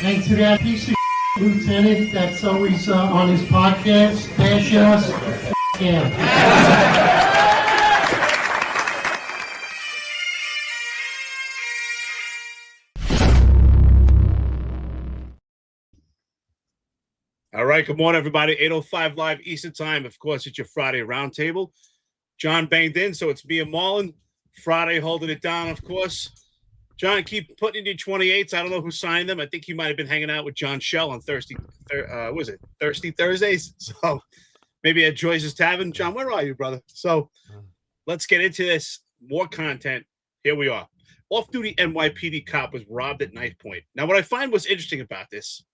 And to that piece of lieutenant that's always on his podcast, bash us, him. All right, good morning, everybody. 8:05 live Eastern Time. Of course, it's your Friday roundtable. John banged in, so it's me and Marlon. Friday holding it down, of course. John, keep putting in your 28s. I don't know who signed them. I think he might have been hanging out with John Shell on Thirsty Thursdays? So maybe at Joyce's Tavern. John, where are you, brother? So let's get into this. More content. Here we are. Off-duty NYPD cop was robbed at knife point. Now, what I find was interesting about this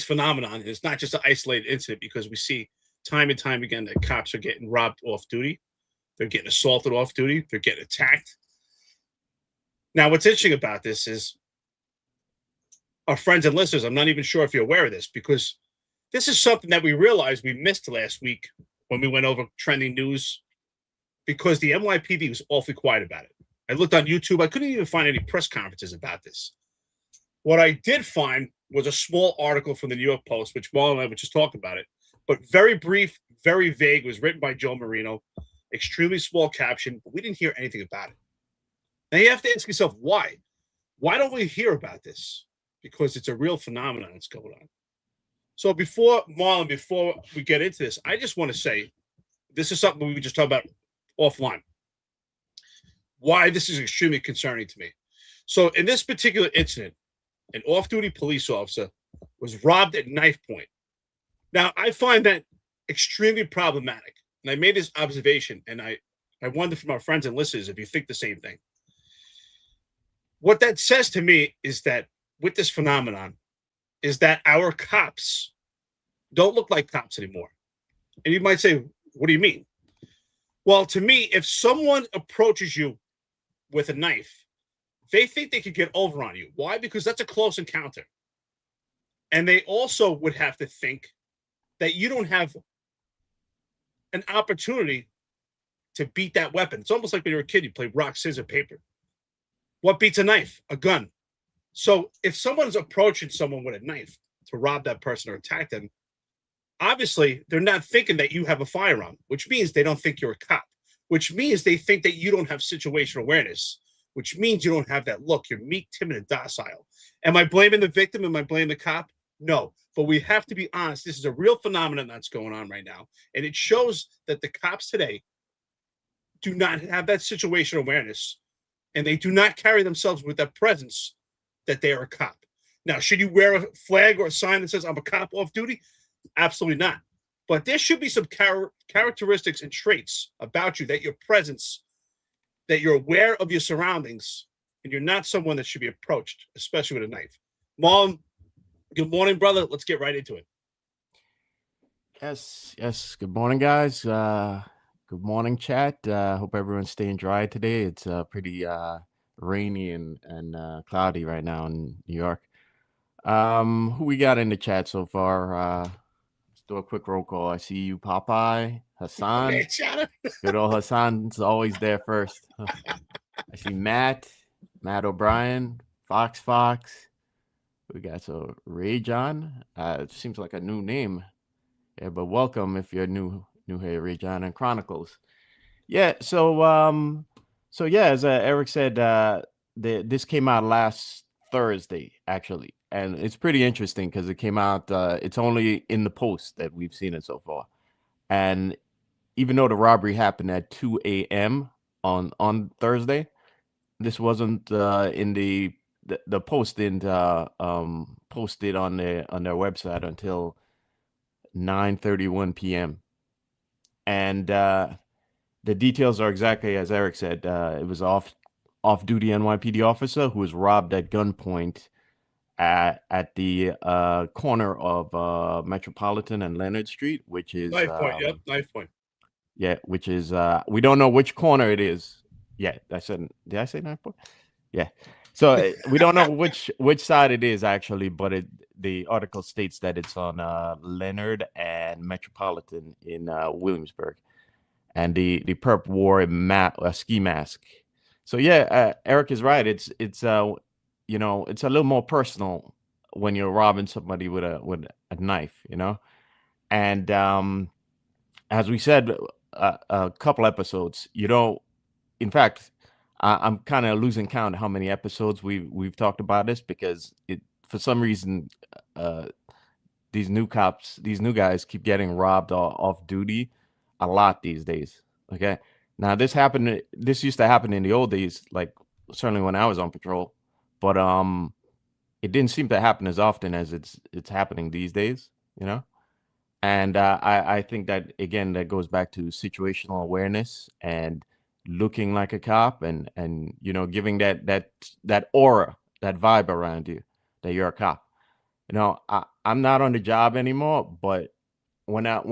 phenomenon, and it's not just an isolated incident, because we see time and time again that cops are getting robbed off duty. They're getting assaulted off duty. They're getting attacked. Now, what's interesting about this is our friends and listeners, I'm not even sure if you're aware of this, because this is something that we realized we missed last week when we went over trending news, because the NYPD was awfully quiet about it. I looked on YouTube. I couldn't even find any press conferences about this. What I did find was a small article from the New York Post, which Marlon and I were just talking about it, but very brief, very vague. It was written by Joe Marino, extremely small caption, but we didn't hear anything about it. Now you have to ask yourself, why? Why don't we hear about this? Because it's a real phenomenon that's going on. So before we get into this, I just want to say, this is something we just talked about offline. Why this is extremely concerning to me. So in this particular incident, an off-duty police officer was robbed at knife point. Now, I find that extremely problematic. And I made this observation, and I wonder from our friends and listeners if you think the same thing. What that says to me is that with this phenomenon is that our cops don't look like cops anymore. And you might say, what do you mean? Well, to me, if someone approaches you with a knife, they think they could get over on you. Why? Because that's a close encounter. And they also would have to think that you don't have an opportunity to beat that weapon. It's almost like when you were a kid, you play rock, scissors, paper. What beats a knife? A gun. So if someone's approaching someone with a knife to rob that person or attack them, obviously they're not thinking that you have a firearm, which means they don't think you're a cop, which means they think that you don't have situational awareness, which means you don't have that look. You're meek, timid, and docile. Am I blaming the victim? Am I blaming the cop? No. But we have to be honest. This is a real phenomenon that's going on right now. And it shows that the cops today do not have that situational awareness, and they do not carry themselves with that presence that they are a cop. Now, should you wear a flag or a sign that says, I'm a cop off duty? Absolutely not. But there should be some characteristics and traits about you, that your presence, that you're aware of your surroundings, and you're not someone that should be approached, especially with a knife. Mom, good morning, brother. Let's get right into it. Yes. Good morning, guys. Good morning, chat. Hope everyone's staying dry today. It's pretty rainy and cloudy right now in New York. Who we got in the chat so far? Let's do a quick roll call. I see you, Popeye, Hassan. Good old Hassan's always there first. I see Matt O'Brien, Fox. We got Ray John. It seems like a new name. Yeah, but welcome if you're new here, Ray John and Chronicles. Yeah, so as Eric said, this came out last Thursday, actually. And it's pretty interesting because it came out, it's only in the Post that we've seen it so far. And even though the robbery happened at 2 a.m. on Thursday, this wasn't in the Post didn't posted on their website until 9:31 p.m. And the details are exactly as Eric said. It was off-duty NYPD officer who was robbed at gunpoint at the corner of Metropolitan and Leonard Street, which is Knife point. Yep, knife point. Yeah, which is we don't know which corner it is. Yeah, did I say knife point? Yeah. So we don't know which side it is actually, but the article states that it's on Leonard and Metropolitan in Williamsburg, and the perp wore a ski mask. So yeah, Eric is right. It's it's a little more personal when you're robbing somebody with a knife, you know. And as we said a couple episodes, you know, in fact, I'm kind of losing count how many episodes we've talked about this, because it, for some reason, these new guys keep getting robbed off duty a lot these days. Okay, now this used to happen in the old days, like certainly when I was on patrol, but it didn't seem to happen as often as it's happening these days, you know. And I think that, again, that goes back to situational awareness and looking like a cop, and you know, giving that aura, that vibe around you that you're a cop. You know, I'm not on the job anymore, but when I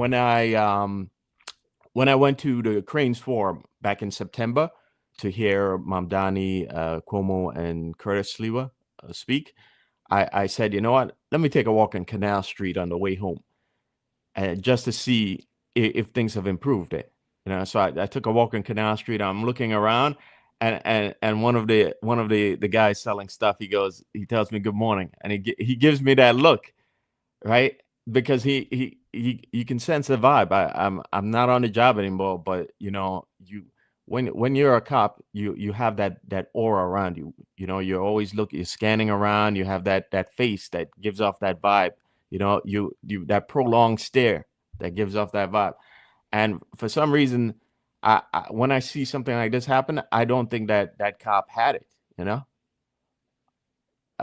went to the Cranes Forum back in September to hear Mamdani, Cuomo, and Curtis Sliwa speak, I said, you know what, let me take a walk on Canal Street on the way home, just to see if things have improved it. You know, so I took a walk on Canal Street. I'm looking around, and one of the guys selling stuff, he tells me good morning, and he gives me that look, right? Because you can sense the vibe. I'm not on the job anymore, but you know, when you're a cop, you have that aura around you. You know, you're always you're scanning around. You have that face that gives off that vibe. You know, you that prolonged stare that gives off that vibe. And for some reason, I when I see something like this happen, I don't think that cop had it, you know,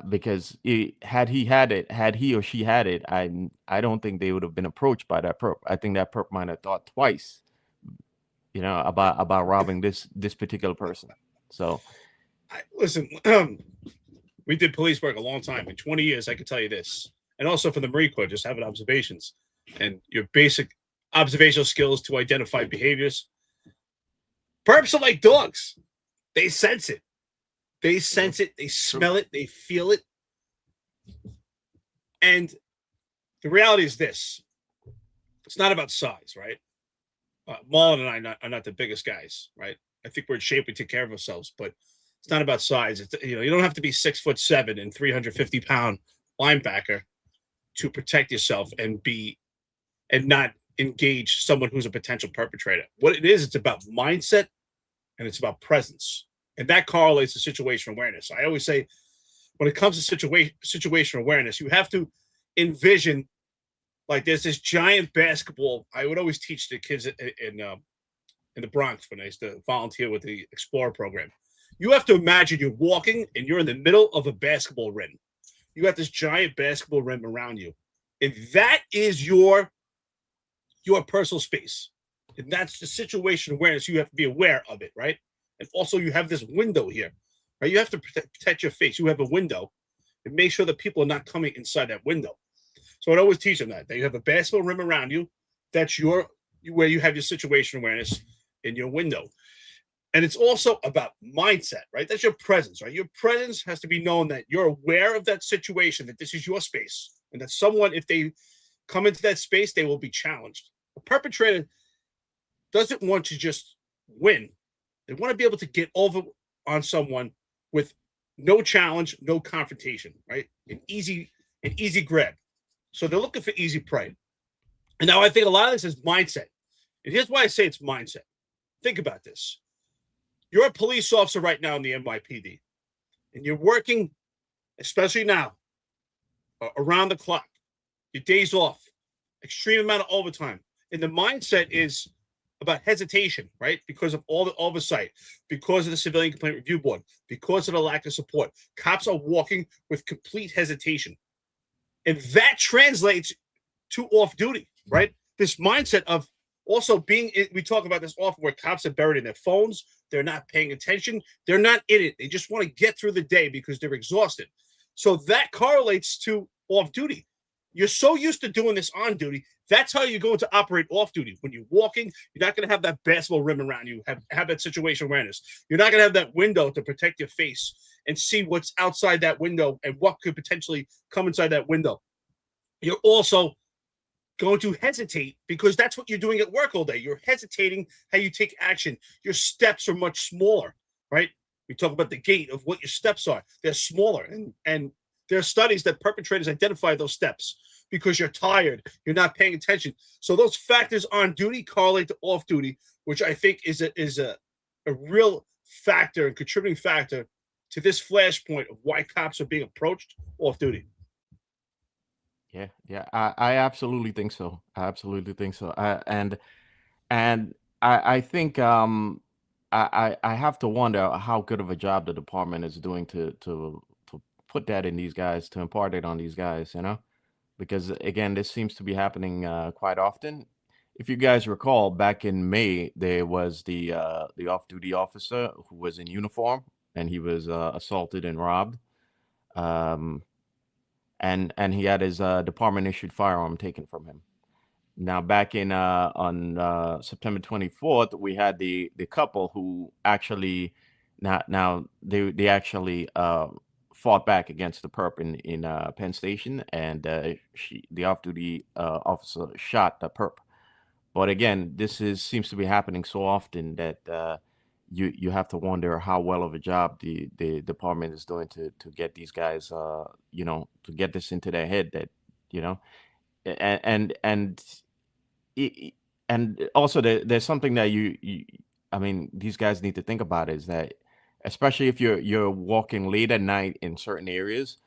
because had he or she had it, I don't think they would have been approached by that perp. I think that perp might have thought twice, you know, about robbing this particular person. So, listen, we did police work a long time. In 20 years, I can tell you this, and also for the Marine Corps, just having observations and your basic observational skills to identify behaviors. Perps are like dogs. They sense it. They sense it. They smell it. They feel it. And the reality is this. It's not about size, right? Marlon and I are not the biggest guys, right? I think we're in shape. We take care of ourselves, but it's not about size. It's, you know, you don't have to be 6'7" and 350-pound linebacker to protect yourself and not engage someone who's a potential perpetrator. What it is, it's about mindset and it's about presence. And that correlates to situational awareness. I always say, when it comes to situational awareness, you have to envision, like, there's this giant basketball. I would always teach the kids in the Bronx when I used to volunteer with the Explorer program. You have to imagine you're walking and you're in the middle of a basketball rim. You got this giant basketball rim around you. And that is your personal space. And that's the situation awareness. You have to be aware of it, right? And also you have this window here, right? You have to protect your face. You have a window and make sure that people are not coming inside that window. So I'd always teach them that you have a basketball rim around you. That's where you have your situation awareness in your window. And it's also about mindset, right? That's your presence, right? Your presence has to be known that you're aware of that situation, that this is your space, and that someone, if they come into that space, they will be challenged. A perpetrator doesn't want to just win. They want to be able to get over on someone with no challenge, no confrontation, right? An easy grab. So they're looking for easy prey. And now I think a lot of this is mindset. And here's why I say it's mindset. Think about this. You're a police officer right now in the NYPD, and you're working, especially now, around the clock. Your days off, extreme amount of overtime. And the mindset is about hesitation, right? Because of all the oversight, because of the Civilian Complaint Review Board, because of the lack of support. Cops are walking with complete hesitation. And that translates to off-duty, right? This mindset of also being, we talk about this often, where cops are buried in their phones. They're not paying attention. They're not in it. They just want to get through the day because they're exhausted. So that correlates to off-duty. You're so used to doing this on duty. That's how you're going to operate off duty. When you're walking, you're not going to have that basketball rim around you, have that situation awareness. You're not going to have that window to protect your face and see what's outside that window and what could potentially come inside that window. You're also going to hesitate because that's what you're doing at work all day. You're hesitating how you take action. Your steps are much smaller, right? We talk about the gait of what your steps are. They're smaller and There are studies that perpetrators identify those steps because you're tired, you're not paying attention. So those factors on duty correlate to off duty, which I think is a real factor and contributing factor to this flashpoint of why cops are being approached off duty. Yeah, I absolutely think so. I absolutely think so. And I think I have to wonder how good of a job the department is doing to put that in these guys, to impart it on these guys, because again, this seems to be happening quite often. If you guys recall, back in May, there was the off-duty officer who was in uniform and he was assaulted and robbed. Um, and he had his department issued firearm taken from him. Now, back in on September 24th, we had the couple who actually now they actually fought back against the perp in Penn Station, and the off-duty officer shot the perp. But again, seems to be happening so often that you have to wonder how well of a job the department is doing to get these guys to get this into their head that and and i- and also there's something that I mean, these guys need to think about is that, especially if you're walking late at night in certain areas,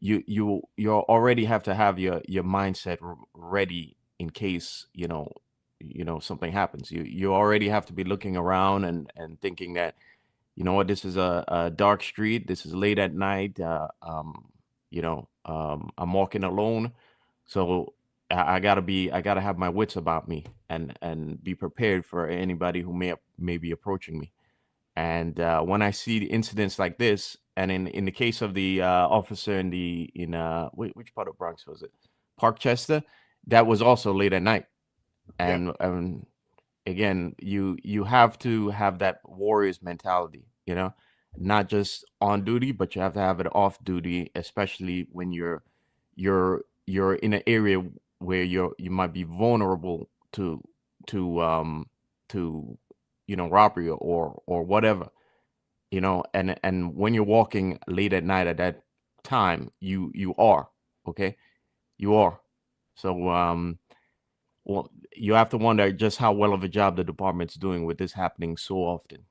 you already have to have your mindset ready in case something happens. You already have to be looking around and thinking that, what, this is a dark street, this is late at night, I'm walking alone, so I gotta have my wits about me and be prepared for anybody who may be approaching me. And when I see the incidents like this, and in the case of the officer which part of Bronx was it, Parkchester, that was also late at night. And again, you have to have that warrior's mentality, not just on duty, but you have to have it off duty, especially when you're in an area where you might be vulnerable to robbery or whatever, and when you're walking late at night at that time, you are okay, you are. So well, you have to wonder just how well of a job the department's doing with this happening so often.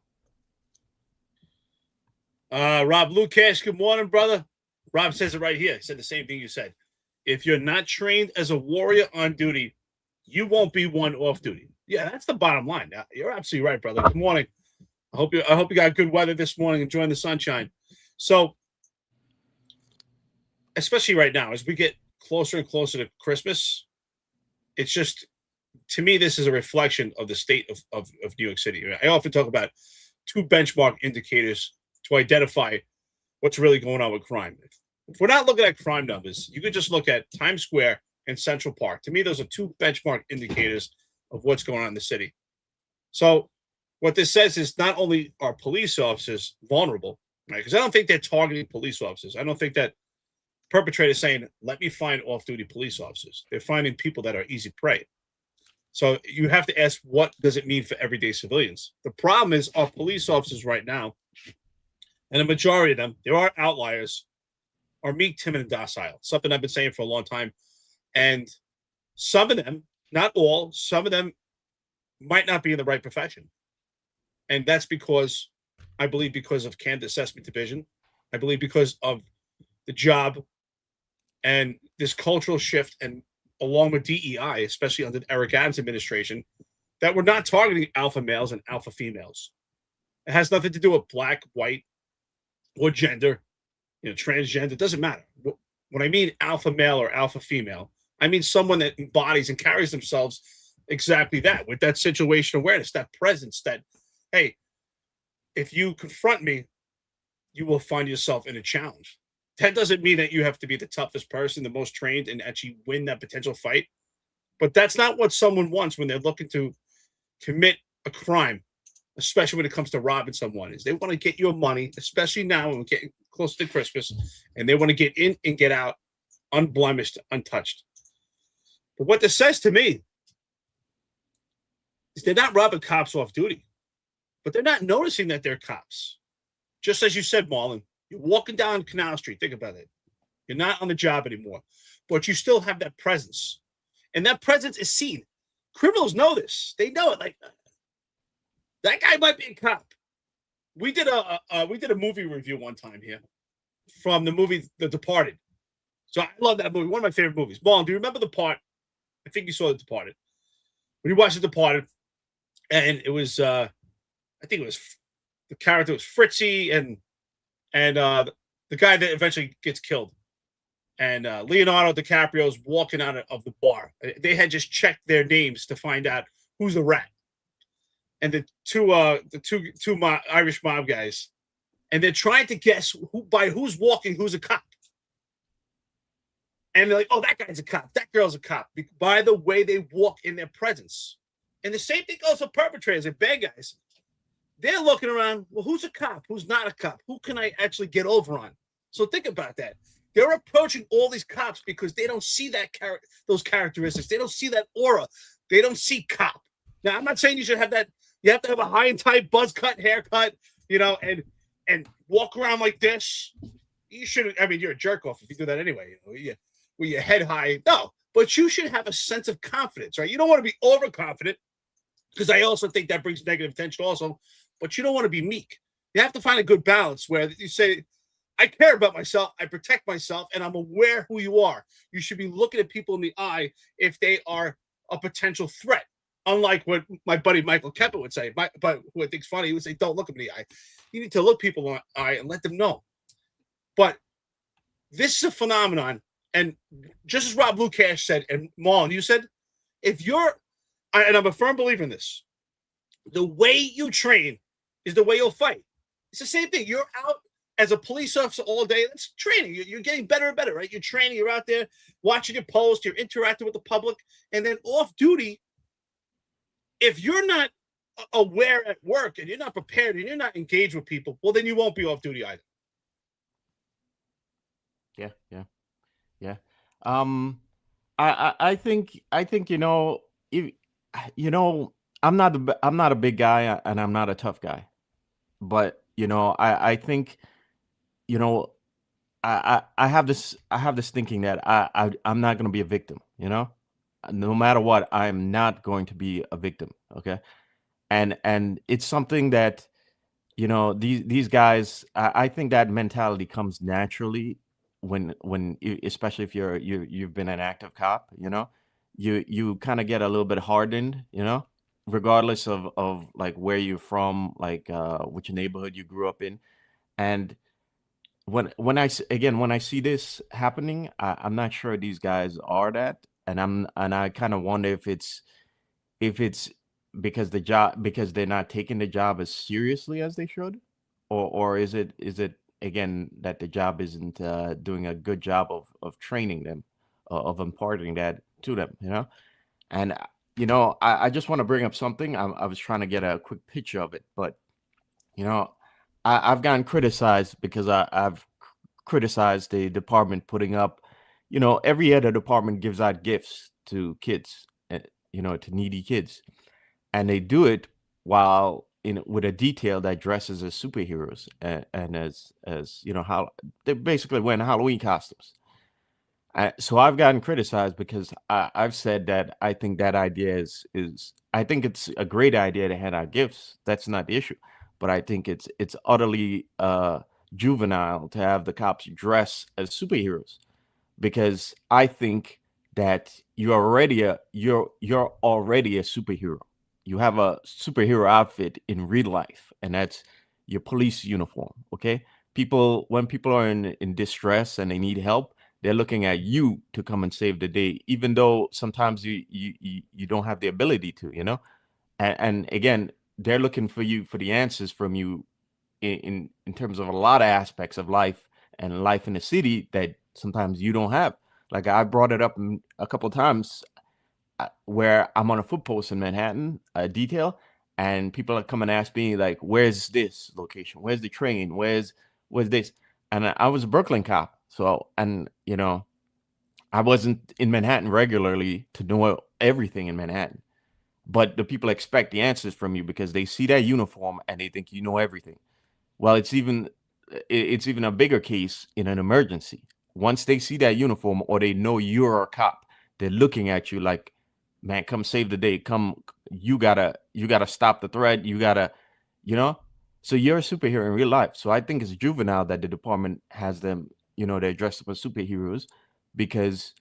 Rob Lukash, good morning, brother. Rob says it right here. He said the same thing you said. If you're not trained as a warrior on duty, you won't be one off duty. Yeah, that's the bottom line. You're absolutely right, brother. Good morning. I hope you got good weather this morning, enjoying the sunshine. So, especially right now, as we get closer and closer to Christmas, it's just, to me, this is a reflection of the state of New York City. I often talk about two benchmark indicators to identify what's really going on with crime. If we're not looking at crime numbers, you could just look at Times Square and Central Park. To me, those are two benchmark indicators of what's going on in the city. So what this says is not only are police officers vulnerable, right? Because I don't think they're targeting police officers. I don't think that perpetrators saying, let me find off-duty police officers. They're finding people that are easy prey. So you have to ask, what does it mean for everyday civilians? The problem is our police officers right now, and the majority of them, there are outliers, are meek, timid, and docile. Something I've been saying for a long time. And some of them, not all, some of them might not be in the right profession. And that's because, I believe, because of candidate assessment division. I believe because of the job and this cultural shift, and along with DEI, especially under Eric Adams' administration, that we're not targeting alpha males and alpha females. It has nothing to do with black, white, or gender, transgender. It doesn't matter. When I mean alpha male or alpha female, I mean someone that embodies and carries themselves exactly that, with that situational awareness, that presence, that, hey, if you confront me, you will find yourself in a challenge. That doesn't mean that you have to be the toughest person, the most trained, and actually win that potential fight. But that's not what someone wants when they're looking to commit a crime, especially when it comes to robbing someone. Is they want to get your money, especially now when we're getting close to Christmas, and they want to get in and get out unblemished, untouched. But what this says to me is they're not robbing cops off duty, but they're not noticing that they're cops. Just as you said, Marlon, you're walking down Canal Street. Think about it. You're not on the job anymore, but you still have that presence. And that presence is seen. Criminals know this. They know it. Like, that guy might be a cop. We did a movie review one time here from the movie The Departed. So I love that movie. One of my favorite movies. Marlon, do you remember the part? I think you saw The Departed. When you watched The Departed, and it was I think it was the character was Fritzy and the guy that eventually gets killed. And Leonardo DiCaprio's walking out of the bar. They had just checked their names to find out who's the rat. And the two Irish mob guys, and they're trying to guess who's walking, who's a cop. And they're like, oh, that guy's a cop. That girl's a cop. By the way they walk in their presence. And the same thing goes for perpetrators and bad guys. They're looking around, well, who's a cop? Who's not a cop? Who can I actually get over on? So think about that. They're approaching all these cops because they don't see those characteristics. They don't see that aura. They don't see cop. Now, I'm not saying you should have that. You have to have a high and tight buzz cut haircut, and walk around like this. You shouldn't. I mean, you're a jerk off if you do that anyway. With your head high. No, but you should have a sense of confidence, right? You don't want to be overconfident, because I also think that brings negative attention also. But you don't want to be meek. You have to find a good balance where you say, I care about myself, I protect myself, and I'm aware who you are. You should be looking at people in the eye if they are a potential threat. Unlike what my buddy Michael Kepper would say, but who I think's funny, he would say, don't look at me in the eye. You need to look people in the eye and let them know. But this is a phenomenon. And just as Rob Lukash said, and Marlon, you said, and I'm a firm believer in this, the way you train is the way you'll fight. It's the same thing. You're out as a police officer all day. That's training. You're getting better and better, right? You're training. You're out there watching your post. You're interacting with the public. And then off duty, if you're not aware at work and you're not prepared and you're not engaged with people, well, then you won't be off duty either. Yeah. I think I'm not a big guy and I'm not a tough guy, but I think I have this thinking that I'm not going to be a victim. No matter what, I'm not going to be a victim. Okay, and it's something that these guys. I think that mentality comes naturally when especially if you've been an active cop. You kind of get a little bit hardened. Regardless of like where you're from, like which neighborhood you grew up in, and when I see this happening, I'm not sure these guys are that, and I kind of wonder if it's because they're not taking the job as seriously as they should, or is it again that the job isn't doing a good job of training them, of imparting that to them, and I just want to bring up something. I was trying to get a quick picture of it, but I've gotten criticized because I've criticized the department putting up, every year the department gives out gifts to kids, to needy kids, and they do it while with a detail that dresses as superheroes and as how they're basically wearing Halloween costumes. So I've gotten criticized because I've said that I think that idea is I think it's a great idea to hand out gifts. That's not the issue, but I think it's utterly juvenile to have the cops dress as superheroes, because I think that you're already a superhero. You have a superhero outfit in real life, and that's your police uniform. Okay, when people are in distress and they need help, they're looking at you to come and save the day, even though sometimes you don't have the ability to, and again, they're looking for the answers from you in terms of a lot of aspects of life and life in the city that sometimes you don't have. Like I brought it up a couple of times where I'm on a foot post in Manhattan, a detail, and people are coming and ask me like, where's this location? Where's the train? Where's this? And I was a Brooklyn cop. So, and I wasn't in Manhattan regularly to know everything in Manhattan, but the people expect the answers from you because they see that uniform and they think you know everything. Well, it's even a bigger case in an emergency. once they see that uniform or they know you're a cop, they're looking at you like, man, come save the day. Come, you gotta stop the threat. You gotta, you know. So you're a superhero in real life. So I think it's juvenile that the department has them, they're dressed up as superheroes, because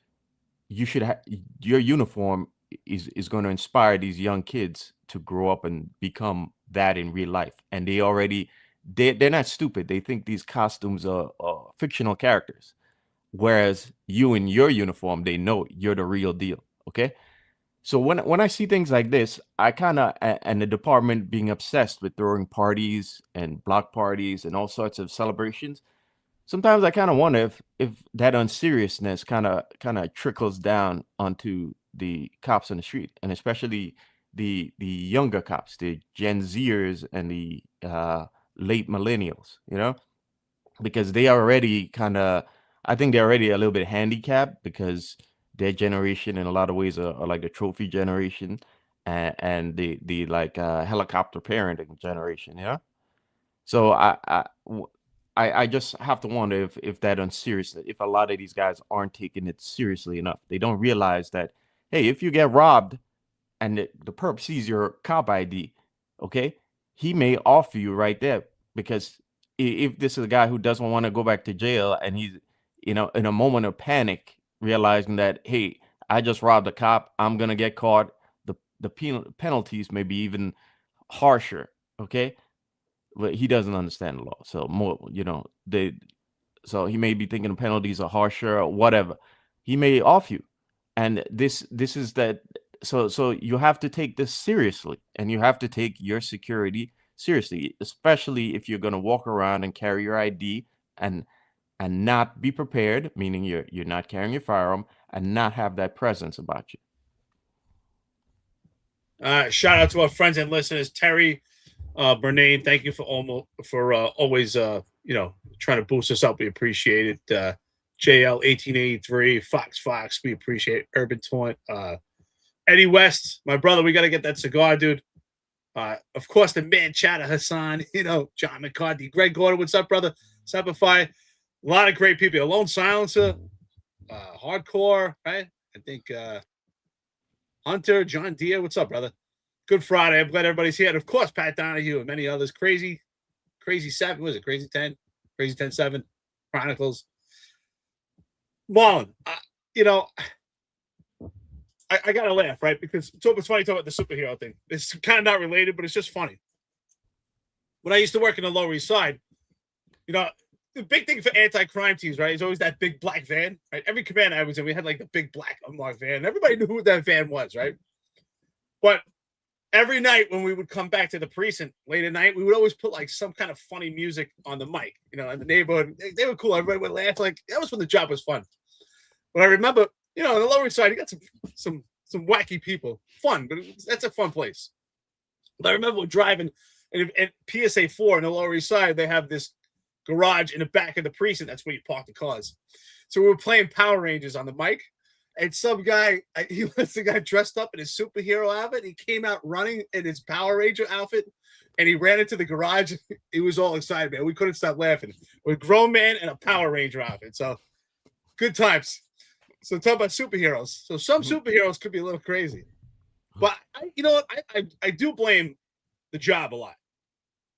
you should have your uniform is going to inspire these young kids to grow up and become that in real life. And they're not stupid. They think these costumes are fictional characters. Whereas you in your uniform, they know you're the real deal. Okay. So when I see things like this, I kind of, and the department being obsessed with throwing parties and block parties and all sorts of celebrations, sometimes I kind of wonder if that unseriousness kind of trickles down onto the cops on the street, and especially the younger cops, the Gen Zers and the late millennials, because they are already I think they're already a little bit handicapped, because their generation in a lot of ways are like the trophy generation, and the like helicopter parenting generation. So I just have to wonder if that unseriousness, if a lot of these guys aren't taking it seriously enough. They don't realize that, hey, if you get robbed and the perp sees your cop ID, okay, he may offer you right there, because if this is a guy who doesn't want to go back to jail, and he's, in a moment of panic, realizing that, hey, I just robbed a cop, I'm gonna get caught. The penalties may be even harsher, okay? But he doesn't understand the law, so more, so he may be thinking the penalties are harsher or whatever. He may off you, and this is that. So you have to take this seriously, and you have to take your security seriously, especially if you're going to walk around and carry your ID and not be prepared, meaning you're not carrying your firearm, and not have that presence about you. Shout out to our friends and listeners, Terry, Bernane. Thank you for always trying to boost us up. We appreciate it. JL 1883, Fox, we appreciate it. Urban Taunt, Eddie West, my brother. We got to get that cigar, dude. Of course, the man Chatter Hassan, John McCarthy, Greg Gordon. What's up, brother? Simplify. A lot of great people. Alone Silencer, Hardcore, right? I think Hunter, John Deere. What's up, brother? Good Friday. I'm glad everybody's here. And of course, Pat Donahue and many others. Crazy 7. Was it Crazy 10? Crazy 10-7. Chronicles. Marlon, I got to laugh, right? Because it's funny talking about the superhero thing. It's kind of not related, but it's just funny. When I used to work in the Lower East Side, the big thing for anti-crime teams, right, is always that big black van, right? Every command I was in, we had like the big black unmarked van. Everybody knew who that van was, right? But every night when we would come back to the precinct late at night, we would always put like some kind of funny music on the mic, in the neighborhood. They were cool. Everybody would laugh. Like, that was when the job was fun. But I remember, in the Lower East Side, you got some wacky people. Fun, but that's a fun place. But I remember we're driving, and PSA 4 in the Lower East Side, they have this garage in the back of the precinct. That's where you park the cars. So we were playing Power Rangers on the mic, and some guy, he was the guy dressed up in his superhero outfit. He came out running in his Power Ranger outfit, and he ran into the garage. He was all excited, man. We couldn't stop laughing. We're a grown man in a Power Ranger outfit. So good times. So talk about superheroes. So some superheroes could be a little crazy, but you know what? I do blame the job a lot.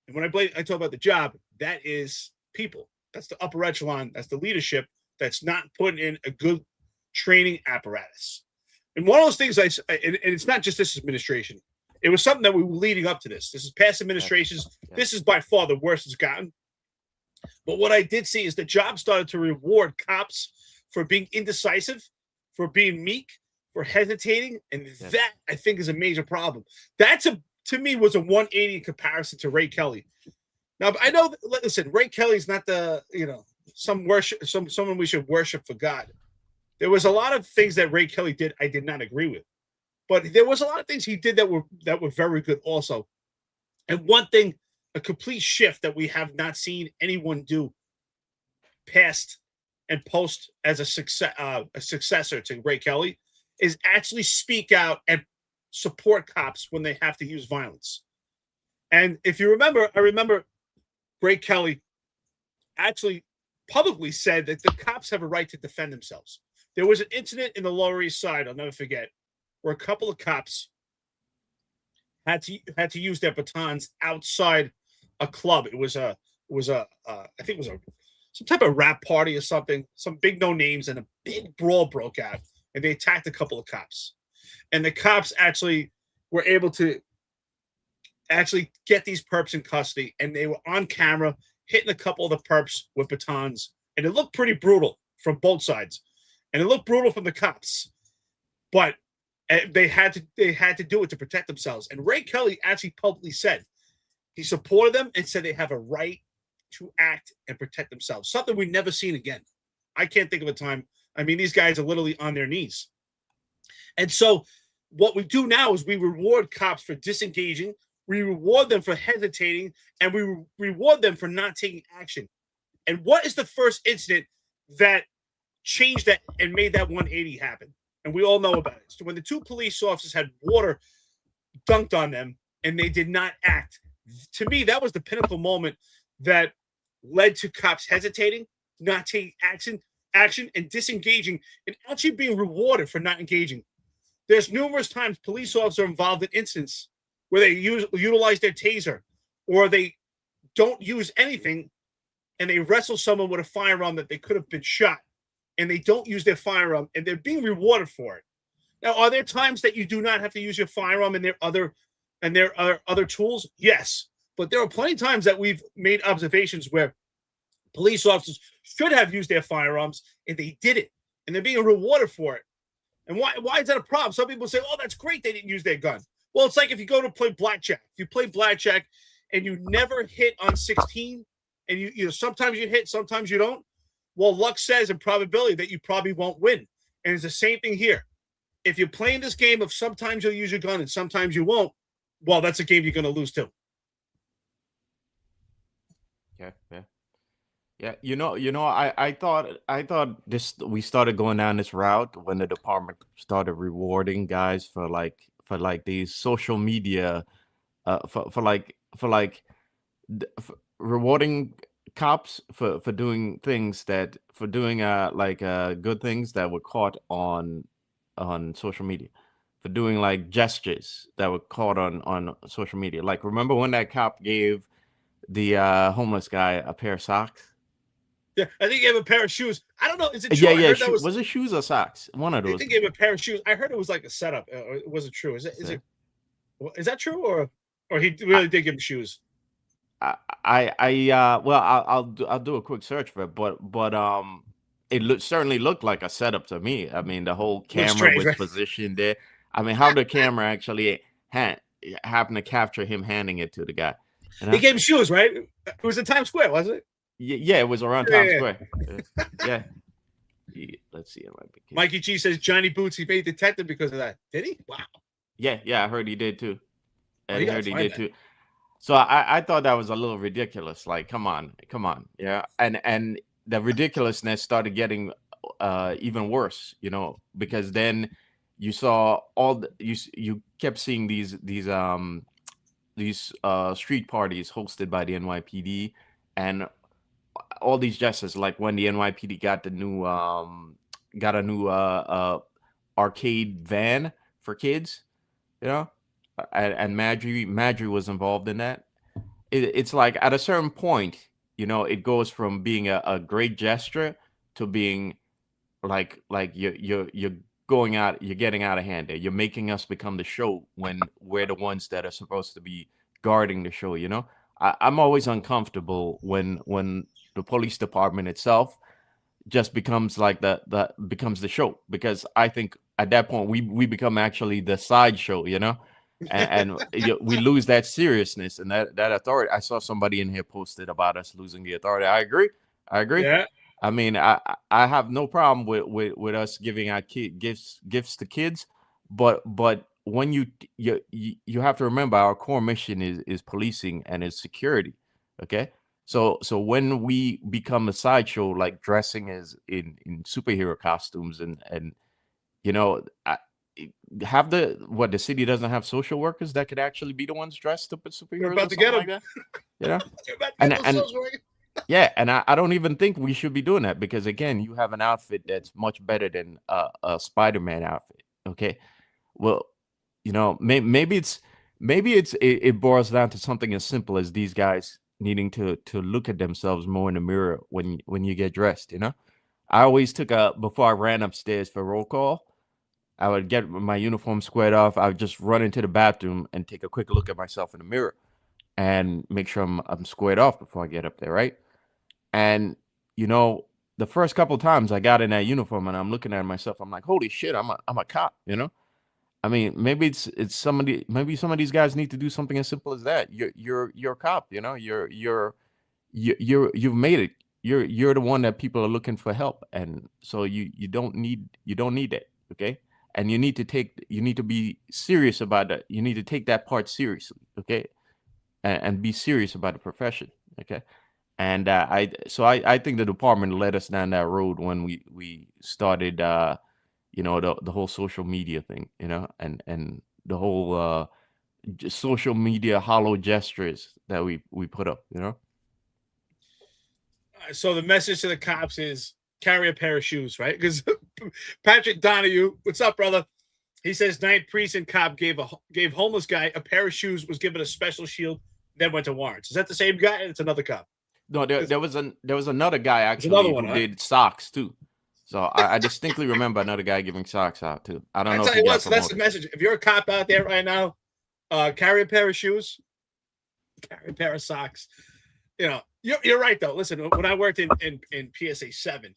And when I talk about the job, that is people. That's the upper echelon. That's the leadership that's not putting in a good training apparatus. And one of those things, and it's not just this administration. It was something that we were leading up to this. This is past administrations. This is by far the worst it's gotten. But what I did see is the job started to reward cops for being indecisive, for being meek, for hesitating. And that, I think, is a major problem. That, to me, was a 180 in comparison to Ray Kelly. Now, I know, listen, Ray Kelly's not someone we should worship for God. There was a lot of things that Ray Kelly did I did not agree with. But there was a lot of things he did that were very good also. And one thing, a complete shift that we have not seen anyone do past and post as a successor to Ray Kelly is actually speak out and support cops when they have to use violence. And if you remember, I remember Ray Kelly actually publicly said that the cops have a right to defend themselves. There was an incident in the Lower East Side, I'll never forget, where a couple of cops had to use their batons outside a club. It was I think it was some type of rap party or something, some big no names, and a big brawl broke out, and they attacked a couple of cops. And the cops actually were able to actually get these perps in custody, and they were on camera hitting a couple of the perps with batons, and it looked pretty brutal from both sides, and it looked brutal from the cops, but they had to do it to protect themselves. And Ray Kelly actually publicly said he supported them and said they have a right to act and protect themselves, something we've never seen again. I can't think of a time. I mean, these guys are literally on their knees. And so what we do now is we reward cops for disengaging, we reward them for hesitating, and we reward them for not taking action. And what is the first incident that changed that and made that 180 happen? And we all know about it. So when the two police officers had water dunked on them and they did not act, to me, that was the pinnacle moment that led to cops hesitating, not taking action, and disengaging, and actually being rewarded for not engaging. There's numerous times police officers are involved in incidents where they utilize their taser, or they don't use anything, and they wrestle someone with a firearm that they could have been shot, and they don't use their firearm, and they're being rewarded for it. Now, are there times that you do not have to use your firearm and there are other tools? Yes. But there are plenty of times that we've made observations where police officers should have used their firearms and they didn't, and they're being rewarded for it. And why is that a problem? Some people say, oh, that's great they didn't use their gun. Well, it's like if you go to play blackjack. If you play blackjack and you never hit on 16, and you know sometimes you hit, sometimes you don't, well, luck says and probability that you probably won't win. And it's the same thing here. If you're playing this game of sometimes you'll use your gun and sometimes you won't, well, that's a game you're going to lose too. Yeah. I thought we started going down this route when the department started rewarding guys for these social media, rewarding cops for doing things good things that were caught on social media, for doing like gestures that were caught on social media. Like, remember when that cop gave the homeless guy a pair of socks? Yeah, I think he gave a pair of shoes. I don't know. Is it true? Yeah. Was it shoes or socks? One of those. I think he gave a pair of shoes. I heard it was like a setup. It wasn't true. Is that true, or he really did give him shoes? I'll do a quick search for it, but it certainly looked like a setup to me. I mean, the whole camera was positioned there. I mean, how the camera actually happened to capture him handing it to the guy? He gave him shoes, right? It was in Times Square, wasn't it? Yeah, it was around Times Square. Yeah. Let's see. Mikey G says Johnny Boots, he made detective because of that. Did he? Wow. Yeah, I heard he did too. I heard he did too. So I thought that was a little ridiculous. Like, come on. Yeah. And the ridiculousness started getting even worse, because then you saw you kept seeing these street parties hosted by the NYPD, and all these gestures, like when the NYPD got a new arcade van for kids, and Marjorie was involved in that. It's like at a certain point, it goes from being a great gesture to being like you're going out, you're getting out of hand there. You're making us become the show when we're the ones that are supposed to be guarding the show. I'm always uncomfortable when the police department itself just becomes like becomes the show, because I think at that point we become actually the sideshow, and we lose that seriousness and that authority. I saw somebody in here posted about us losing the authority. I agree. Yeah. I mean, I have no problem with us giving out gifts to kids, but when you have to remember our core mission is policing and is security. Okay. So when we become a sideshow, like dressing as in superhero costumes and have the city doesn't have social workers that could actually be the ones dressed up as superheroes. We're about to get them. like that, and Yeah, and I don't even think we should be doing that because again, you have an outfit that's much better than a Spider-Man outfit. Okay, well, maybe it boils down to something as simple as these guys needing to look at themselves more in the mirror when you get dressed. I always took a before I ran upstairs for roll call. I would get my uniform squared off. I would just run into the bathroom and take a quick look at myself in the mirror and make sure I'm squared off before I get up there, right? And you know, the first couple times I got in that uniform and I'm looking at myself, I'm like, holy shit, I'm a cop. I mean, maybe it's somebody. Maybe some of these guys need to do something as simple as that. You're a cop. You've made it. You're the one that people are looking for help, and so you don't need that. Okay, and you need to be serious about that. You need to take that part seriously. Okay, and be serious about the profession. Okay, and I think the department led us down that road when we started. The whole social media thing, and the whole social media hollow gestures that we put up. So the message to the cops is carry a pair of shoes, right? Because Patrick Donahue, what's up, brother? He says Ninth Precinct cop gave homeless guy a pair of shoes, was given a special shield, then went to warrants. Is that the same guy? It's another cop. No, there was another guy another actually one, who huh? did socks too. So I distinctly remember another guy giving socks out too. I don't know if tell he you got what, so that's the promoted. message. If you're a cop out there right now, carry a pair of shoes, carry a pair of socks. You're right though. Listen, when I worked in PSA 7,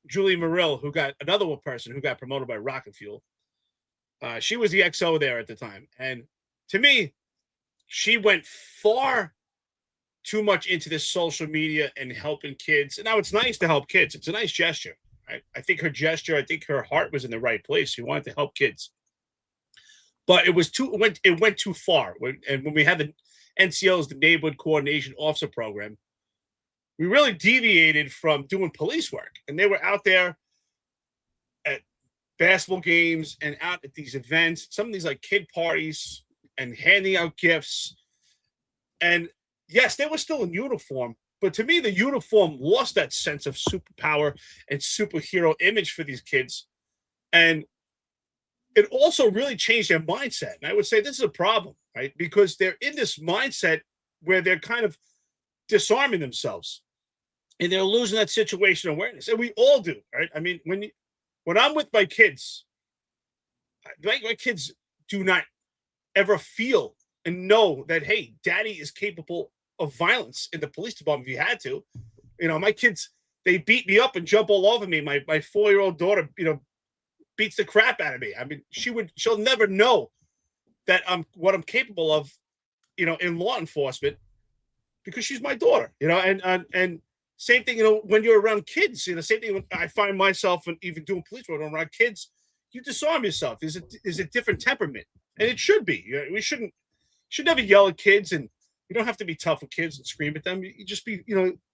Julie Murill, who got another one person who got promoted by Rocket Fuel, she was the XO there at the time, and to me, she went far too much into this social media and helping kids. And now it's nice to help kids. It's a nice gesture. Right? I think her heart was in the right place. She wanted to help kids. But it went too far. When we had the NCOs, the Neighborhood Coordination Officer Program, we really deviated from doing police work. And they were out there at basketball games and out at these events, some of these like kid parties, and handing out gifts. And yes, they were still in uniform, but to me, the uniform lost that sense of superpower and superhero image for these kids. And it also really changed their mindset. And I would say this is a problem, right? Because they're in this mindset where they're kind of disarming themselves and they're losing that situation awareness. And we all do, right? I mean, when I'm with my kids do not ever feel and know that, hey, daddy is capable of violence in the police department if you had to. My kids, they beat me up and jump all over me. My 4-year-old daughter, beats the crap out of me. I mean, she'll never know that what I'm capable of, in law enforcement, because she's my daughter, and same thing, when you're around kids, same thing when I find myself and even doing police work around kids, you disarm yourself. Is a different temperament. And it should be. We should never yell at kids, and you don't have to be tough with kids and scream at them. You just be,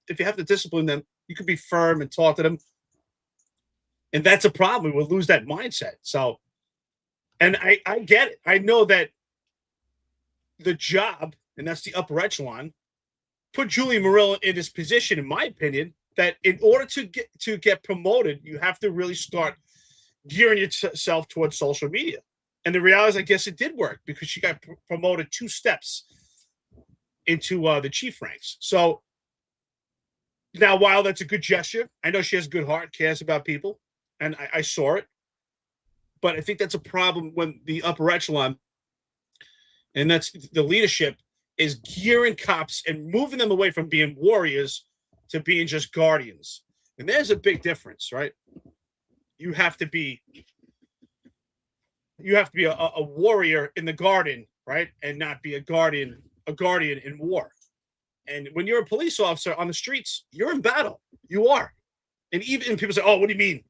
if you have to discipline them, you can be firm and talk to them. And that's a problem. We'll lose that mindset. So, and I get it. I know that the job, and that's the upper echelon, put Julie Murillo in this position, in my opinion, that in order to get promoted, you have to really start gearing yourself towards social media. And the reality is, I guess it did work because she got promoted 2 steps into the chief ranks. So now, while that's a good gesture, I know she has a good heart, cares about people, and I saw it. But I think that's a problem when the upper echelon, and that's the leadership, is gearing cops and moving them away from being warriors to being just guardians. And there's a big difference, right? You have to be a warrior in the garden, right? And not be a guardian in war. And when you're a police officer on the streets, you're in battle. You are. And people say, oh, what do you mean?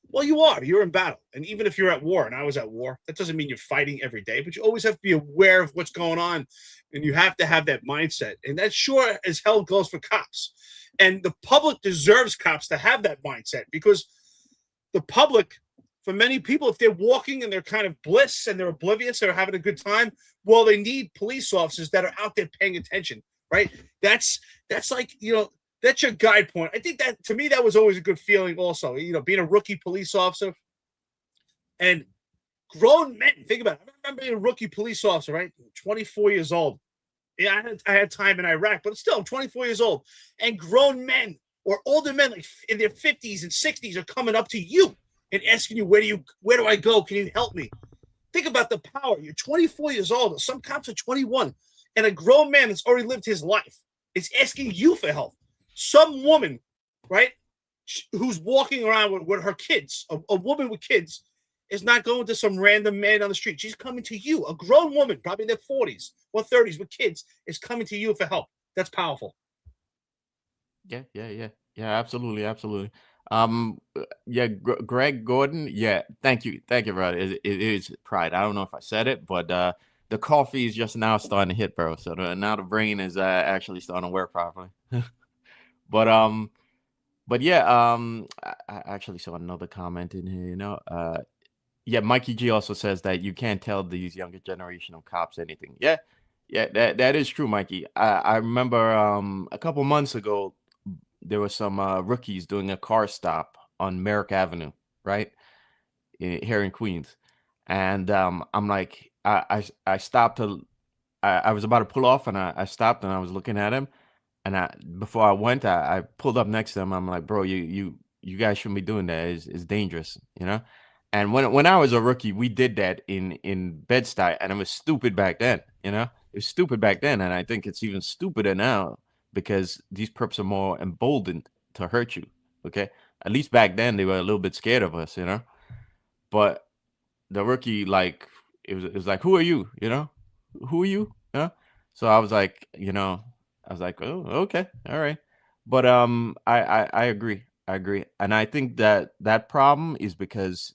Well, you are. You're in battle. And even if you're at war, and I was at war, that doesn't mean you're fighting every day, but you always have to be aware of what's going on. And you have to have that mindset. And that sure as hell goes for cops. And the public deserves cops to have that mindset, because the public, for many people, if they're walking and they're kind of bliss and they're oblivious, they're having a good time, well, they need police officers that are out there paying attention, right? That's like, that's your guide point. I think that, to me, that was always a good feeling also, being a rookie police officer and grown men. Think about it. I remember being a rookie police officer, right? 24 years old. Yeah, I had time in Iraq, but still, I'm 24 years old. And grown men or older men, like in their 50s and 60s, are coming up to you and asking you, where do I go? Can you help me? Think about the power. You're 24 years old. Some cops are 21. And a grown man that's already lived his life is asking you for help. Some woman, right, who's walking around with her kids, a woman with kids, is not going to some random man on the street. She's coming to you. A grown woman, probably in their 40s or 30s with kids, is coming to you for help. That's powerful. Yeah, absolutely. Greg Gordon. Yeah, thank you, brother. It is pride. I don't know if I said it, but the coffee is just now starting to hit, bro. So now the brain is actually starting to work properly. But yeah, I actually saw another comment in here. Yeah, Mikey G also says that you can't tell these younger generation of cops anything. Yeah, that is true, Mikey. I remember a couple months ago there were some rookies doing a car stop on Merrick Avenue, right, here in Queens, and I'm like, I stopped I was about to pull off, and I stopped, and I was looking at him, and before I went, I pulled up next to him. I'm like, bro, you guys shouldn't be doing that. It's dangerous, And when I was a rookie, we did that in Bed-Stuy, and it was stupid back then. It was stupid back then, and I think it's even stupider now because these perps are more emboldened to hurt you. Okay, at least back then they were a little bit scared of us. But the rookie, like, it was like, who are you? Who are you? Yeah. So I was like, oh, okay, all right. But I agree. And I think that problem is because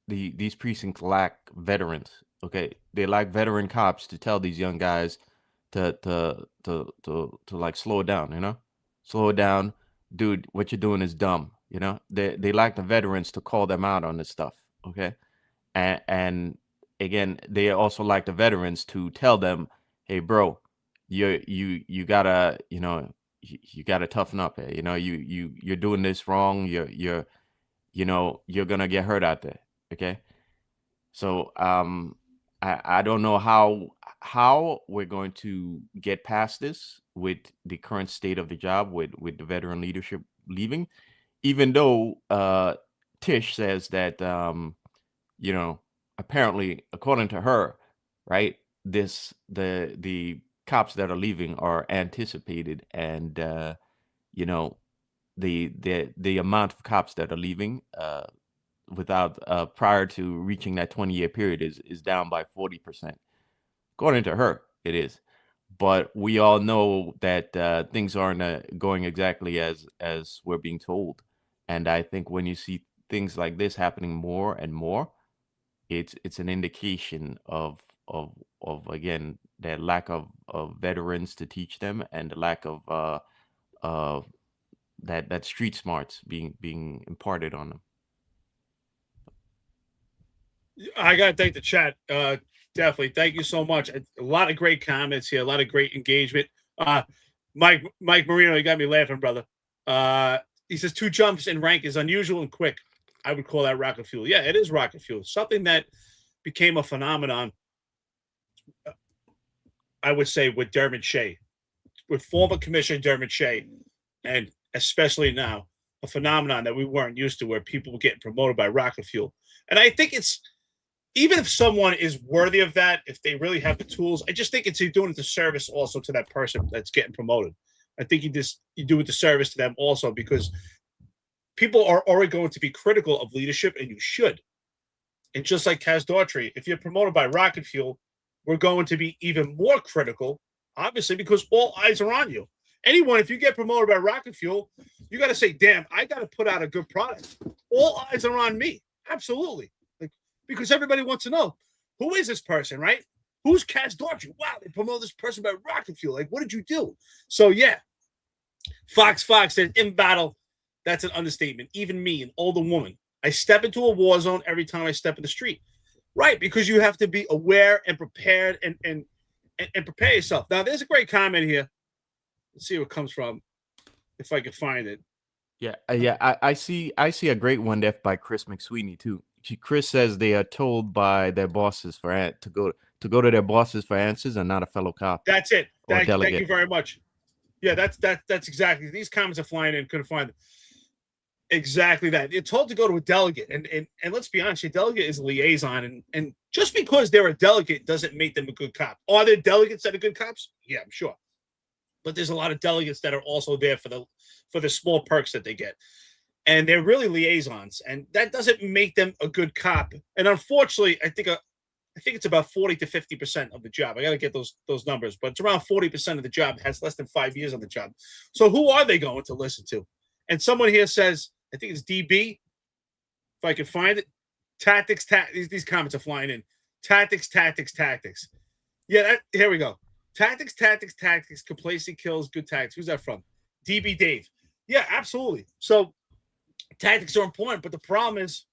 these precincts lack veterans. Okay, they lack veteran cops to tell these young guys to like slow it down. Slow it down, dude. What you're doing is dumb. They lack the veterans to call them out on this stuff. Okay, and again, they also lack the veterans to tell them, hey, bro, you gotta you gotta toughen up. You're doing this wrong. You're gonna get hurt out there. Okay. So I don't know how we're going to get past this with the current state of the job with the veteran leadership leaving, even though Tish says that apparently, according to her, right, the cops that are leaving are anticipated, and the amount of cops that are leaving without prior to reaching that 20-year period is down by 40%. According to her, it is. But we all know that things aren't going exactly as we're being told. And I think when you see things like this happening more and more, it's an indication of again, that lack of veterans to teach them, and the lack of that street smarts being imparted on them. I gotta thank the chat. Definitely, thank you so much. A lot of great comments here, a lot of great engagement. Mike Marino, you got me laughing, brother. He says 2 jumps in rank is unusual and quick. I would call that rocket fuel. Yeah, it is rocket fuel. Something that became a phenomenon, I would say, with Dermot Shea, with former Commissioner Dermot Shea, and especially now, a phenomenon that we weren't used to, where people were getting promoted by rocket fuel. And I think it's, even if someone is worthy of that, if they really have the tools, I just think it's doing a disservice also to that person that's getting promoted. I think you do a disservice to them also, because people are already going to be critical of leadership, and you should. And just like Kaz Daughtry, if you're promoted by rocket fuel, we're going to be even more critical, obviously, because all eyes are on you. Anyone, if you get promoted by rocket fuel, you got to say, damn, I got to put out a good product. All eyes are on me. Absolutely. Because everybody wants to know, who is this person, right? Who's Kaz Daughtry? Wow, they promoted this person by rocket fuel. Like, what did you do? So, yeah. Fox said, in battle, that's an understatement. Even me, an older woman, I step into a war zone every time I step in the street. Right, because you have to be aware and prepared and prepare yourself. Now, there's a great comment here. Let's see where it comes from, if I can find it. I see a great one there by Chris McSweeney too. Chris says they are told by their bosses to go to their bosses for answers and not a fellow cop. That's it. Or Thank delegate. you very much. Yeah, that's exactly. These comments are flying in. Couldn't find it. Exactly that. You're told to go to a delegate, and let's be honest, your delegate is a liaison, and just because they're a delegate doesn't make them a good cop. Are there delegates that are good cops? Yeah, I'm sure. But there's a lot of delegates that are also there for the small perks that they get. And they're really liaisons, and that doesn't make them a good cop. And unfortunately, I think it's about 40 to 50% of the job. I got to get those numbers, but it's around 40% of the job has less than 5 years on the job. So who are they going to listen to? And someone here says, I think it's DB, if I can find it. Tactics. These comments are flying in. Tactics. Yeah, here we go. Tactics. Complacency kills good tactics. Who's that from? DB Dave. Yeah, absolutely. So tactics are important, but the problem is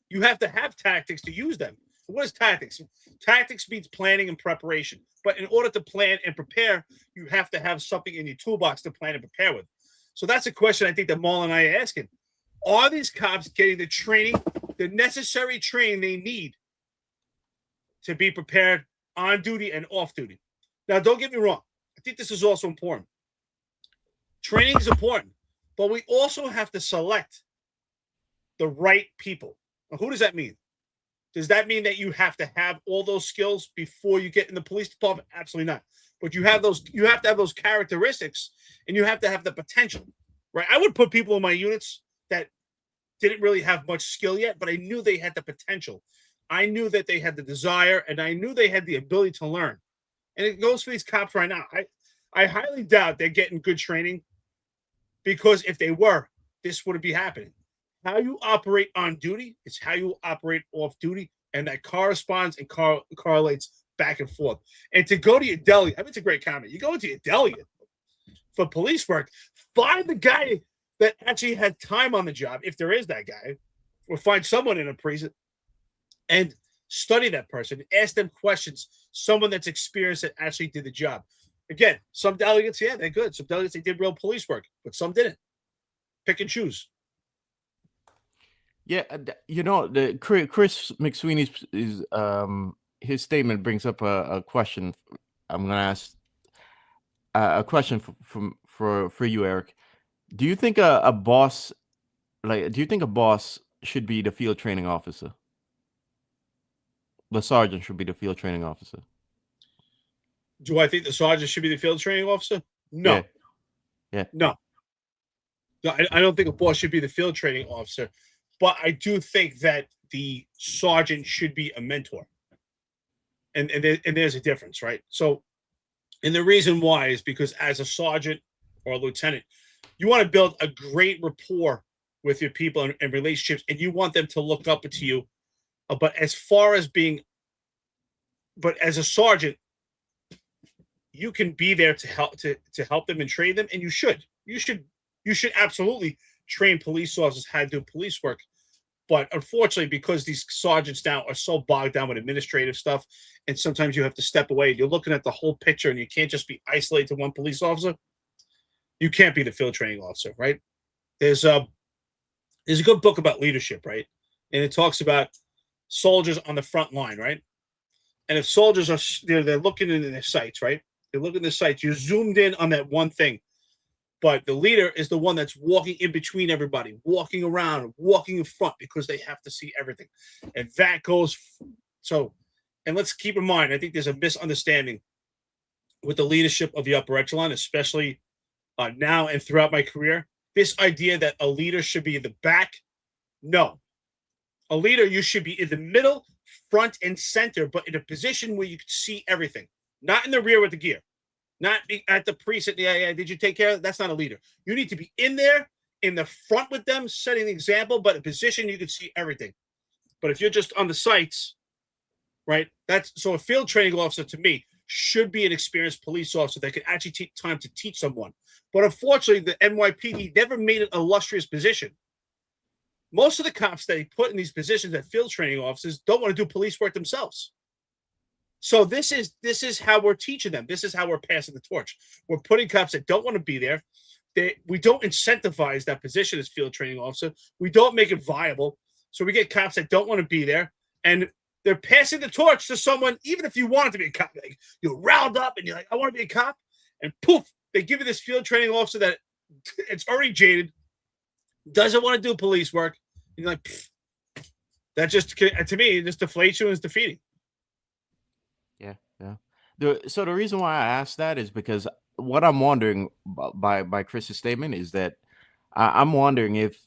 you have to have tactics to use them. What is tactics? Tactics means planning and preparation. But in order to plan and prepare, you have to have something in your toolbox to plan and prepare with. So that's a question I think that Marlon and I are asking. Are these cops getting the training, the necessary training they need to be prepared on duty and off duty? Now, don't get me wrong. I think this is also important. Training is important, but we also have to select the right people. Now, who does that mean? Does that mean that you have to have all those skills before you get in the police department? Absolutely not. But you have to have those characteristics, and you have to have the potential, right? I would put people in my units that didn't really have much skill yet, but I knew they had the potential. I knew that they had the desire, and I knew they had the ability to learn. And it goes for these cops right now. I highly doubt they're getting good training, because if they were, this wouldn't be happening. How you operate on duty is how you operate off duty, and that corresponds and correlates back and forth. And to go to your delegate, I mean, it's a great comment. You go into your delegate for police work, find the guy that actually had time on the job, if there is that guy, or find someone in a precinct and study that person, ask them questions, someone that's experienced that actually did the job. Again, some delegates, yeah, they're good. Some delegates, they did real police work, but some didn't. Pick and choose. Yeah, the Chris McSweeney's his statement brings up a question. I'm going to ask a question for you, Eric. Do you think a boss should be the field training officer? The sergeant should be the field training officer. Do I think the sergeant should be the field training officer? No. Yeah. No, I don't think a boss should be the field training officer, but I do think that the sergeant should be a mentor. And there's a difference, right? So, and the reason why is because as a sergeant or a lieutenant, you want to build a great rapport with your people and relationships, and you want them to look up to you. But as a sergeant, you can be there to help them and train them, and you should absolutely train police officers how to do police work. But unfortunately, because these sergeants now are so bogged down with administrative stuff, and sometimes you have to step away, you're looking at the whole picture, and you can't just be isolated to one police officer. You can't be the field training officer, right? There's a good book about leadership, right? And it talks about soldiers on the front line, right? And if soldiers are they're looking into their sights, right? They're looking at their sights. You're zoomed in on that one thing. But the leader is the one that's walking in between everybody, walking around, walking in front, because they have to see everything. And that goes so. And let's keep in mind, I think there's a misunderstanding with the leadership of the upper echelon, especially now and throughout my career. This idea that a leader should be in the back. No. A leader, you should be in the middle, front, and center, but in a position where you can see everything. Not in the rear with the gear. Not at the precinct. Yeah, did you take care of it? That's not a leader. You need to be in there, in the front with them, setting the example, but a position you can see everything. But if you're just on the sights, right, so a field training officer, to me, should be an experienced police officer that could actually take time to teach someone. But unfortunately, the NYPD never made it an illustrious position. Most of the cops that they put in these positions as field training officers don't want to do police work themselves. So this is how we're teaching them. This is how we're passing the torch. We're putting cops that don't want to be there. We don't incentivize that position as field training officer. We don't make it viable. So we get cops that don't want to be there, and they're passing the torch to someone, even if you want to be a cop. Like, you're riled up and you're like, I want to be a cop. And poof, they give you this field training officer that it's already jaded, doesn't want to do police work. And you're like, pfft. That just, to me, just deflates you and is defeating. Yeah. So the reason why I asked that is because what I'm wondering by Chris's statement is that I'm wondering if,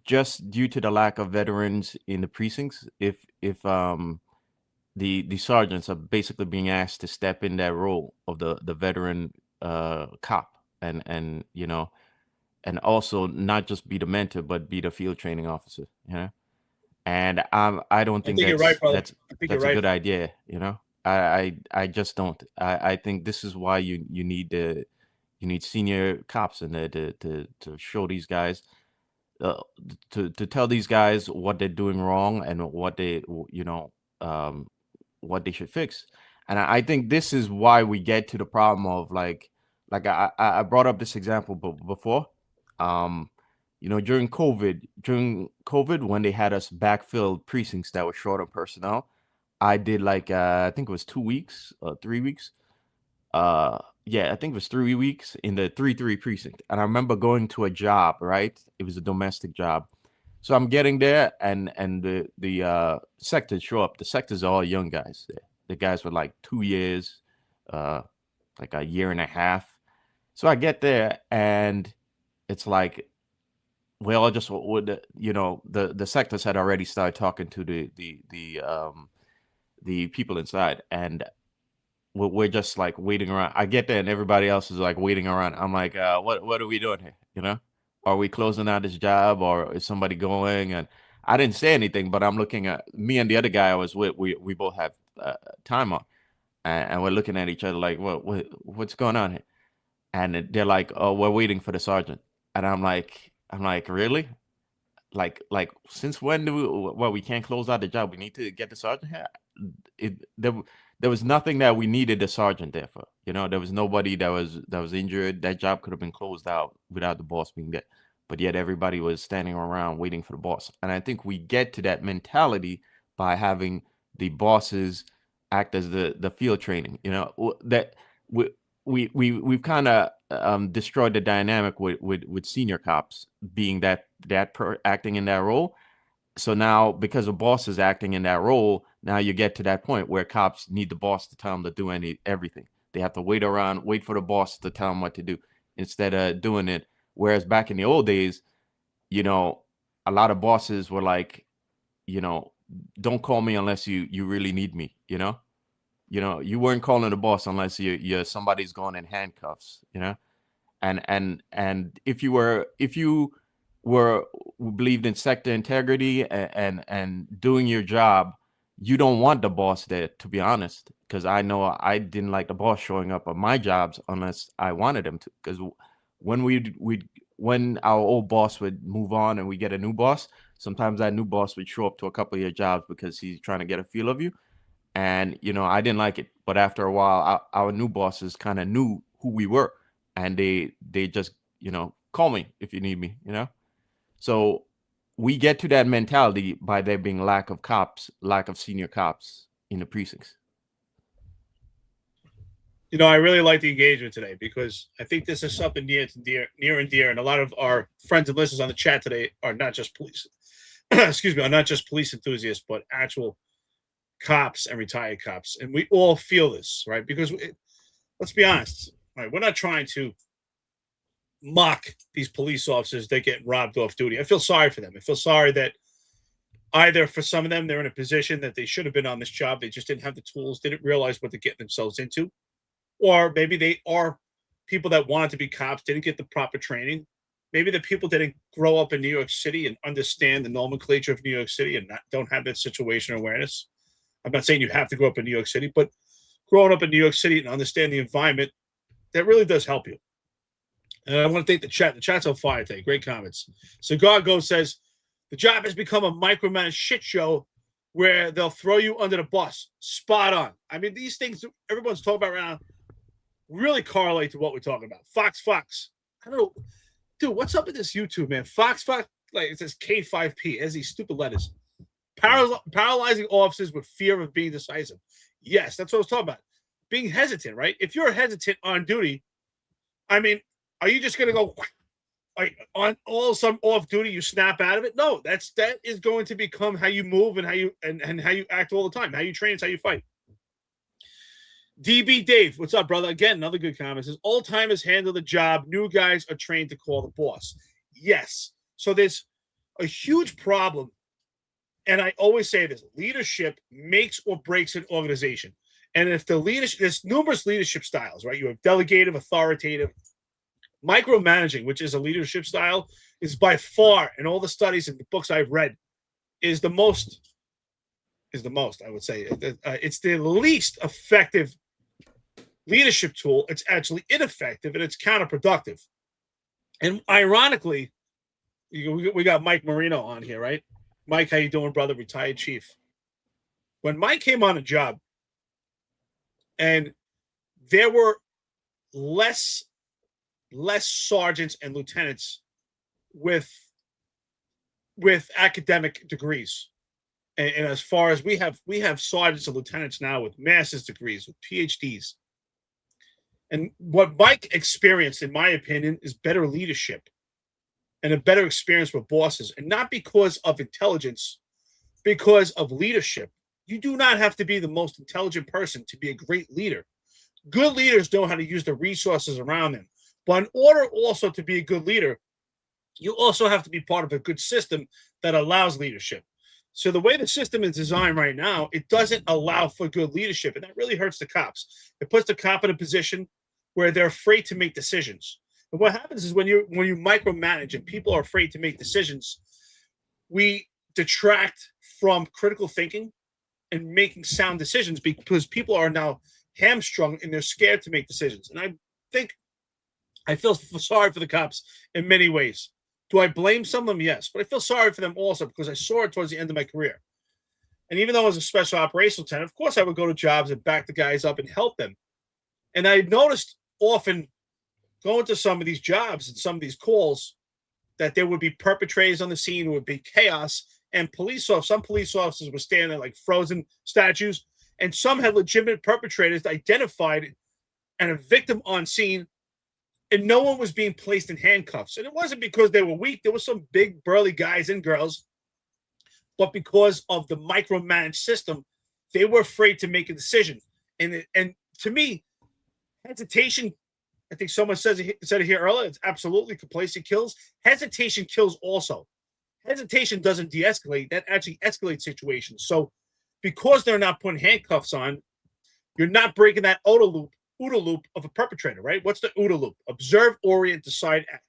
just due to the lack of veterans in the precincts, if the sergeants are basically being asked to step in that role of the veteran cop, and and also not just be the mentor but be the field training officer, and I don't think you're right, brother. that's a good idea. I just don't. I think this is why you need senior cops in there to show these guys, to tell these guys what they're doing wrong and what what they should fix. And I think this is why we get to the problem of like I brought up this example before. During COVID, when they had us backfill precincts that were short of personnel, I did I think it was 2 weeks or 3 weeks. Yeah, I think it was 3 weeks in the 3-3 precinct. And I remember going to a job, right? It was a domestic job. So I'm getting there, and the sectors show up. The sectors are all young guys. The guys were like 2 years, like a year and a half. So I get there, and it's like, we all just would, the sectors had already started talking to the people inside, and we're just like waiting around. I get there and everybody else is like waiting around. I'm like, what are we doing here? Are we closing out this job, or is somebody going? And I didn't say anything, but I'm looking at me and the other guy I was with. We both have time on, and we're looking at each other like, what's going on here? And they're like, oh, we're waiting for the sergeant. And I'm like, really? Like since when we can't close out the job? We need to get the sergeant here. There was nothing that we needed the sergeant there for. There was nobody that was injured. That job could have been closed out without the boss being there. But yet everybody was standing around waiting for the boss. And I think we get to that mentality by having the bosses act as the field training. That we've kind of destroyed the dynamic with senior cops being acting in that role. So now, because the boss is acting in that role, now you get to that point where cops need the boss to tell them to do everything. They have to wait for the boss to tell them what to do instead of doing it. Whereas back in the old days, a lot of bosses were like, don't call me unless you really need me. You weren't calling the boss unless somebody's going in handcuffs. And if you believed in sector integrity and doing your job, you don't want the boss there, to be honest, because I know I didn't like the boss showing up at my jobs unless I wanted him to. Because when our old boss would move on and we get a new boss, sometimes that new boss would show up to a couple of your jobs because he's trying to get a feel of you. And I didn't like it, but after a while, our new bosses kind of knew who we were, and they just call me if you need me. So we get to that mentality by there being lack of senior cops in the precincts. I really like the engagement today because I think this is something near and dear. And a lot of our friends and listeners on the chat today are not just police, are not just police enthusiasts, but actual cops and retired cops. And we all feel this, right? Because let's be honest, right? We're not trying to mock these police officers that get robbed off duty. I feel sorry for them. I feel sorry that either for some of them, they're in a position that they should have been on this job. They just didn't have the tools, didn't realize what they're getting themselves into. Or maybe they are people that wanted to be cops, didn't get the proper training. Maybe the people didn't grow up in New York City and understand the nomenclature of New York City and don't have that situation awareness. I'm not saying you have to grow up in New York City, but growing up in New York City and understand the environment, that really does help you. And I want to thank the chat. The chat's on fire today. Great comments. Cigar Go says, the job has become a micromanaged shit show where they'll throw you under the bus. Spot on. I mean, these things everyone's talking about right now really correlate to what we're talking about. Fox. I don't know. Dude, what's up with this YouTube, man? Fox. Like it says K5P. It has these stupid letters. Paralyzing officers with fear of being decisive. Yes, that's what I was talking about. Being hesitant, right? If you're hesitant on duty, I mean, are you just going to go like on all some off duty? You snap out of it? No, that is going to become how you move and how you and how you act all the time. How you train is how you fight. DB Dave, what's up, brother? Again, another good comment. Says old timers handle the job. New guys are trained to call the boss. Yes. So there's a huge problem. And I always say this, leadership makes or breaks an organization. And if the leadership, there's numerous leadership styles, right? You have delegative, authoritative, micromanaging, which is a leadership style, is by far, in all the studies and the books I've read, is the most, I would say. It's the least effective leadership tool. It's actually ineffective and it's counterproductive. And ironically, we got Mike Marino on here, right? Mike, how you doing, brother? Retired chief. When Mike came on a job, and there were less sergeants and lieutenants with academic degrees, and as far as we have sergeants and lieutenants now with master's degrees, with PhDs. And what Mike experienced, in my opinion, is better leadership and a better experience with bosses, and not because of intelligence, because of leadership. You do not have to be the most intelligent person to be a great leader. Good leaders know how to use the resources around them. But in order also to be a good leader, you also have to be part of a good system that allows leadership. So the way the system is designed right now, it doesn't allow for good leadership, and that really hurts the cops. It puts the cop in a position where they're afraid to make decisions. And what happens is when you micromanage and people are afraid to make decisions, we detract from critical thinking and making sound decisions, because people are now hamstrung and they're scared to make decisions. And I feel sorry for the cops in many ways. Do I blame some of them? Yes. But I feel sorry for them also because I saw it towards the end of my career. And even though I was a special operations lieutenant, of course I would go to jobs and back the guys up and help them. And I noticed often going to some of these jobs and some of these calls that there would be perpetrators on the scene, would be chaos, and some police officers were standing there like frozen statues, and some had legitimate perpetrators identified and a victim on scene, and no one was being placed in handcuffs. And it wasn't because they were weak. There were some big, burly guys and girls, but because of the micromanaged system, they were afraid to make a decision. And to me, hesitation, I think someone said it here earlier, it's absolutely complacent kills. Hesitation kills also. Hesitation doesn't de-escalate. That actually escalates situations. So because they're not putting handcuffs on, you're not breaking that OODA loop of a perpetrator, right? What's the OODA loop? Observe, orient, decide, act.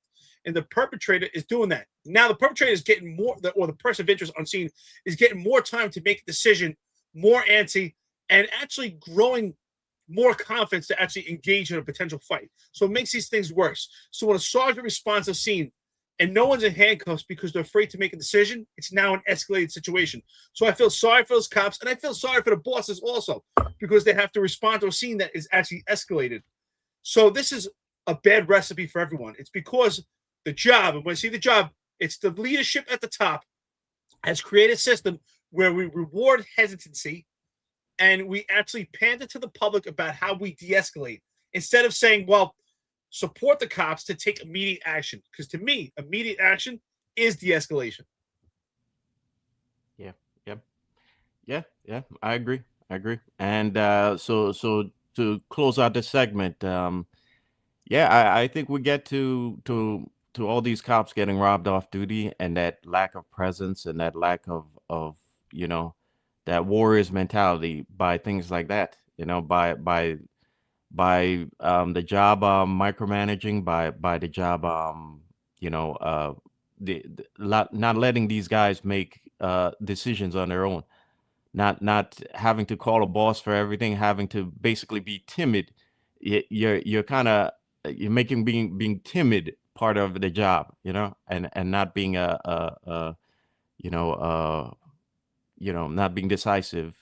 And the perpetrator is doing that. Now the perpetrator is getting more, or the person of interest on scene is getting more time to make a decision, more antsy, and actually growing more confidence to actually engage in a potential fight. So it makes these things worse. So when a sergeant responds to a scene and no one's in handcuffs because they're afraid to make a decision, it's now an escalated situation. So I feel sorry for those cops, and I feel sorry for the bosses also, because they have to respond to a scene that is actually escalated. So this is a bad recipe for everyone. It's because the job, and when I see the job, it's the leadership at the top has created a system where we reward hesitancy and we actually pander to the public about how we de-escalate, instead of saying, well, support the cops to take immediate action. Because to me, immediate action is de-escalation. Yeah. I agree. And so to close out this segment, I think we get to all these cops getting robbed off duty, and that lack of presence and that lack of that warriors mentality by things like that, by the job micromanaging, by the job not letting these guys make decisions on their own, not having to call a boss for everything, having to basically be timid. You're kind of making being timid part of the job, and not being not being decisive.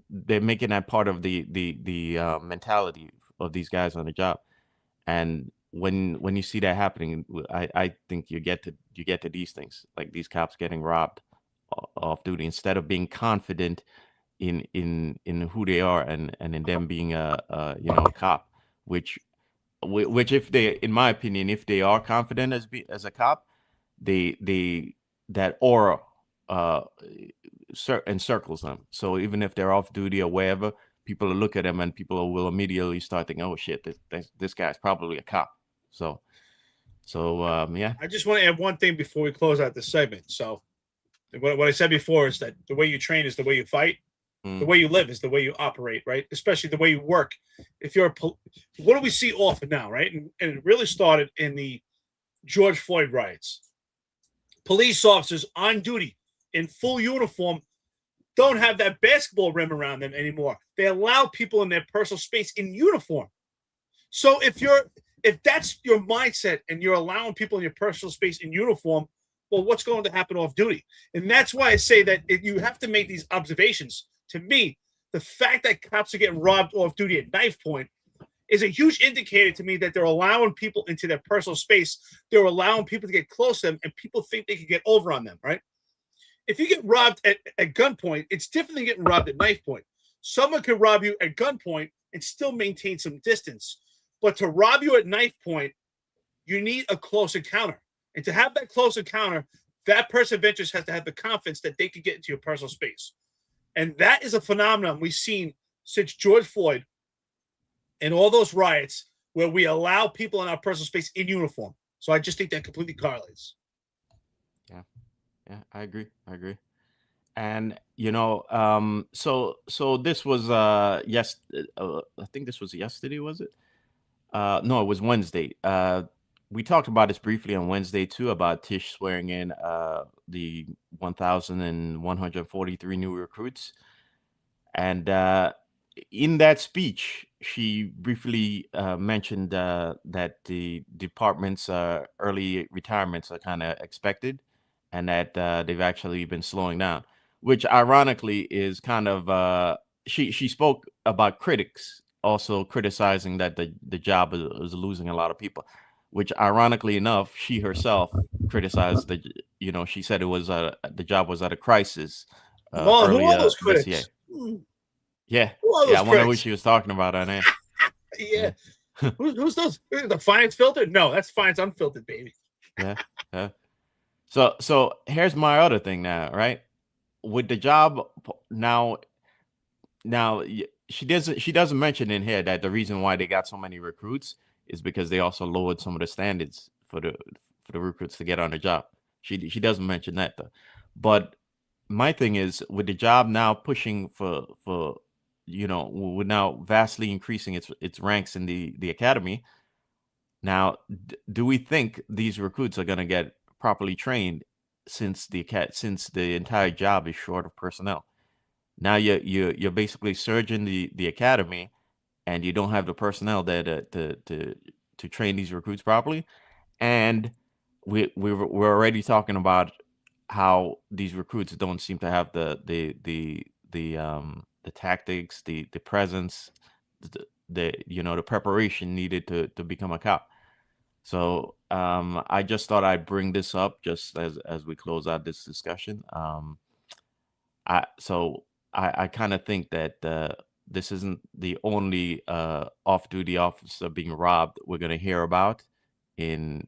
They're making that part of the mentality of these guys on the job. And when you see that happening, I think you get to these things, like these cops getting robbed off duty instead of being confident in who they are and in them being a cop, which if they, in my opinion, if they are confident as a cop, they that aura uh encircles them. So even if they're off duty or wherever, people will look at them and people will immediately start thinking, oh shit, this guy's probably a cop. So yeah. I just want to add one thing before we close out this segment. So what I said before is that the way you train is the way you fight. The way you live is the way you operate, right? Especially the way you work. If you're what do we see often now, right? And it really started in the George Floyd riots. Police officers on duty in full uniform don't have that basketball rim around them anymore. They allow people in their personal space in uniform. So if that's your mindset and you're allowing people in your personal space in uniform, well, what's going to happen off duty? And that's why I say that you have to make these observations. To me, the fact that cops are getting robbed off duty at knife point is a huge indicator to me that they're allowing people into their personal space. They're allowing people to get close to them, and people think they can get over on them, right? If you get robbed at gunpoint, it's different than getting robbed at knife point. Someone could rob you at gunpoint and still maintain some distance. But to rob you at knife point, you need a close encounter. And to have that close encounter, that person of interest has to have the confidence that they can get into your personal space. And that is a phenomenon we've seen since George Floyd and all those riots where we allow people in our personal space in uniform. So I just think that completely correlates. Yeah, I agree. And so this was I think this was yesterday, was it? No, it was Wednesday. We talked about this briefly on Wednesday too, about Tish swearing in the 1,143 new recruits. And in that speech, she briefly mentioned that the department's early retirements are kind of expected, and that they've actually been slowing down, which ironically is kind of she spoke about critics also criticizing that the job is losing a lot of people, which ironically enough, she herself criticized she said it was the job was at a crisis Who are those critics? Yeah. I wonder who she was talking about on there. Yeah. Who's those? The Finance Filtered? No, that's Finance Unfiltered, baby. Yeah. So here's my other thing now, right? With the job now she doesn't mention in here that the reason why they got so many recruits is because they also lowered some of the standards for the recruits to get on the job. She doesn't mention that though. But my thing is, with the job now pushing for we're now vastly increasing its ranks in the academy. Now, do we think these recruits are going to get properly trained since the entire job is short of personnel? Now you're basically surging the academy, and you don't have the personnel there to train these recruits properly. And we're already talking about how these recruits don't seem to have the tactics, the presence, the preparation needed to become a cop. So I just thought I'd bring this up just as we close out this discussion. I kind of think that this isn't the only off-duty officer being robbed we're going to hear about in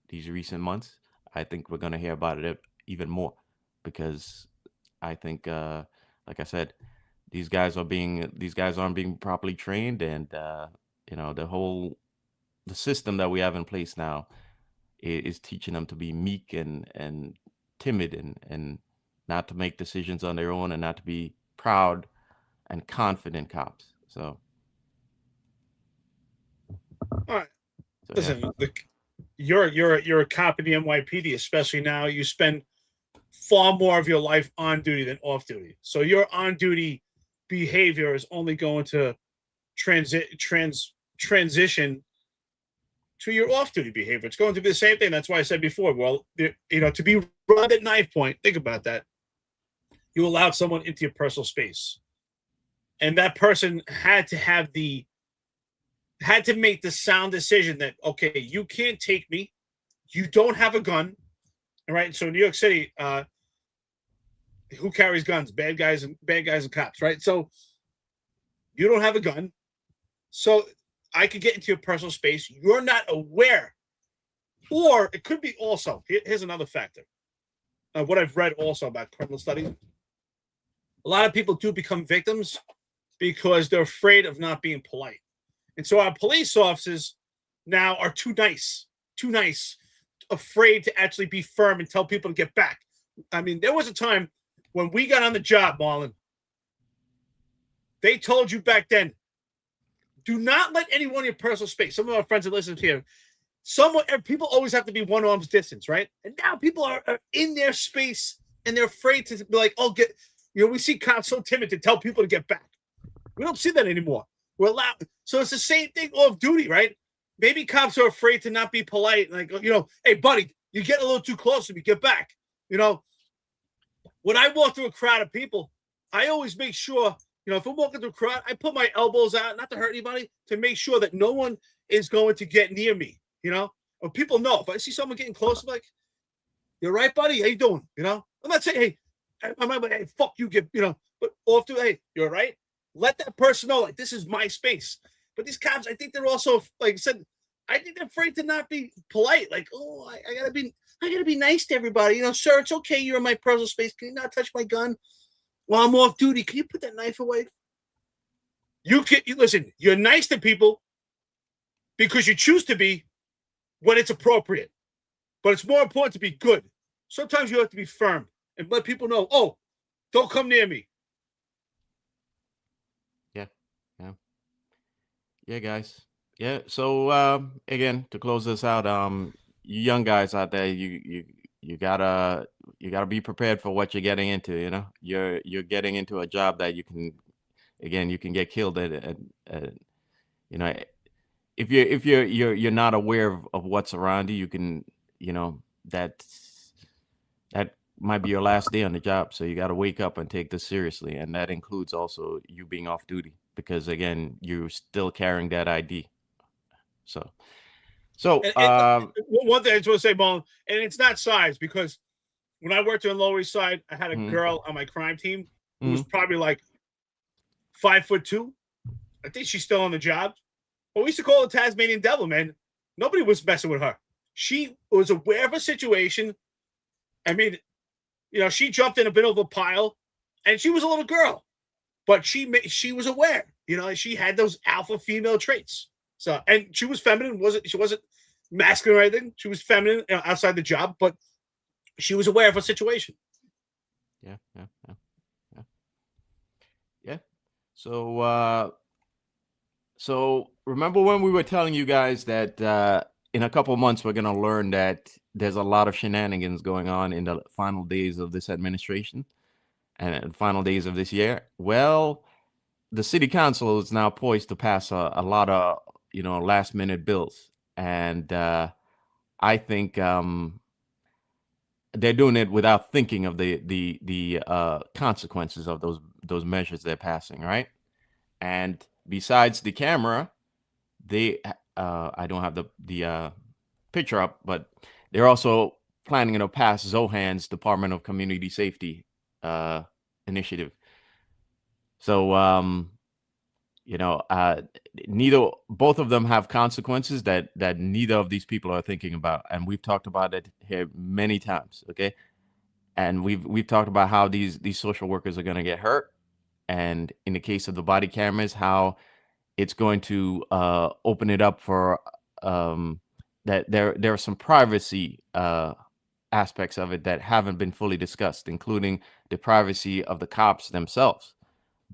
these recent months. I think we're going to hear about it even more, because I think, like I said, these guys aren't being properly trained, and the system that we have in place now is teaching them to be meek and timid and not to make decisions on their own, and not to be proud and confident cops. So, all right. Listen, you're a cop in the NYPD, especially now. You spend far more of your life on duty than off duty. So your on duty behavior is only going to transition to your off duty behavior. It's going to be the same thing. That's why I said before, well, to be robbed at knife point, think about that. you allowed someone into your personal space, and that person had to make the sound decision that, okay, you can't take me, you don't have a gun, all right? So in New York City, who carries guns? Bad guys and cops, right? So you don't have a gun, so I could get into your personal space. You're not aware, or it could be also. Here's another factor. What I've read also about criminal studies: a lot of people do become victims because they're afraid of not being polite, and so our police officers now are too nice, afraid to actually be firm and tell people to get back. I mean, there was a time when we got on the job, Marlon, they told you back then, do not let anyone in your personal space. Some of our friends that listen here, people always have to be one arm's distance, right? And now people are in their space and they're afraid to be like, oh, we see cops so timid to tell people to get back. We don't see that anymore. We're allowed. So it's the same thing off duty, right? Maybe cops are afraid to not be polite. Like, hey, buddy, you're getting a little too close to me. Get back. When I walk through a crowd of people, I always make sure, if I'm walking through a crowd, I put my elbows out, not to hurt anybody, to make sure that no one is going to get near me, Or people know. If I see someone getting close, I'm like, you're right, buddy? How you doing? I'm not saying, hey, I'm not like, hey, fuck you, but off to, hey, you're right. Let that person know, like, this is my space. But these cops, I think they're also, like I said, I think they're afraid to not be polite. Like, oh, I gotta be nice to everybody. Sir, it's okay. You're in my personal space. Can you not touch my gun while I'm off duty? Can you put that knife away? Listen, you're nice to people because you choose to be when it's appropriate. But it's more important to be good. Sometimes you have to be firm and let people know, oh, don't come near me. Yeah, guys. Yeah. So again, to close this out, you young guys out there, you gotta be prepared for what you're getting into. You're getting into a job that you can get killed at. If you're not aware of what's around you, you can that might be your last day on the job. So you got to wake up and take this seriously, and that includes also you being off duty, because again, you're still carrying that ID. So one thing I just want to say, Marlon, and it's not size, because when I worked on Lower East Side, I had a girl on my crime team who was probably like 5'2". I think she's still on the job. But we used to call her Tasmanian Devil, man. Nobody was messing with her. She was aware of a situation. I mean, she jumped in a bit of a pile, and she was a little girl, but she was aware. She had those alpha female traits. So, and she was feminine. She wasn't masculine or anything. She was feminine outside the job, but she was aware of her situation. Yeah. So remember when we were telling you guys that in a couple of months we're going to learn that there's a lot of shenanigans going on in the final days of this administration and final days of this year? Well, the city council is now poised to pass a lot of last minute bills, and I think they're doing it without thinking of the consequences of those measures they're passing, right? And besides the camera, they I don't have the picture up, but they're also planning to pass Zohan's Department of Community Safety initiative. So both of them have consequences that neither of these people are thinking about, and we've talked about it here many times. Okay, and we've talked about how these social workers are going to get hurt, and in the case of the body cameras, how it's going to open it up for that there are some privacy aspects of it that haven't been fully discussed, including the privacy of the cops themselves.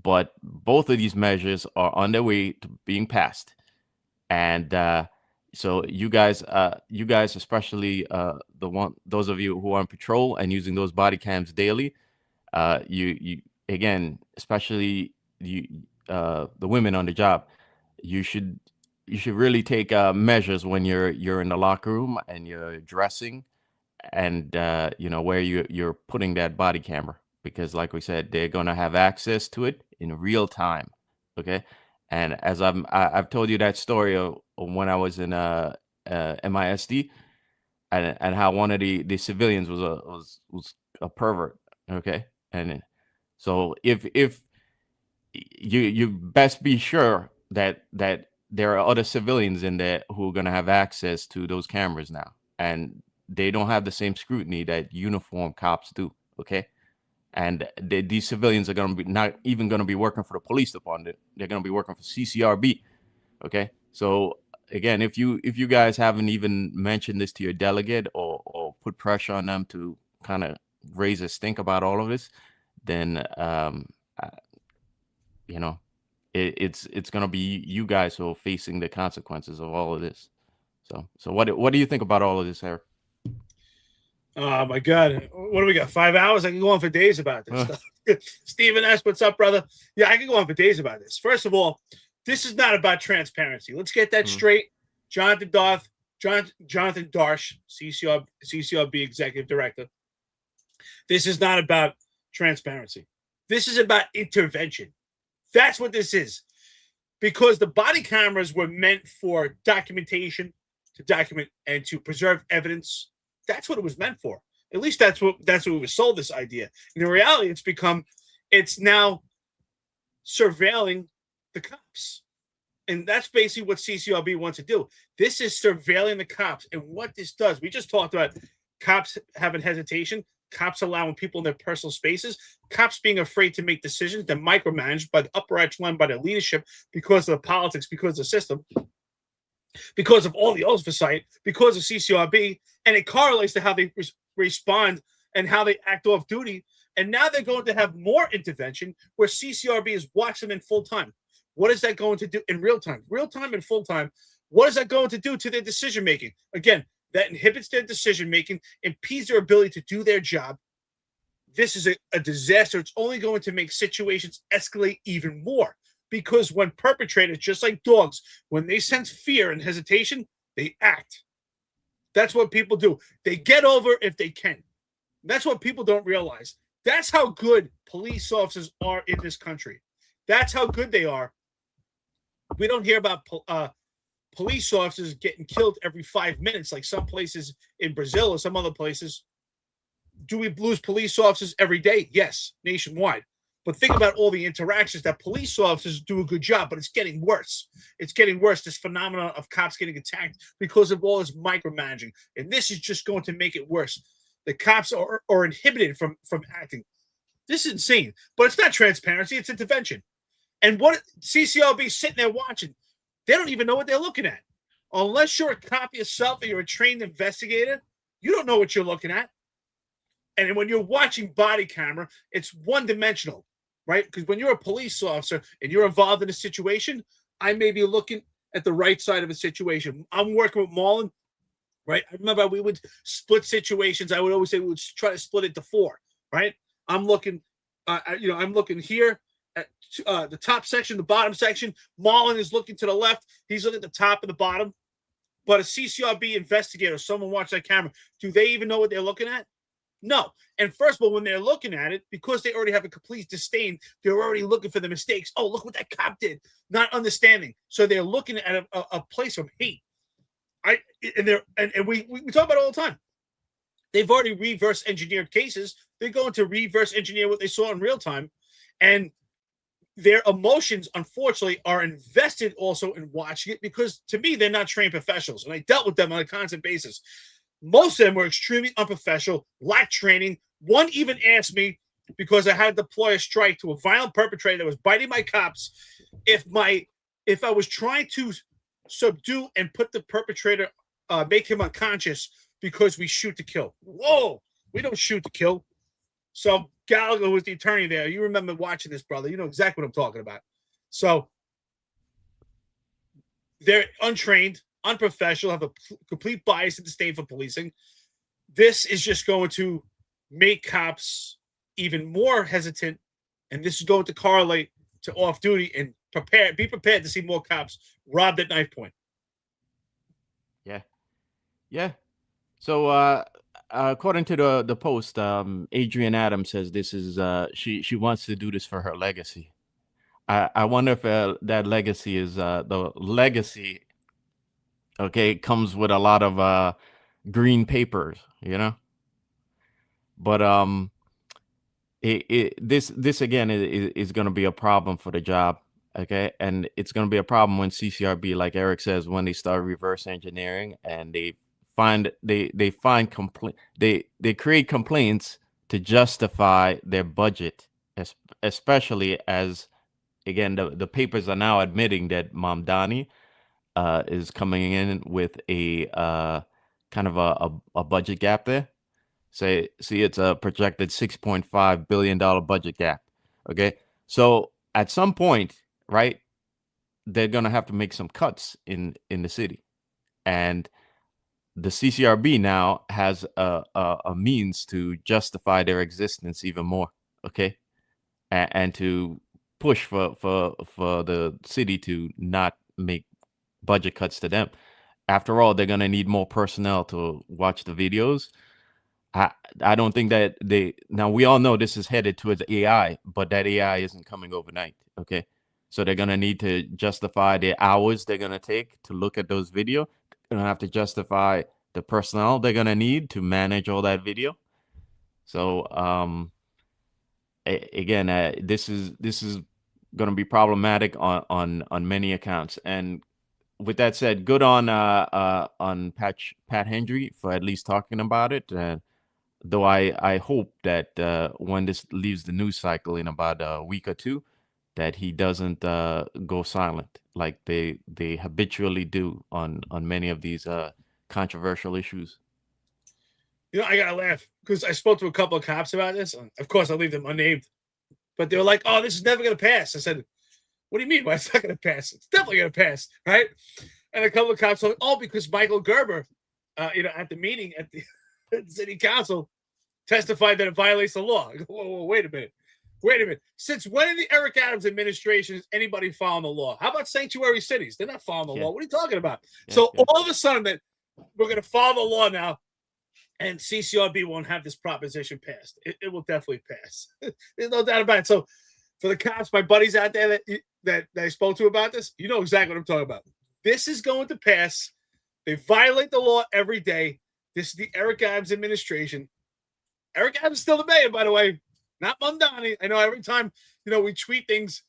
But both of these measures are on their way to being passed, and so you guys, especially those of you who are on patrol and using those body cams daily, you again, especially the women on the job, you should really take measures when you're in the locker room and you're dressing, and where you're putting that body camera. because, like we said, they're gonna have access to it in real time. Okay, and as I've told you that story of when I was in MISD, and how one of the civilians was a pervert. Okay, and so if you best be sure that there are other civilians in there who are going to have access to those cameras now, and they don't have the same scrutiny that uniformed cops do. Okay, and these civilians are going to be not even going to be working for the police department. They're going to be working for CCRB. Okay, so again, if you guys haven't even mentioned this to your delegate or put pressure on them to kind of raise a stink about all of this, then you know, it's gonna be you guys who are facing the consequences of all of this. So what do you think about all of this, Eric? Oh my God. What do we got? 5 hours? I can go on for days about this stuff. Stephen S., what's up, brother? Yeah, I can go on for days about this. First of all, this is not about transparency. Let's get that straight. Jonathan Darsh, CCRB Executive Director. This is not about transparency. This is about intervention. That's what this is. Because the body cameras were meant for documentation, to document and to preserve evidence. That's what it was meant for. At least that's what we was sold, this idea. And in reality, it's now surveilling the cops. And that's basically what CCRB wants to do. This is surveilling the cops. And what this does, we just talked about cops having hesitation, cops allowing people in their personal spaces, cops being afraid to make decisions. They're micromanaged by the upper echelon, by the leadership, because of the politics, because of the system, because of all the oversight, because of CCRB. And it correlates to how they respond and how they act off duty. And now they're going to have more intervention where CCRB is watching them in full time. What is that going to do in real time? Real time and full time. What is that going to do to their decision making? Again, that inhibits their decision making, impedes their ability to do their job. This is a disaster. It's only going to make situations escalate even more, because when perpetrators, just like dogs, when they sense fear and hesitation, they act. That's what people do. They get over if they can. That's what people don't realize. That's how good police officers are in this country. That's how good they are. We don't hear about police officers getting killed every 5 minutes like some places in Brazil or some other places. Do we lose police officers every day? Yes, nationwide. But think about all the interactions that police officers do a good job, but it's getting worse. It's getting worse, this phenomenon of cops getting attacked because of all this micromanaging. And this is just going to make it worse. The cops are inhibited from acting. This is insane. But it's not transparency, it's intervention. And what CCRB sitting there watching, they don't even know what they're looking at. Unless you're a cop yourself or you're a trained investigator, you don't know what you're looking at. And when you're watching body camera, it's one-dimensional, right? Because when you're a police officer and you're involved in a situation, I may be looking at the right side of a situation. I'm working with Marlon, right? I remember we would split situations. I would always say we would try to split it to 4, right? I'm looking, I'm looking here at the top section, the bottom section. Marlon is looking to the left. He's looking at the top and the bottom. But a CCRB investigator, someone watching that camera, do they even know what they're looking at? No. And first of all, when they're looking at it, because they already have a complete disdain, they're already looking for the mistakes. Oh, look what that cop did. Not understanding. So they're looking at a place of hate. And we talk about it all the time. They've already reverse engineered cases. They're going to reverse engineer what they saw in real time. And their emotions, unfortunately, are invested also in watching it, because to me, they're not trained professionals. And I dealt with them on a constant basis. Most of them were extremely unprofessional, lacked training. One even asked me, because I had to deploy a strike to a violent perpetrator that was biting my cops, if I was trying to subdue and put the perpetrator, make him unconscious, because we shoot to kill. Whoa, we don't shoot to kill. So Gallagher was the attorney there. You remember watching this, brother. You know exactly what I'm talking about. So they're untrained, unprofessional, have a complete bias and disdain for policing. This is just going to make cops even more hesitant, and this is going to correlate to off-duty, and be prepared to see more cops robbed at knife point. Yeah. So according to the post, Adrian Adams says this is she wants to do this for her legacy. I wonder if that legacy is the legacy. Okay, comes with a lot of green papers, but this again is going to be a problem for the job. Okay, and it's going to be a problem when CCRB, like Eric says, when they start reverse engineering and they create complaints to justify their budget, especially as, again, the papers are now admitting that Mamdani is coming in with a kind of a budget gap there. See, it's a projected $6.5 billion budget gap. Okay, so at some point, right, they're gonna have to make some cuts in the city, and the CCRB now has a means to justify their existence even more. Okay, and to push for the city to not make budget cuts to them. After all, they're gonna need more personnel to watch the videos. I don't think that now we all know this is headed towards AI, but that AI isn't coming overnight. Okay, so they're gonna need to justify the hours they're gonna take to look at those video. They're gonna have to justify the personnel they're gonna need to manage all that video. So again, this is gonna be problematic on many accounts. And with that said, good on Pat Hendry for at least talking about it. Though I hope that when this leaves the news cycle in about a week or two, that he doesn't go silent like they habitually do on many of these controversial issues. I gotta laugh because I spoke to a couple of cops about this. Of course, I'll leave them unnamed, but they were like, "Oh, this is never gonna pass." I said, "What do you mean? Why it's not gonna pass? It's definitely gonna pass, right?" And a couple of cops were like, "Oh, because Michael Gerber, at the meeting at the city council, testified that it violates the law." I go, whoa, wait a minute. Since when in the Eric Adams administration is anybody following the law? How about sanctuary cities? They're not following the law. What are you talking about? All of a sudden that we're going to follow the law now, and CCRB won't have this proposition passed. It will definitely pass. There's no doubt about it. So for the cops, my buddies out there that I spoke to about this, you know exactly what I'm talking about. This is going to pass. They violate the law every day. This is the Eric Adams administration. Eric Adams is still the mayor, by the way, not Mamdani. I know every time, we tweet things,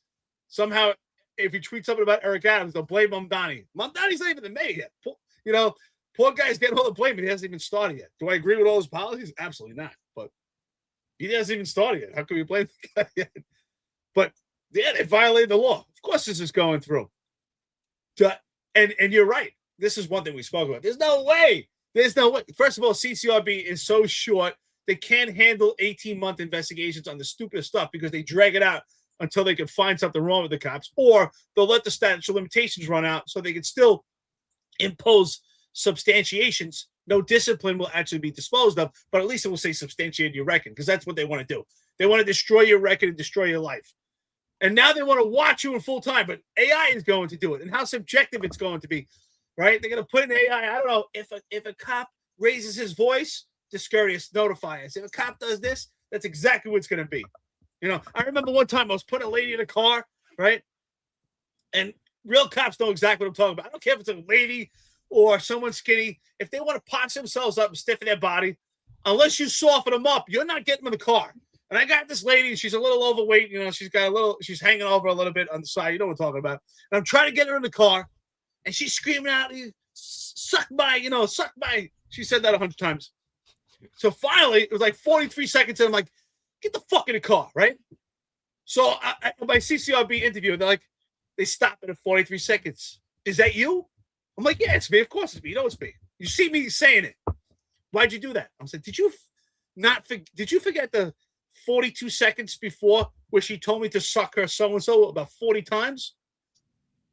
somehow, if you tweet something about Eric Adams, they'll blame Mamdani. Mamdani's not even the mayor yet. Poor guy's getting all the blame, and he hasn't even started yet. Do I agree with all his policies? Absolutely not. But he hasn't even started yet. How can we blame the guy yet? But, yeah, they violated the law. Of course this is going through. And you're right. This is one thing we spoke about. There's no way. First of all, CCRB is so short. They can't handle 18-month investigations on the stupidest stuff because they drag it out until they can find something wrong with the cops, or they'll let the statute of limitations run out so they can still impose substantiations. No discipline will actually be disposed of, but at least it will say substantiate your record, because that's what they want to do. They want to destroy your record and destroy your life. And now they want to watch you in full time, but AI is going to do it. And how subjective it's going to be, right? They're going to put in AI. I don't know, if a cop raises his voice, discourteous, notify us. If a cop does this, that's exactly what it's going to be. I remember one time I was putting a lady in a car, right? And real cops know exactly what I'm talking about. I don't care if it's a lady or someone skinny. If they want to punch themselves up and stiffen their body, unless you soften them up, you're not getting them in the car. And I got this lady, she's a little overweight, she's hanging over a little bit on the side. You know what I'm talking about. And I'm trying to get her in the car, and she's screaming out, suck my. She said that 100 times. So finally, it was like 43 seconds, and I'm like, get the fuck in the car, right? So my CCRB interview, they stop it at 43 seconds. Is that you? I'm like, yeah, it's me. Of course it's me. You know it's me. You see me saying it. Why'd you do that? I'm saying, did you forget the 42 seconds before where she told me to suck her so-and-so about 40 times?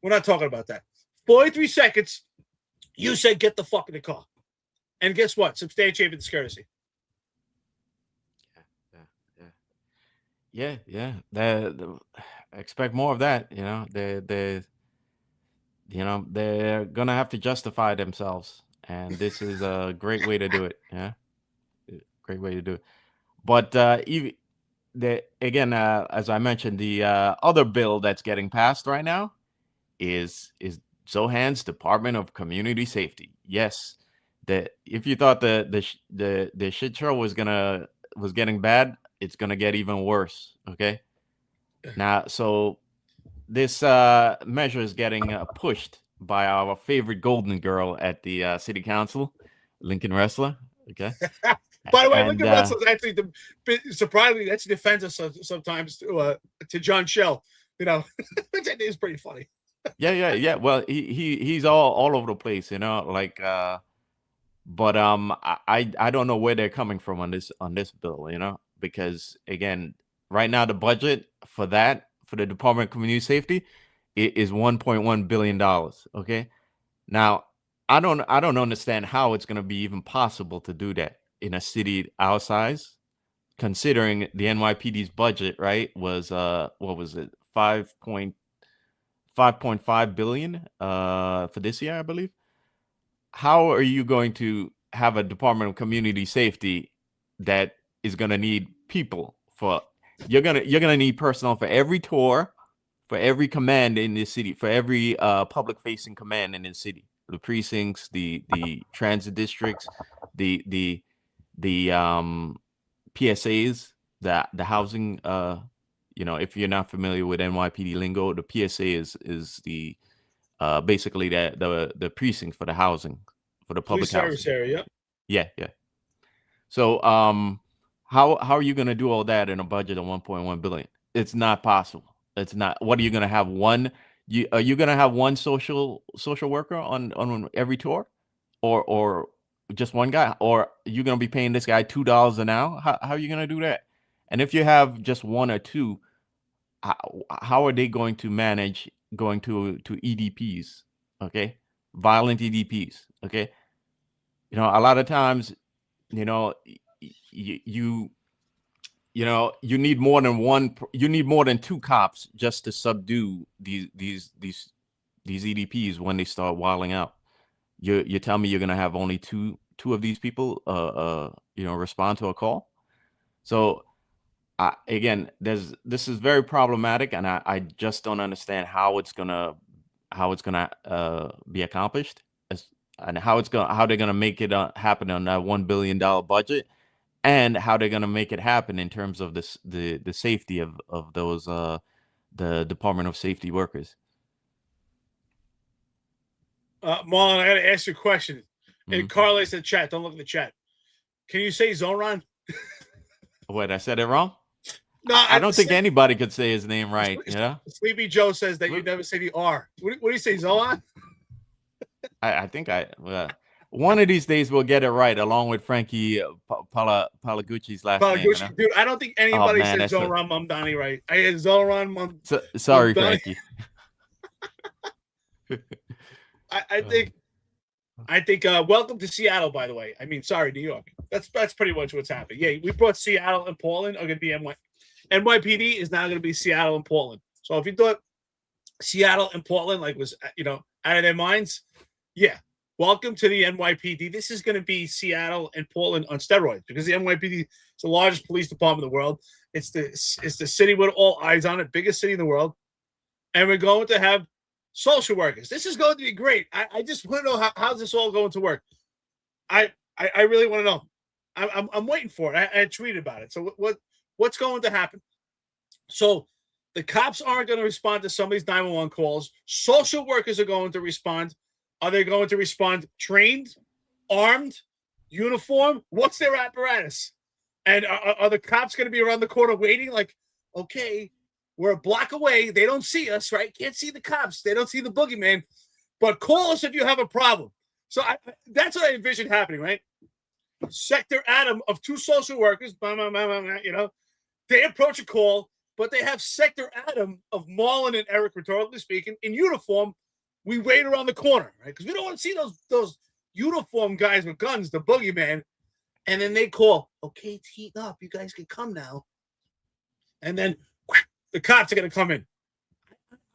We're not talking about that. 43 seconds, you said get the fuck in the car. And guess what? Substantiate the discourtesy. Yeah. I expect more of that. They're gonna have to justify themselves, and this is a great way to do it. Yeah, great way to do it. But even as I mentioned, the other bill that's getting passed right now is Zohan's Department of Community Safety. Yes, if you thought the shit show was getting bad, it's gonna get even worse. Okay, now so this measure is getting pushed by our favorite golden girl at the city council, Lincoln Wrestler. Okay. By the way, And, Lincoln Wrestler's actually surprisingly actually defends us sometimes to John Shell, which I think is pretty funny. Yeah. Well, he's all over the place, like but I don't know where they're coming from on this bill, because again, right now the budget for the Department of Community Safety is $1.1 billion. Okay. Now I don't understand how it's gonna be even possible to do that in a city our size, considering the NYPD's budget, right, was what was it, 5.5 billion for this year, I believe. How are you going to have a Department of Community Safety that is going to need people you're gonna need personnel for every tour, for every command in this city, for every public facing command in this city, the precincts, the transit districts, the PSAs, the housing. If you're not familiar with NYPD lingo, the PSA is the basically the precinct for the housing, for the public service housing area. Yeah. So how are you going to do all that in a budget of 1.1 billion? It's not possible. It's not. What are you going to have are you going to have one social worker on every tour, or just one guy, or you're going to be paying this guy $2 an hour? How are you going to do that? And if you have just one or two, how are they going to manage going to EDPs? Okay, violent EDPs. Okay, a lot of times, you need more than one. You need more than two cops just to subdue these EDPs when they start wilding out. You tell me you're gonna have only two of these people respond to a call. So again, this is very problematic, and I just don't understand how it's gonna be accomplished, and how they're gonna make it happen on that $1 billion budget, and how they're gonna make it happen in terms of the safety of those the Department of Safety workers. Marlon, I got to ask you a question. And Carlos in the chat, don't look at the chat. Can you say Zoran? Wait, I said it wrong? No, I don't think anybody could say his name right. Sleepy Joe says that you never say the R. What do you say, Zoran? I think one of these days we'll get it right, along with Frankie Palagucci's last name. Dude, I don't think anybody said Zoran Mamdani right. I had Zoran Sorry, Mamdani. Frankie. I think welcome to Seattle, by the way. I mean, sorry, New York. That's pretty much what's happening. Yeah, we brought Seattle and Portland are going to be NYPD is now going to be Seattle and Portland. So if you thought Seattle and Portland was out of their minds, yeah, welcome to the NYPD. This is going to be Seattle and Portland on steroids, because the NYPD is the largest police department in the world. It's the city with all eyes on it, biggest city in the world, and we're going to have social workers. This is going to be great. I just want to know how's this all going to work. I really want to know. I'm waiting for it. I tweeted about it. So what's going to happen? So the cops aren't going to respond to some of these 911 calls. Social workers are going to respond. Are they going to respond trained, armed, uniform? What's their apparatus? And are the cops going to be around the corner waiting? Like, okay, we're a block away. They don't see us, right? Can't see the cops. They don't see the boogeyman. But call us if you have a problem. So that's what I envision happening, right? Sector Adam of two social workers, they approach a call, but they have Sector Adam of Marlon and Eric, rhetorically speaking, in uniform. We wait around the corner, right? Because we don't want to see those uniform guys with guns, the boogeyman. And then they call, okay, it's heating up. You guys can come now. And then the cops are going to come in.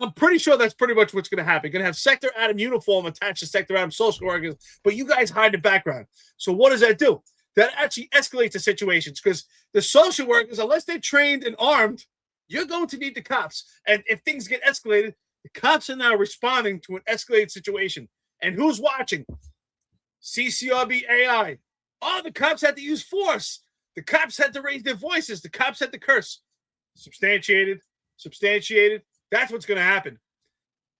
I'm pretty sure that's pretty much what's going to happen. You're going to have Sector Adam uniform attached to Sector Adam social workers, but you guys hide in the background. So what does that do? that actually escalates the situations, because the social workers, unless they're trained and armed, you're going to need the cops. And if things get escalated, the cops are now responding to an escalated situation. And who's watching? CCRB AI. Oh, the cops had to use force. The cops had to raise their voices. The cops had to curse. Substantiated. That's what's going to happen.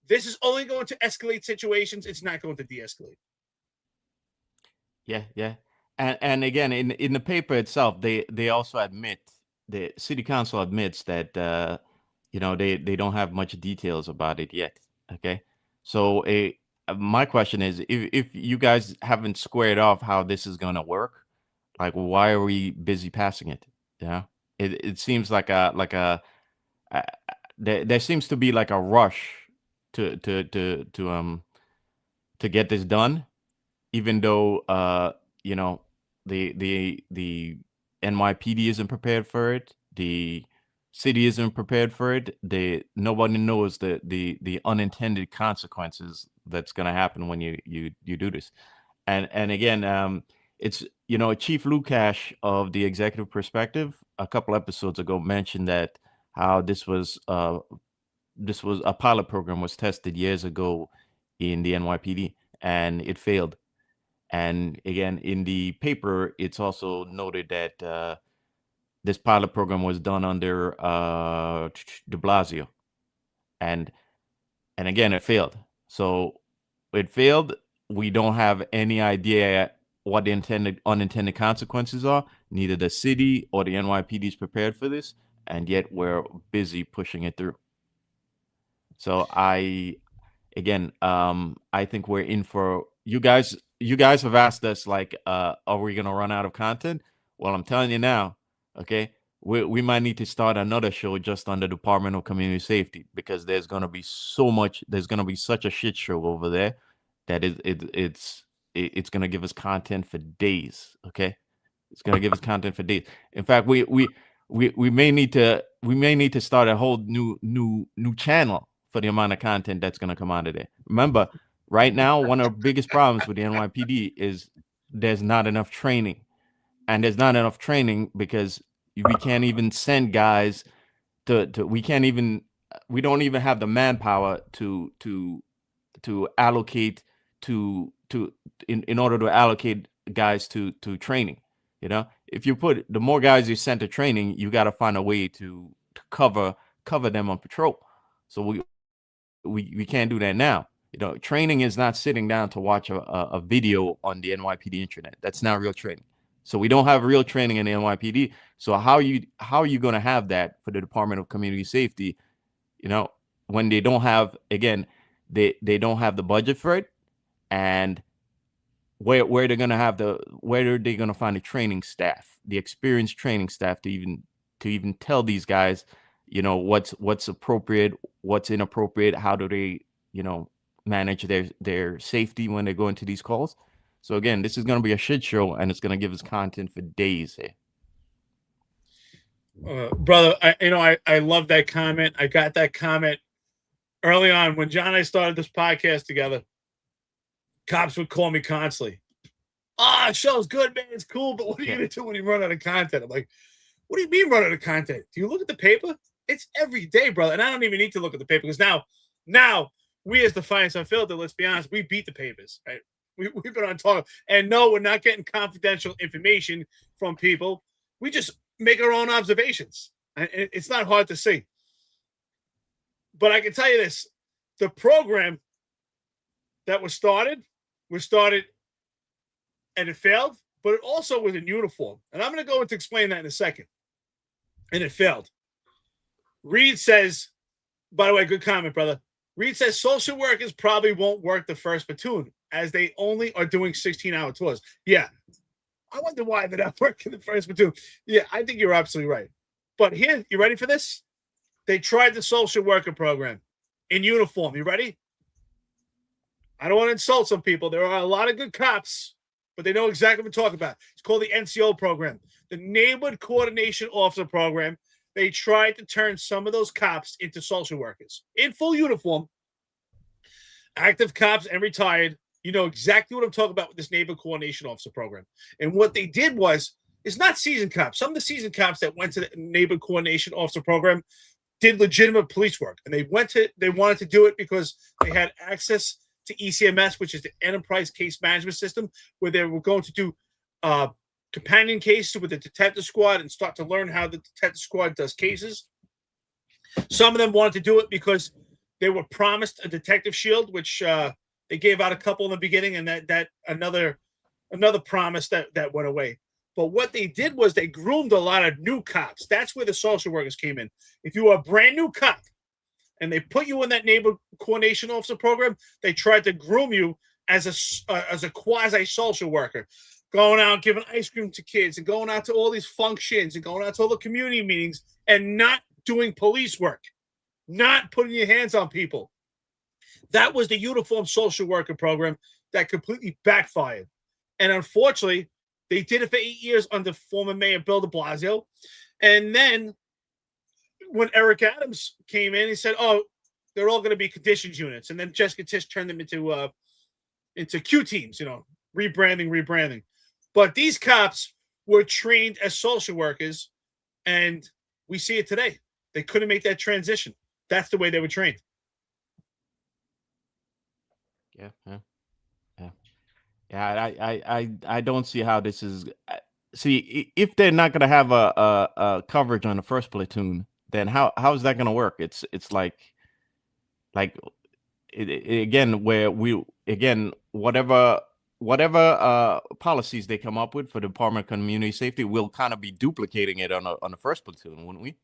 This is only going to escalate situations. It's not going to de-escalate. Yeah. And again, in the paper itself, they also admit, the city council admits that they don't have much details about it yet. Okay, so my question is, if you guys haven't squared off how this is going to work, like, why are we busy passing it? Yeah, it seems like there seems to be like a rush to get this done, even though the NYPD isn't prepared for it, the city isn't prepared for it. Nobody knows the unintended consequences that's going to happen when you do this. And again, it's Chief Lukash of the Executive Perspective a couple episodes ago mentioned that how this was a pilot program was tested years ago in the NYPD and it failed. And again, in the paper, it's also noted that this pilot program was done under de Blasio, and again, it failed. So it failed. We don't have any idea what the unintended consequences are. Neither the city or the NYPD is prepared for this, and yet we're busy pushing it through. So I think we're in for you guys. You guys have asked us, like, are we gonna run out of content? Well, I'm telling you now, okay, we might need to start another show just on the Department of Community Safety, because there's gonna be such a shit show over there that it's gonna give us content for days. Okay, it's gonna give us content for days. In fact, we may need to start a whole new channel for the amount of content that's gonna come out of there. Remember, right now, one of the biggest problems with the NYPD is there's not enough training. And there's not enough training because we can't even send guys we don't even have the manpower to allocate in order to allocate guys to training. If you put the more guys you send to training, you got to find a way to cover them on patrol. So we can't do that now. Training is not sitting down to watch a video on the NYPD internet. That's not real training. So we don't have real training in the NYPD. So how are you going to have that for the Department of Community Safety? When they don't have, again, they don't have the budget for it, and where they're going to where are they going to find the training staff, the experienced training staff to even tell these guys, what's appropriate, what's inappropriate, how do they, manage their safety when they go into these calls. So again, this is going to be a shit show, and it's going to give us content for days here. Brother, I love that comment. I got that comment early on when John and I started this podcast together. Cops would call me constantly. Show's good, man. It's cool, but what are you going to do when you run out of content? I'm like, what do you mean run out of content? Do you look at the paper? It's every day, brother. And I don't even need to look at the paper, because now we as Defiance Unfiltered, let's be honest, we beat the papers, right? We've been on talk. And no, we're not getting confidential information from people. We just make our own observations. And it's not hard to see. But I can tell you this. The program that was started and it failed, but it also was in uniform. And I'm going to go into explain that in a second. And it failed. Reed says, by the way, good comment, brother. Reed says social workers probably won't work the first platoon as they only are doing 16-hour tours. Yeah. I wonder why they're not working the first platoon. Yeah, I think you're absolutely right. But here, you ready for this? They tried the social worker program in uniform. You ready? I don't want to insult some people. There are a lot of good cops, but they know exactly what I'm talking about. It's called the NCO program, the Neighborhood Coordination Officer program. They tried to turn some of those cops into social workers in full uniform, active cops and retired. you know exactly what I'm talking about with this neighbor coordination officer program. And what they did was, it's not seasoned cops. Some of the seasoned cops that went to the neighbor coordination officer program did legitimate police work, and they wanted to do it because they had access to ECMS, which is the Enterprise Case Management System, where they were going to do companion cases with the detective squad and start to learn how the detective squad does cases. Some of them wanted to do it because they were promised a detective shield, which they gave out a couple in the beginning, and that another promise that went away. But what they did was they groomed a lot of new cops. That's where the social workers came in. If you were a brand new cop and they put you in that neighbor coordination officer program, they tried to groom you as a quasi social worker, going out giving ice cream to kids and going out to all these functions and going out to all the community meetings and not doing police work, not putting your hands on people. That was the uniform social worker program that completely backfired. And unfortunately, they did it for 8 years under former Mayor Bill de Blasio. And then when Eric Adams came in, he said, oh, they're all going to be conditions units. And then Jessica Tisch turned them into Q teams, rebranding. But these cops were trained as social workers, and we see it today. They couldn't make that transition. That's the way they were trained. Yeah, I don't see how this is. See, if they're not going to have a coverage on the first platoon, then how is that going to work? It's like again, where whatever policies they come up with for the Department of Community Safety, we'll kind of be duplicating it on the first platoon, wouldn't we?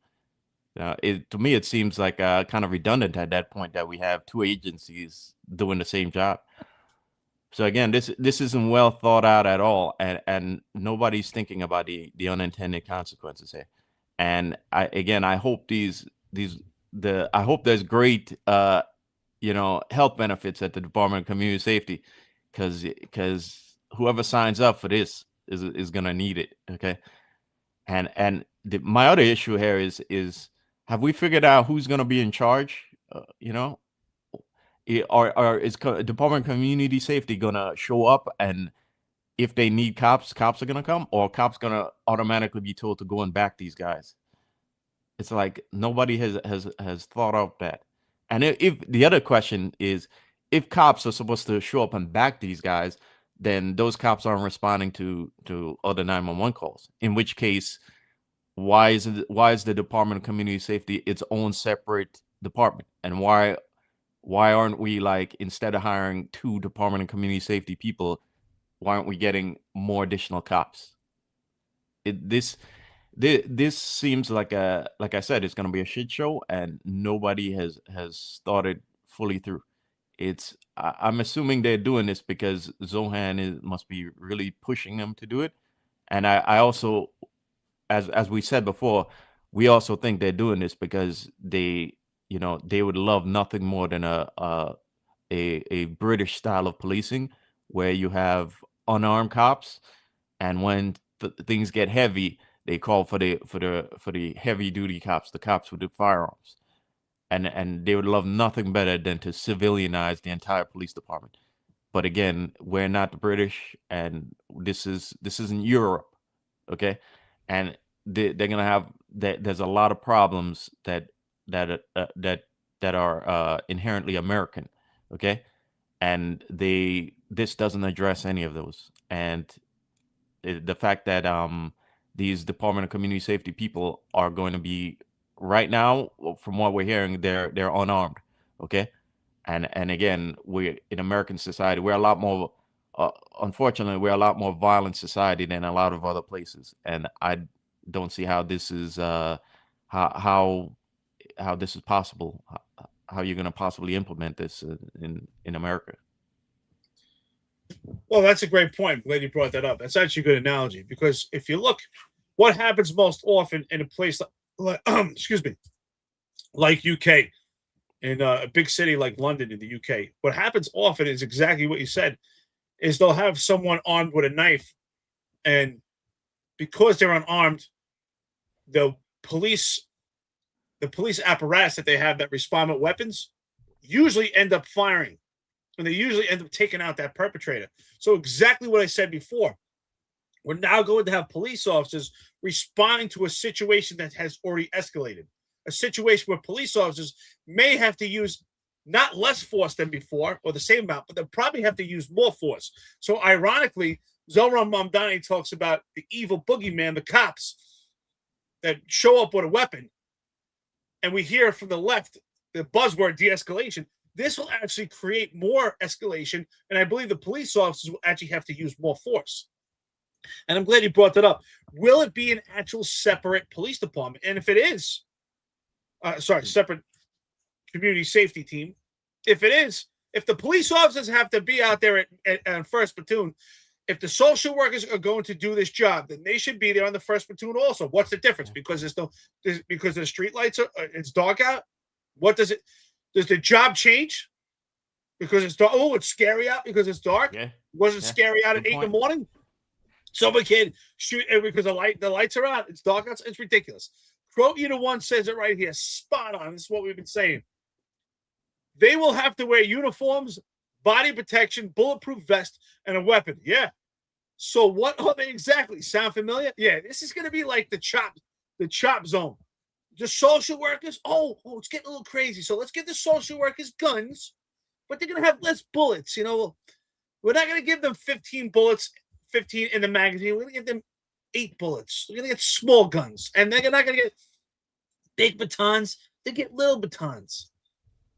To me, it seems like kind of redundant at that point that we have two agencies doing the same job. So again, this isn't well thought out at all, and nobody's thinking about the unintended consequences here. And I hope I hope there's great health benefits at the Department of Community Safety, because whoever signs up for this is gonna need it. Okay, and my other issue here is have we figured out who's gonna be in charge? Or is Department of Community Safety gonna show up, and if they need cops are gonna come, or cops gonna automatically be told to go and back these guys? It's like nobody has thought of that. And if the other question is, if cops are supposed to show up and back these guys, then those cops aren't responding to other 911 calls. In which case, why is the Department of Community Safety its own separate department? And why aren't we, like, instead of hiring 2 Department of Community Safety people, why aren't we getting more additional cops? This seems like I said, it's going to be a shit show, and nobody has thought it fully through. I'm assuming they're doing this because Zohan must be really pushing them to do it. And I also, as we said before, we also think they're doing this because they would love nothing more than a British style of policing, where you have unarmed cops, and when things get heavy, they call for the heavy duty cops, the cops with the firearms, and they would love nothing better than to civilianize the entire police department. But again, we're not the British, and this isn't Europe, okay? And they're gonna have that. There's a lot of problems that are inherently American, okay? And this doesn't address any of those. And the fact that these Department of Community Safety people are going to be, right now, from what we're hearing, they're unarmed, okay? And again, we're in American society, we're a lot more unfortunately, we're a lot more violent society than a lot of other places, and I don't see how this is how this is possible, how you're going to possibly implement this in America. Well, that's a great point. I'm glad you brought that up. That's actually a good analogy, because if you look, what happens most often in a place like excuse me, like UK, in a big city like London in the UK, what happens often is exactly what you said, is they'll have someone armed with a knife, and because they're unarmed, the police apparatus that they have that respond with weapons usually end up firing. and they usually end up taking out that perpetrator. So exactly what I said before. We're now going to have police officers responding to a situation that has already escalated. A situation where police officers may have to use not less force than before or the same amount, but they'll probably have to use more force. So ironically, Zohran Mamdani talks about the evil boogeyman, the cops that show up with a weapon. And we hear from the left the buzzword de-escalation. This will actually create more escalation. And I believe the police officers will actually have to use more force. And I'm glad you brought that up. Will it be an actual separate police department? And if it is, separate community safety team. If it is, if the police officers have to be out there at first platoon, if the social workers are going to do this job, then they should be there on the first platoon also. What's the difference? Because because the street lights it's dark out. What does the job change? Because it's dark. Oh, it's scary out because it's dark. Yeah. Wasn't scary out at 8 in the morning. Somebody can shoot because the lights are out. It's dark out. It's ridiculous. Quote Unit 1 says it right here. Spot on. This is what we've been saying. They will have to wear uniforms, body protection, bulletproof vest, and a weapon. Yeah. So what are they exactly? Sound familiar? Yeah. This is going to be like the chop zone. The social workers. Oh, it's getting a little crazy. So let's give the social workers guns, but they're going to have less bullets. We're not going to give them 15 bullets, 15 in the magazine. We're going to give them 8 bullets. We're going to get small guns, and they're not going to get big batons. They get little batons.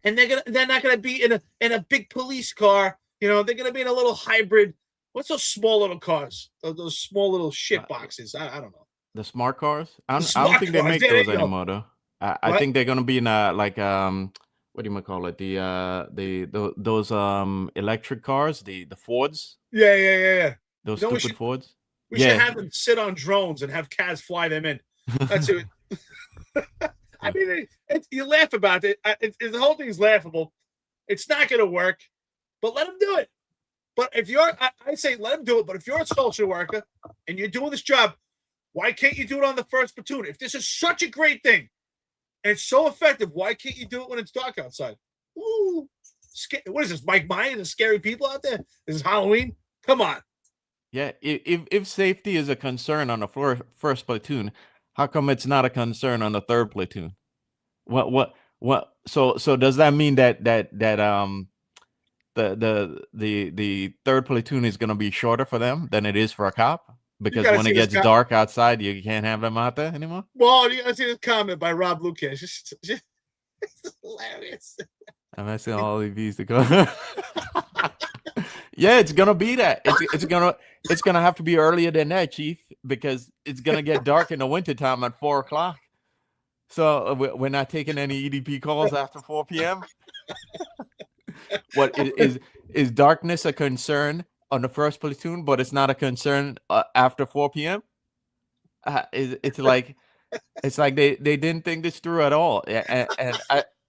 And they're not gonna be in a big police car. They're gonna be in a little hybrid. What's those small little cars? Those small little shit boxes. I don't know. The smart cars? I don't think they make those anymore though. I think they're gonna be in what do you call it? Those electric cars, the Fords. Yeah. Those stupid Fords. We should have them sit on drones and have Kaz fly them in. That's it. I mean, you laugh about it. The whole thing is laughable. It's not going to work, but let them do it. But if I say let them do it. But if you're a social worker and you're doing this job, why can't you do it on the first platoon? If this is such a great thing and it's so effective, why can't you do it when it's dark outside? Ooh, what is this, Mike Myers and scary people out there? This is Halloween. Come on. Yeah, if safety is a concern on the first platoon, how come it's not a concern on the third platoon? What? So does that mean that the third platoon is going to be shorter for them than it is for a cop? Because when it gets dark outside, you can't have them out there anymore. Well, you see this comment by Rob Lucas. It's hilarious. I'm asking all of these to go. Yeah, it's gonna be that. It's gonna have to be earlier than that, Chief, because it's gonna get dark in the wintertime at 4:00. So we're not taking any EDP calls after 4 p.m. What is darkness a concern on the first platoon, but it's not a concern after 4 p.m.? It's like they didn't think this through at all. And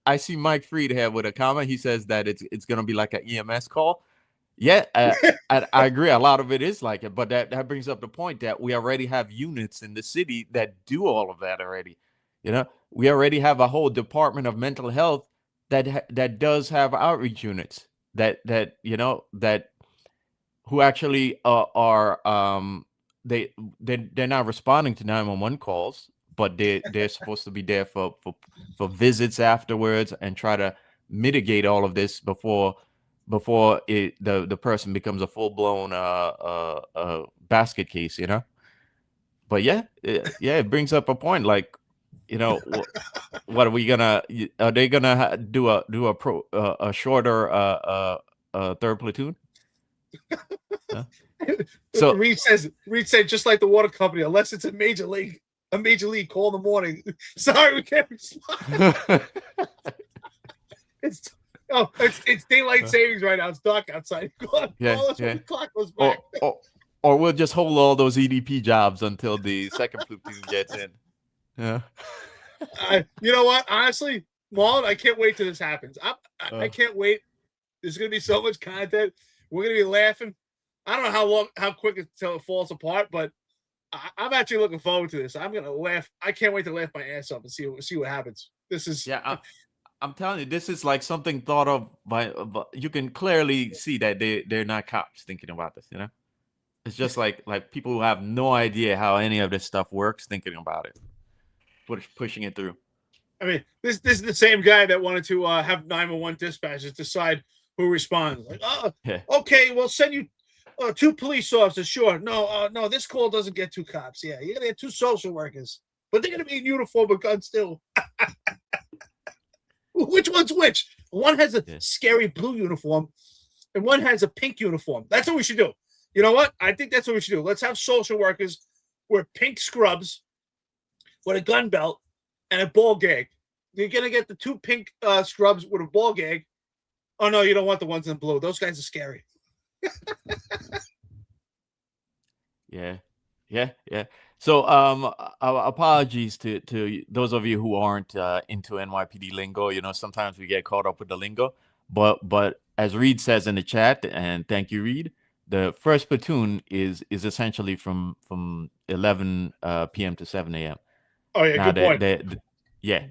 I see Mike Freed here with a comment. He says that it's gonna be like an EMS call. Yeah, I agree. A lot of it is like it, but that brings up the point that we already have units in the city that do all of that already. We already have a whole department of mental health that does have outreach units that who actually are they're not responding to 911 calls, but they're supposed to be there for visits afterwards and try to mitigate all of this before the person becomes a full-blown basket case, But yeah, it brings up a point. Like, what are we gonna? Are they gonna do a shorter third platoon? Huh? So Reed said just like the water company, unless it's a major league call in the morning. Sorry, we can't respond. It's daylight savings right now. It's dark outside. Call us when the clock goes back. Or we'll just hold all those EDP jobs until the second platoon gets in. Yeah. You know what? Honestly, Marlon, I can't wait till this happens. I can't wait. There's gonna be so much content. We're gonna be laughing. I don't know how quick until it falls apart, but I'm actually looking forward to this. I'm gonna laugh. I can't wait to laugh my ass off and see what happens. This is I'm telling you, this is like something thought of by you can clearly see that they're not cops thinking about this, you know? It's just like people who have no idea how any of this stuff works thinking about it, pushing it through. I mean, this is the same guy that wanted to have 911 dispatchers decide who responds. Like, oh, Yeah. okay, we'll send you 2 police officers. Sure. No, this call doesn't get 2 cops. Yeah, you're gonna get 2 social workers, but they're gonna be in uniform with guns still. Which one's which? One has a scary blue uniform, and one has a pink uniform. That's what we should do. You know what? I think that's what we should do. Let's have social workers wear pink scrubs with a gun belt and a ball gag. You're gonna get the 2 pink scrubs with a ball gag. Oh no, you don't want the ones in blue. Those guys are scary. Yeah. So, apologies to those of you who aren't into NYPD lingo. You know, sometimes we get caught up with the lingo, but as Reed says in the chat, and thank you, Reed. The first platoon is essentially from 11 p.m. to 7 a.m. Oh yeah, Now, good point. yeah,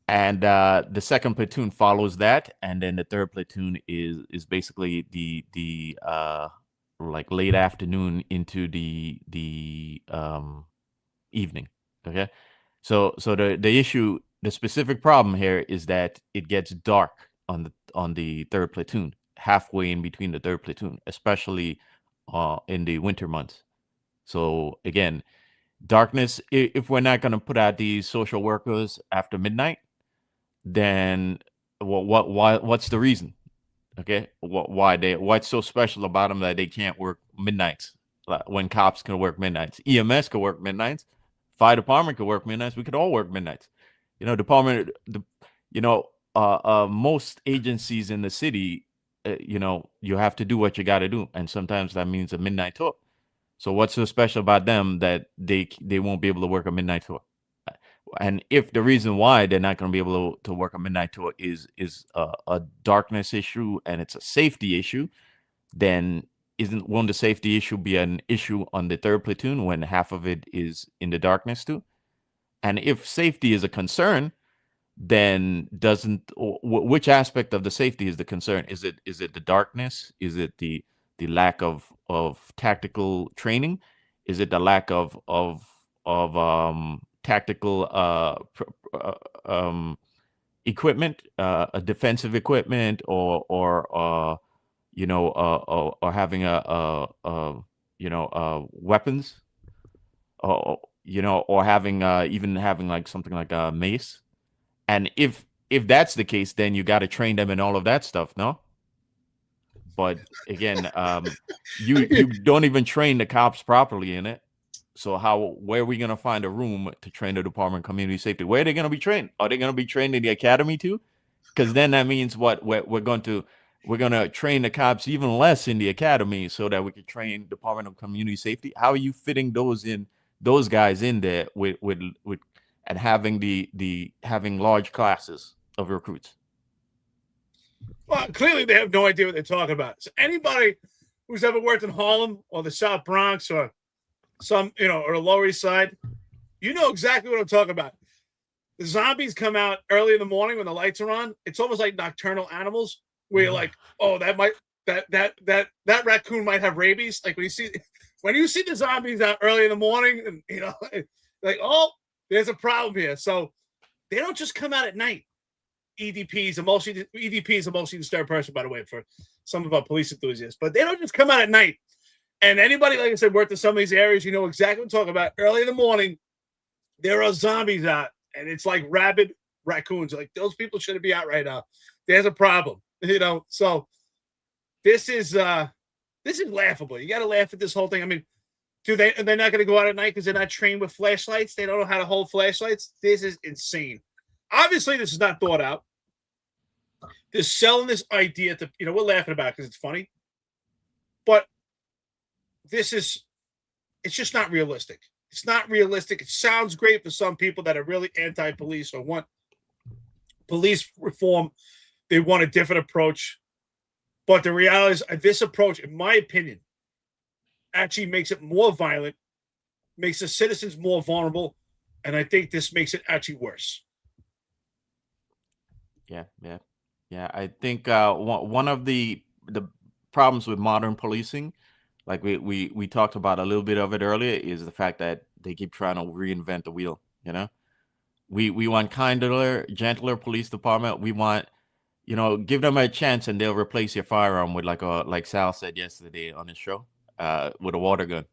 and the second platoon follows that, and then the third platoon is basically the like late afternoon into the evening. Okay, so the issue, the specific problem here is that it gets dark on the third platoon, halfway in between the third platoon, especially in the winter months. So again, darkness. If we're not going to put out these social workers after midnight, then what's the reason? Okay, what's so special about them that they can't work midnights when cops can work midnights? EMS can work midnights, fire department can work midnights. We could all work midnights. You know, most agencies in the city, you have to do what you got to do, and sometimes that means a midnight tour. So what's so special about them that they won't be able to work a midnight tour? And if the reason why they're not going to be able to work a midnight tour is a darkness issue and it's a safety issue, then won't the safety issue be an issue on the third platoon when half of it is in the darkness too? And if safety is a concern, then which aspect of the safety is the concern? Is it the darkness? Is it the lack of tactical training? Is it the lack of tactical equipment, defensive equipment, or having weapons, or having even having like something like a mace? And if that's the case, then you got to train them in all of that stuff, no? But again, you don't even train the cops properly in it. So where are we going to find a room to train the Department of Community Safety? Where are they going to be trained? Are they going to be trained in the academy too? Because then that means what we're going to train the cops even less in the academy so that we can train Department of Community Safety. How are you fitting those guys in there with and having large classes of recruits? Well, clearly they have no idea what they're talking about. So anybody who's ever worked in Harlem or the South Bronx or or the Lower East Side, you know exactly what I'm talking about. The zombies come out early in the morning when the lights are on. It's almost like nocturnal animals where you're like, oh, that raccoon might have rabies. Like when you see the zombies out early in the morning, and like, oh, there's a problem here. So they don't just come out at night. EDP is a mostly disturbed person, by the way, for some of our police enthusiasts. But they don't just come out at night. And anybody, like I said, worked in some of these areas, you know exactly what I'm talking about. Early in the morning, there are zombies out, and it's like rabid raccoons. Like, those people shouldn't be out right now. There's a problem, So this is laughable. You got to laugh at this whole thing. I mean, they're not going to go out at night because they're not trained with flashlights? They don't know how to hold flashlights? This is insane. Obviously, this is not thought out. They're selling this idea to, we're laughing about it because it's funny. But it's just not realistic. It's not realistic. It sounds great for some people that are really anti-police or want police reform. They want a different approach. But the reality is this approach, in my opinion, actually makes it more violent, makes the citizens more vulnerable, and I think this makes it actually worse. Yeah. I think one of the problems with modern policing, like we talked about a little bit of it earlier, is the fact that they keep trying to reinvent the wheel. You know, we want kinder, gentler police department. We want, give them a chance and they'll replace your firearm with like Sal said yesterday on his show, with a water gun,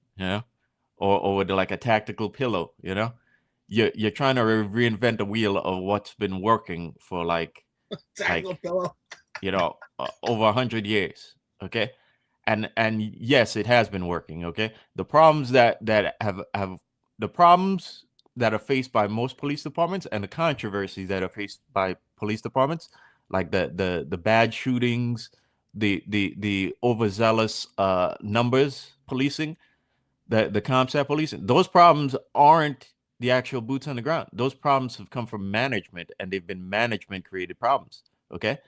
or with like a tactical pillow. You're trying to reinvent the wheel of what's been working for Tactical pillow. over 100 years. Okay. And yes, it has been working. Okay. The problems that have the problems that are faced by most police departments and the controversies that are faced by police departments, like the bad shootings, the overzealous numbers policing, the CompStat policing, those problems aren't the actual boots on the ground. Those problems have come from management, and they've been management created problems. Okay.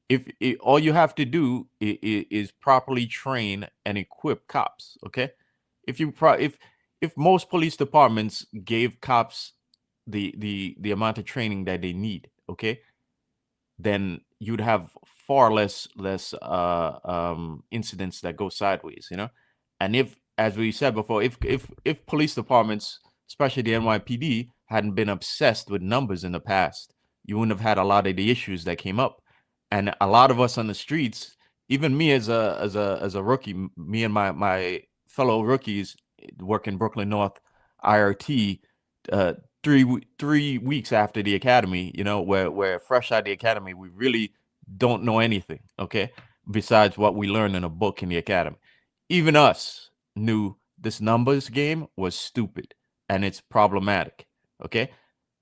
If all you have to do is properly train and equip cops. Okay. If most police departments gave cops the amount of training that they need, okay, then you'd have far less incidents that go sideways, and if, as we said before, if police departments, especially the NYPD, hadn't been obsessed with numbers in the past, you wouldn't have had a lot of the issues that came up. And a lot of us on the streets, even me as a rookie, me and my fellow rookies work in Brooklyn North IRT, 3 weeks after the academy, we're fresh out of the academy, we really don't know anything, okay, besides what we learned in a book in the academy. Even us knew this numbers game was stupid and it's problematic, okay?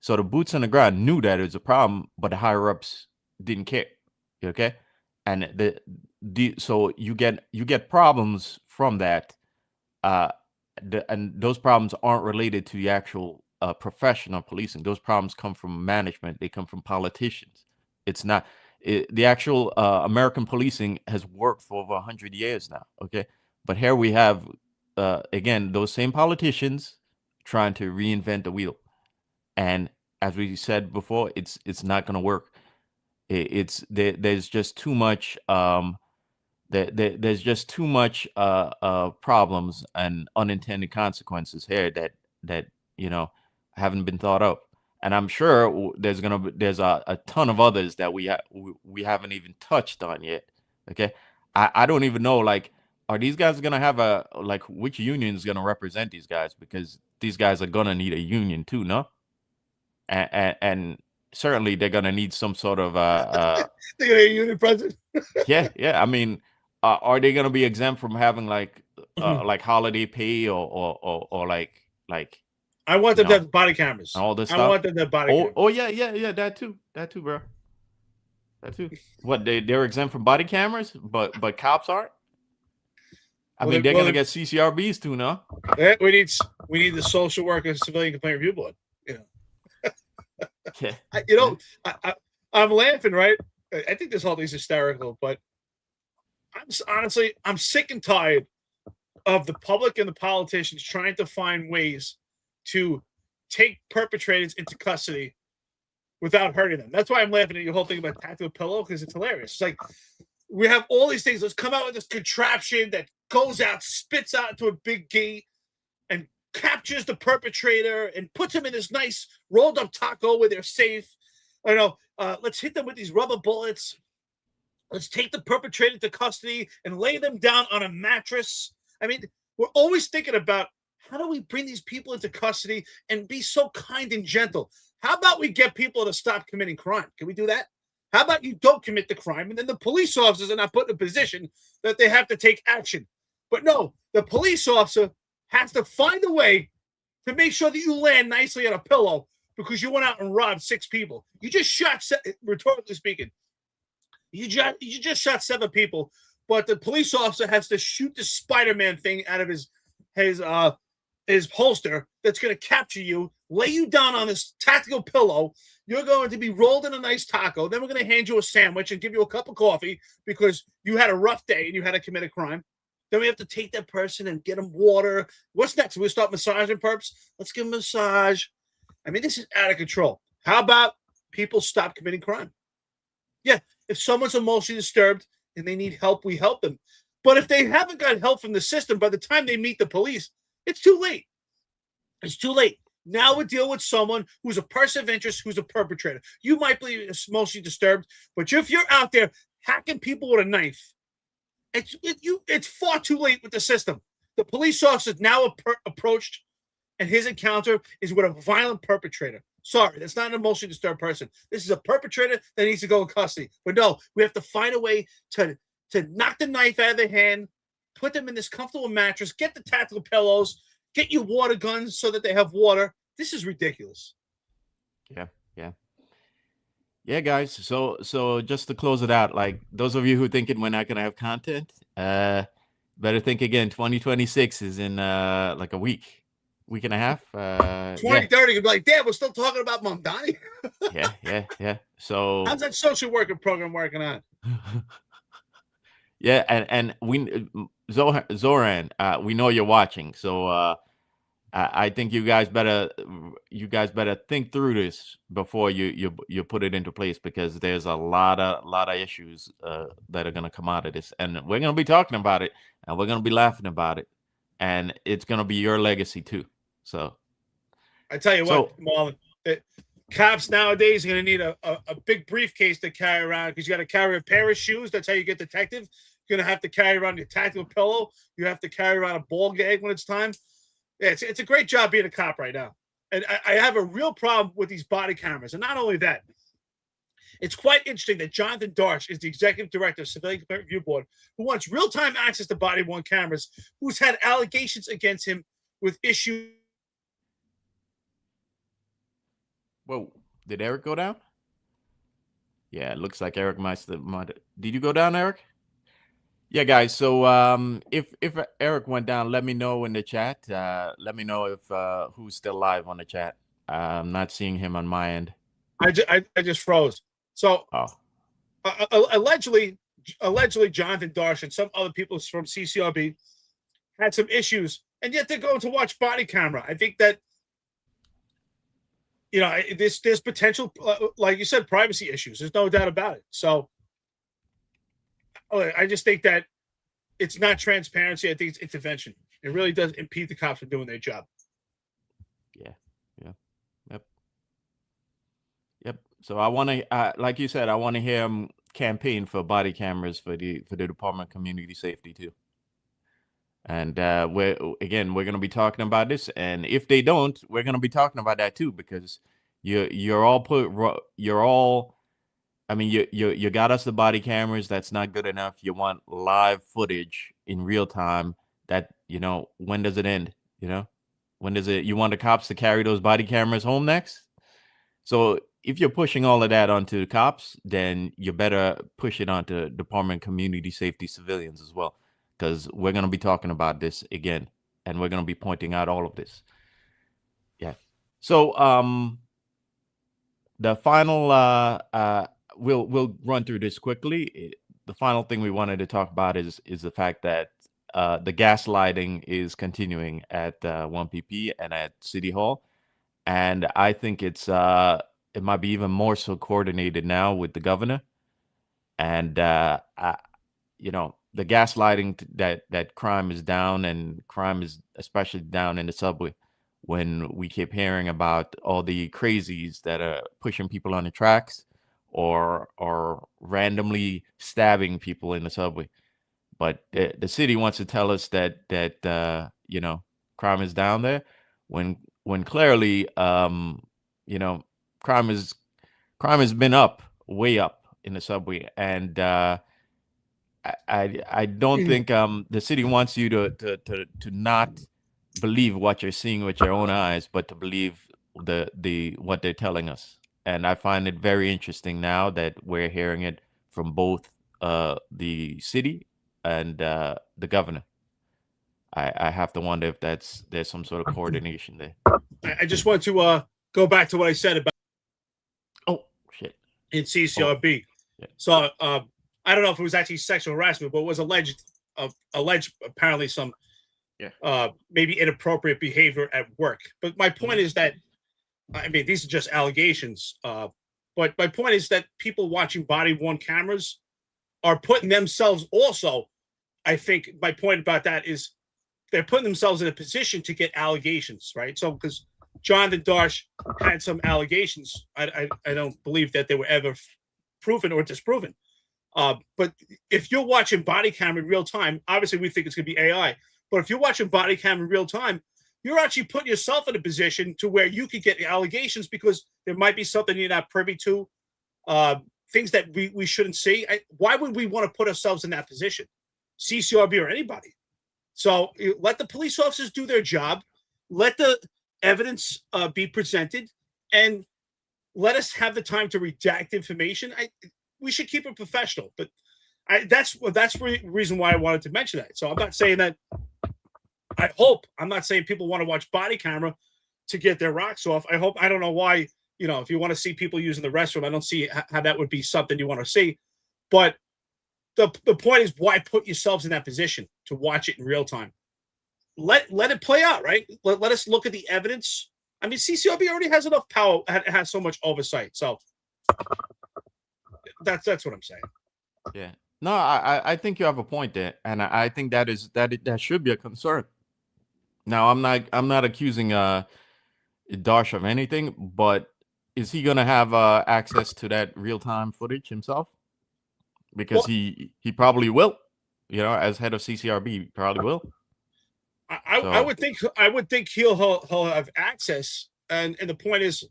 So the boots on the ground knew that it was a problem, but the higher ups didn't care, okay? And so you get problems from that, and those problems aren't related to the actual profession of policing. Those problems come from management. They come from politicians. It's not the actual American policing has worked for over 100 years now, okay? But here we have again those same politicians trying to reinvent the wheel, and as we said before, it's not going to work. There's just too much there's just too much problems and unintended consequences here that haven't been thought of, and I'm sure there's a ton of others that we haven't even touched on yet. Okay, I don't even know, like, are these guys gonna have which union is gonna represent these guys, because these guys are gonna need a union too, no? And certainly they're gonna need some sort of they're gonna need a union president. yeah. I mean, are they gonna be exempt from having like holiday pay or like I want them to have body cameras. All this stuff. I want them to have body cameras. Oh yeah, that too, bro. That too. What, they're exempt from body cameras, but cops aren't? I mean, they're gonna get CCRBs too, no? Yeah, we need the social worker civilian complaint review board. Yeah. I'm laughing, right? I think this whole thing's hysterical, but I'm sick and tired of the public and the politicians trying to find ways to take perpetrators into custody without hurting them. That's why I'm laughing at your whole thing about tactical pillow, because it's hilarious. It's like, we have all these things. Let's come out with this contraption that goes out, spits out into a big gate, and captures the perpetrator and puts them in this nice rolled up taco where they're safe. I know. Let's hit them with these rubber bullets. Let's take the perpetrator into custody and lay them down on a mattress. I mean, we're always thinking about, how do we bring these people into custody and be so kind and gentle? How about we get people to stop committing crime? Can we do that? How about you don't commit the crime, and then the police officers are not put in a position that they have to take action? But no, the police officer has to find a way to make sure that you land nicely on a pillow because you went out and robbed 6 people. You just shot, rhetorically speaking, you just shot 7 people, but the police officer has to shoot the Spider-Man thing out of his holster that's going to capture you, lay you down on this tactical pillow. You're going to be rolled in a nice taco. Then we're going to hand you a sandwich and give you a cup of coffee because you had a rough day and you had to commit a crime. Then we have to take that person and get them water. What's next? We start massaging perps? Let's give them a massage. I mean, this is out of control. How about people stop committing crime? Yeah, if someone's emotionally disturbed and they need help, we help them. But if they haven't got help from the system, by the time they meet the police, it's too late. It's too late. Now we deal with someone who's a person of interest, who's a perpetrator. You might be emotionally disturbed, but if you're out there hacking people with a knife, it's far too late with the system. The police officer now approached, and his encounter is with a violent perpetrator. Sorry, that's not an emotionally disturbed person. This is a perpetrator that needs to go in custody. But no, we have to find a way to knock the knife out of their hand, put them in this comfortable mattress, get the tactical pillows, get you water guns so that they have water. This is ridiculous. Yeah, guys. So just to close it out, like those of you who thinking we're not gonna have content, better think again. 2026 is in like a week and a half. 2030, you'll be like, damn, we're still talking about Mamdani. Yeah. So how's that social worker program working on? Yeah, and we Zoran, we know you're watching, so I think you guys better think through this before you put it into place, because there's a lot of issues that are gonna come out of this, and we're gonna be talking about it, and we're gonna be laughing about it, and it's gonna be your legacy too. So I tell you what, Marlon, cops nowadays are going to need a big briefcase to carry around, because you got to carry a pair of shoes. That's how you get detective. You're going to have to carry around your tactical pillow. You have to carry around a ball gag when it's time. Yeah, it's a great job being a cop right now. And I have a real problem with these body cameras. And not only that, it's quite interesting that Jonathan Darsh is the executive director of Civilian Complaint Review Board, who wants real-time access to body-worn cameras, who's had allegations against him with issues. Whoa, did Eric go down? Yeah, it looks like Eric might. Did you go down, Eric? Yeah, guys. So if Eric went down, let me know in the chat. Let me know if who's still live on the chat. I'm not seeing him on my end. I just froze. So allegedly Jonathan Darsh and some other people from CCRB had some issues, and yet they're going to watch body camera. I think that, you know, there's potential, like you said, privacy issues. There's no doubt about it. So I just think that it's not transparency. I think it's intervention. It really does impede the cops from doing their job. Yep. So I want to, like you said, I want to hear him campaign for body cameras for the Department of Community Safety too. And we're going to be talking about this, and if they don't, we're going to be talking about that too, because you're all. I mean, you got us the body cameras. That's not good enough. You want live footage in real time. That, you know, when does it end? You know, when does it? You want the cops to carry those body cameras home next? So if you're pushing all of that onto the cops, then you better push it onto Department of Community Safety civilians as well, because we're going to be talking about this again, and we're going to be pointing out all of this. Yeah. So the final we'll run through this quickly. The final thing we wanted to talk about is the fact that the gaslighting is continuing at 1PP and at City Hall, and I think it might be even more so coordinated now with the governor. And you know, the gaslighting that crime is down, and crime is especially down in the subway, when we keep hearing about all the crazies that are pushing people on the tracks or randomly stabbing people in the subway. But the city wants to tell us that you know, crime is down there, when clearly you know, crime has been way up in the subway. And I don't think the city wants you to not believe what you're seeing with your own eyes, but to believe what they're telling us. And I find it very interesting now that we're hearing it from both the city and the governor. I have to wonder if there's some sort of coordination there. I just want to go back to what I said about in CCRB. Yeah. So I don't know if it was actually sexual harassment, but it was alleged apparently some maybe inappropriate behavior at work. But my point is that, I mean, these are just allegations, but But my point is that people watching body-worn cameras are putting themselves also. I think my point about that is they're putting themselves in a position to get allegations, right? So because Jonathan Darsh had some allegations, I don't believe that they were ever proven or disproven. But if you're watching body cam in real time, obviously we think it's going to be AI. But if you're watching body cam in real time, you're actually putting yourself in a position to where you could get allegations because there might be something you're not privy to, things that we shouldn't see. Why would we want to put ourselves in that position? CCRB or anybody. So let the police officers do their job. Let the evidence be presented, and let us have the time to redact information. We should keep it professional, but that's the reason why I wanted to mention that. So I'm not saying that. I'm not saying people want to watch body camera to get their rocks off. I don't know why, if you want to see people using the restroom, I don't see how that would be something you want to see. But the point is, why put yourselves in that position to watch it in real time? Let it play out, right? Let us look at the evidence. I mean, CCRB already has enough power, has so much oversight. So that's what I'm saying. Yeah. No, I think you have a point there, and I think that should be a concern. Now, I'm not accusing Darsh of anything, but is he gonna have access to that real time footage himself? Because he probably will, as head of CCRB, he probably will. I would think he'll have access, and the point is,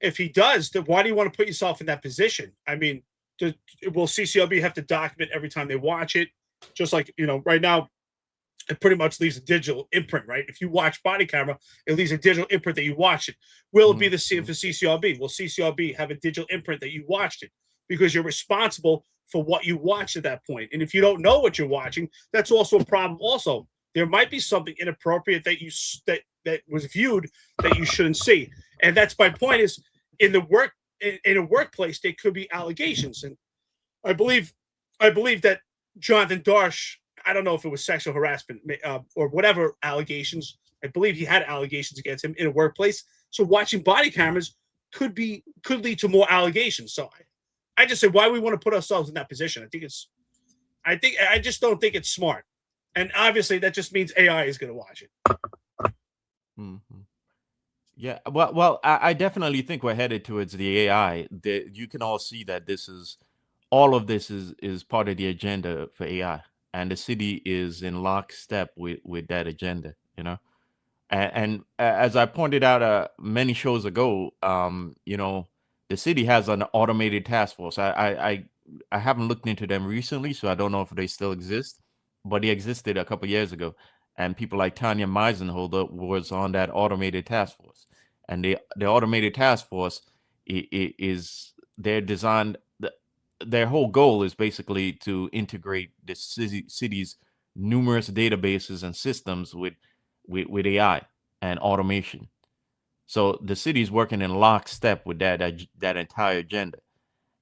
if he does, then why do you want to put yourself in that position? I mean, will CCRB have to document every time they watch it? Just like right now, it pretty much leaves a digital imprint, right? If you watch body camera, it leaves a digital imprint that you watched it. Will it be the same for CCRB? Will CCRB have a digital imprint that you watched it? Because you're responsible for what you watched at that point. And if you don't know what you're watching, that's also a problem. Also, there might be something inappropriate that was viewed that you shouldn't see. And that's my point is in a workplace, there could be allegations. And I believe that Jonathan Darsh, I don't know if it was sexual harassment or whatever allegations. I believe he had allegations against him in a workplace. So watching body cameras could lead to more allegations. So I just say, why we want to put ourselves in that position? I just don't think it's smart. And obviously that just means AI is going to watch it. Mm-hmm. Yeah, well, I definitely think we're headed towards the AI. You can all see that all of this is part of the agenda for AI. And the city is in lockstep with that agenda, And as I pointed out many shows ago, the city has an automated task force. I haven't looked into them recently, so I don't know if they still exist, but they existed a couple years ago. And people like Tanya Meisenholder was on that automated task force. And the automated task force is they're designed. Their whole goal is basically to integrate the city's numerous databases and systems with AI and automation. So the city is working in lockstep with that entire agenda,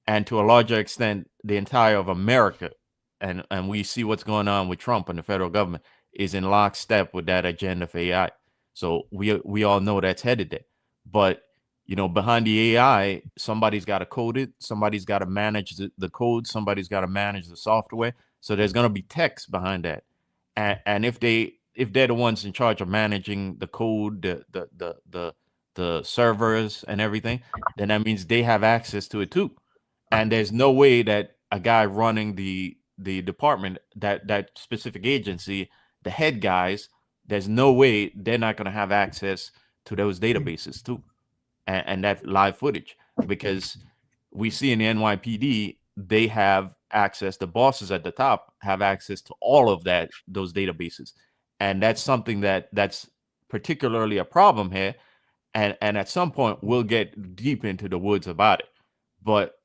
and to a larger extent, the entire of America, and we see what's going on with Trump and the federal government is in lockstep with that agenda for AI. So we all know that's headed there, but behind the AI, somebody's got to code it. Somebody's got to manage the code. Somebody's got to manage the software. So there's going to be techs behind that. And if they're the ones in charge of managing the code, the servers and everything, then that means they have access to it too. And there's no way that a guy running the department, that specific agency, the head guys, there's no way they're not going to have access to those databases too. And that live footage, because we see in the NYPD, they have access, the bosses at the top have access to all of those databases. And that's something that's particularly a problem here. And at some point we'll get deep into the woods about it. But,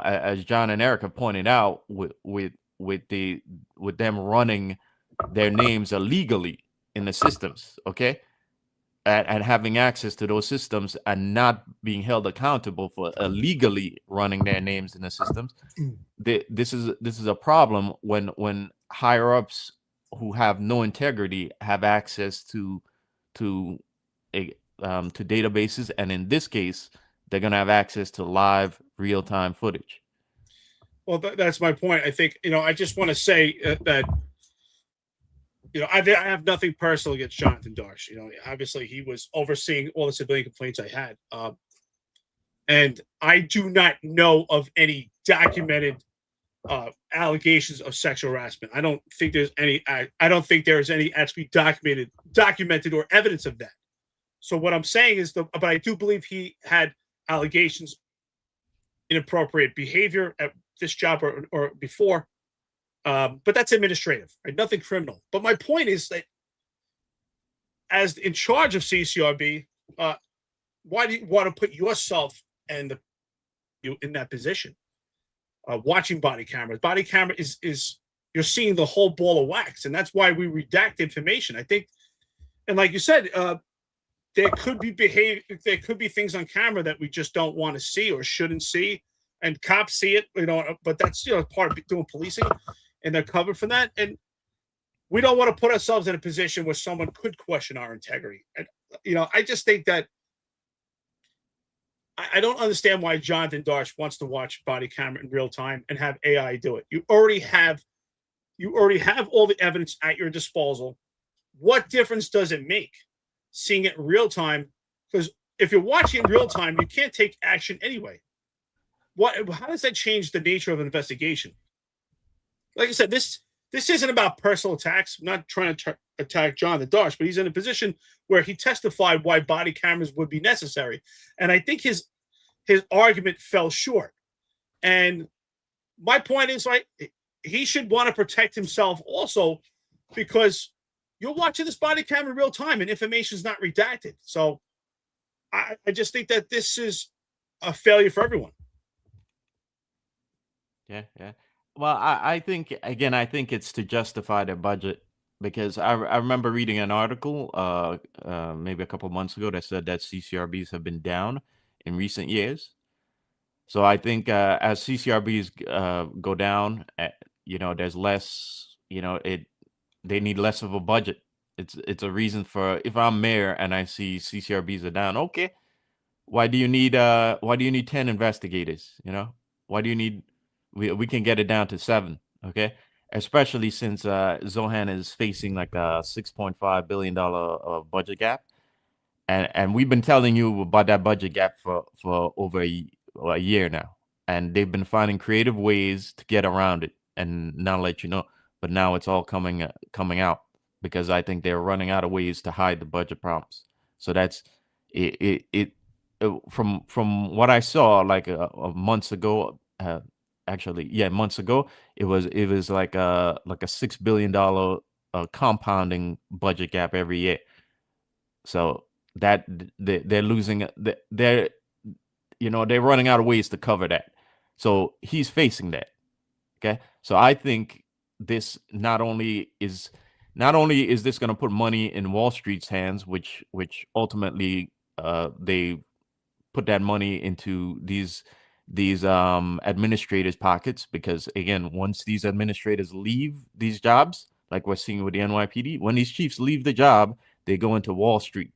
as John and Eric have pointed out, with them running their names illegally in the systems, okay? And having access to those systems and not being held accountable for illegally running their names in the systems, this is a problem when higher ups who have no integrity have access to databases, and in this case, they're going to have access to live real-time footage. Well, that's my point. I think, I just want to say that, I have nothing personal against Jonathan Darsh. Obviously he was overseeing all the civilian complaints I had. And I do not know of any documented allegations of sexual harassment. I don't think there's any. I don't think there is any actually documented or evidence of that. So what I'm saying is, but I do believe he had allegations, inappropriate behavior at this job or before. But that's administrative, right? Nothing criminal. But my point is that, as in charge of CCRB, why do you want to put yourself and you in that position? Watching body cameras. Body camera is you're seeing the whole ball of wax, and that's why we redact information. I think, and like you said, there could be things on camera that we just don't want to see or shouldn't see, and cops see it, but that's part of doing policing, and they're covered for that. And we don't want to put ourselves in a position where someone could question our integrity. And I just think that I don't understand why Jonathan Darsh wants to watch body camera in real time and have AI do it. You already have all the evidence at your disposal. What difference does it make seeing it in real time? Because if you're watching in real time, you can't take action anyway. How does that change the nature of an investigation? Like I said, this isn't about personal attacks. I'm not trying to attack Jonathan Darsh, but he's in a position where he testified why body cameras would be necessary. And I think his argument fell short. And my point is, right, he should want to protect himself also, because you're watching this body camera in real time and information is not redacted. So I just think that this is a failure for everyone. Yeah. Well, I think it's to justify their budget, because I remember reading an article maybe a couple of months ago that said that CCRBs have been down in recent years. So I think as CCRBs go down, there's less, they need less of a budget. It's a reason for, if I'm mayor and I see CCRBs are down, okay, why do you need 10 investigators? Why do you need, we can get it down to 7, okay? Especially since Zohan is facing like a $6.5 billion budget gap. And we've been telling you about that budget gap for over a year now. And they've been finding creative ways to get around it and not let you know. But now it's all coming out, because I think they're running out of ways to hide the budget problems. So that's it. From what I saw, like months ago, months ago, it was like a $6 billion compounding budget gap every year. So that they're losing, they're running out of ways to cover that. So he's facing that. Okay, so I think this not only is this going to put money in Wall Street's hands, which ultimately they put that money into these administrators' pockets, because again, once these administrators leave these jobs, like we're seeing with the NYPD, when these chiefs leave the job, they go into Wall Street.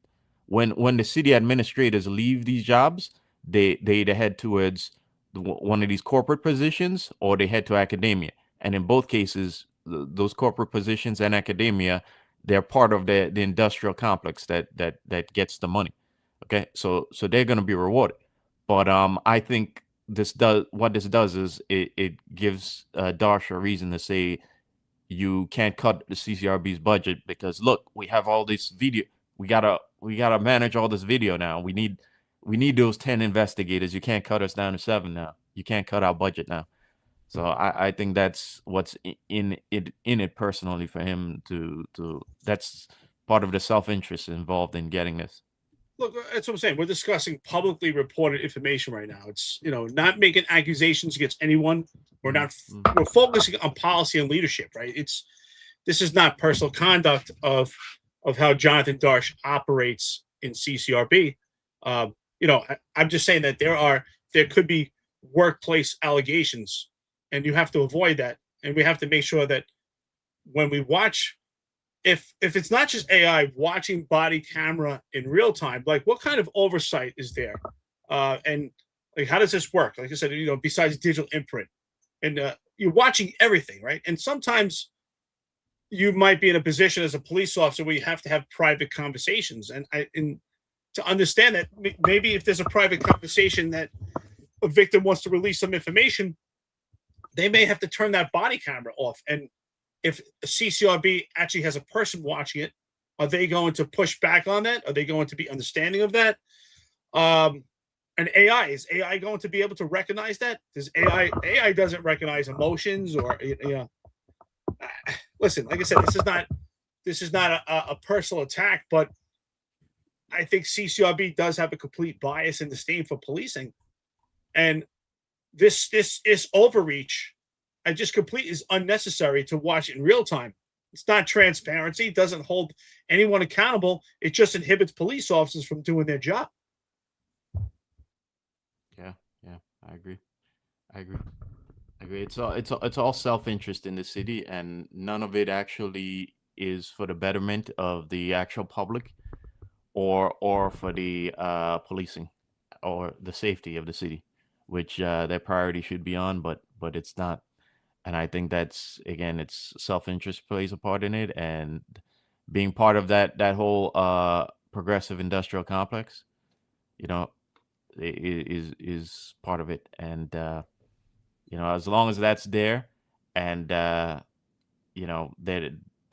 When the city administrators leave these jobs, they either head towards one of these corporate positions, or they head to academia. And in both cases, those corporate positions and academia, they're part of the industrial complex that gets the money. Okay, so they're going to be rewarded. But I think this does is it gives Darsh a reason to say you can't cut the CCRB's budget, because look, we have all this video. We gotta manage all this video now. We need those 10 investigators. You can't cut us down to 7 now. You can't cut our budget now. So I think that's what's in it personally for him to that's part of the self-interest involved in getting this. Look, that's what I'm saying. We're discussing publicly reported information right now. It's, not making accusations against anyone. We're focusing on policy and leadership, right? This is not personal conduct of how Jonathan Darsh operates in CCRB. I'm just saying that there could be workplace allegations, and you have to avoid that. And we have to make sure that when we watch, if it's not just AI watching body camera in real time, like what kind of oversight is there And like, how does this work? Like I said, besides digital imprint, and you're watching everything, right? And sometimes you might be in a position as a police officer where you have to have private conversations, and to understand that maybe if there's a private conversation that a victim wants to release some information, they may have to turn that body camera off. And if CCRB actually has a person watching it, are they going to push back on that? Are they going to be understanding of that? And is AI going to be able to recognize that? Does AI doesn't recognize emotions or listen, like I said, this is not a personal attack, but I think CCRB does have a complete bias and disdain for policing, and this is overreach. I just complete is unnecessary to watch in real time. It's not transparency. It doesn't hold anyone accountable. It just inhibits police officers from doing their job. Yeah, I agree. I agree. It's all self-interest in the city, and none of it actually is for the betterment of the actual public, or for the policing or the safety of the city, which their priority should be on, but it's not. And I think that's, again, it's self-interest plays a part in it, and being part of that whole progressive industrial complex, you know, is part of it. And as long as that's there, and they're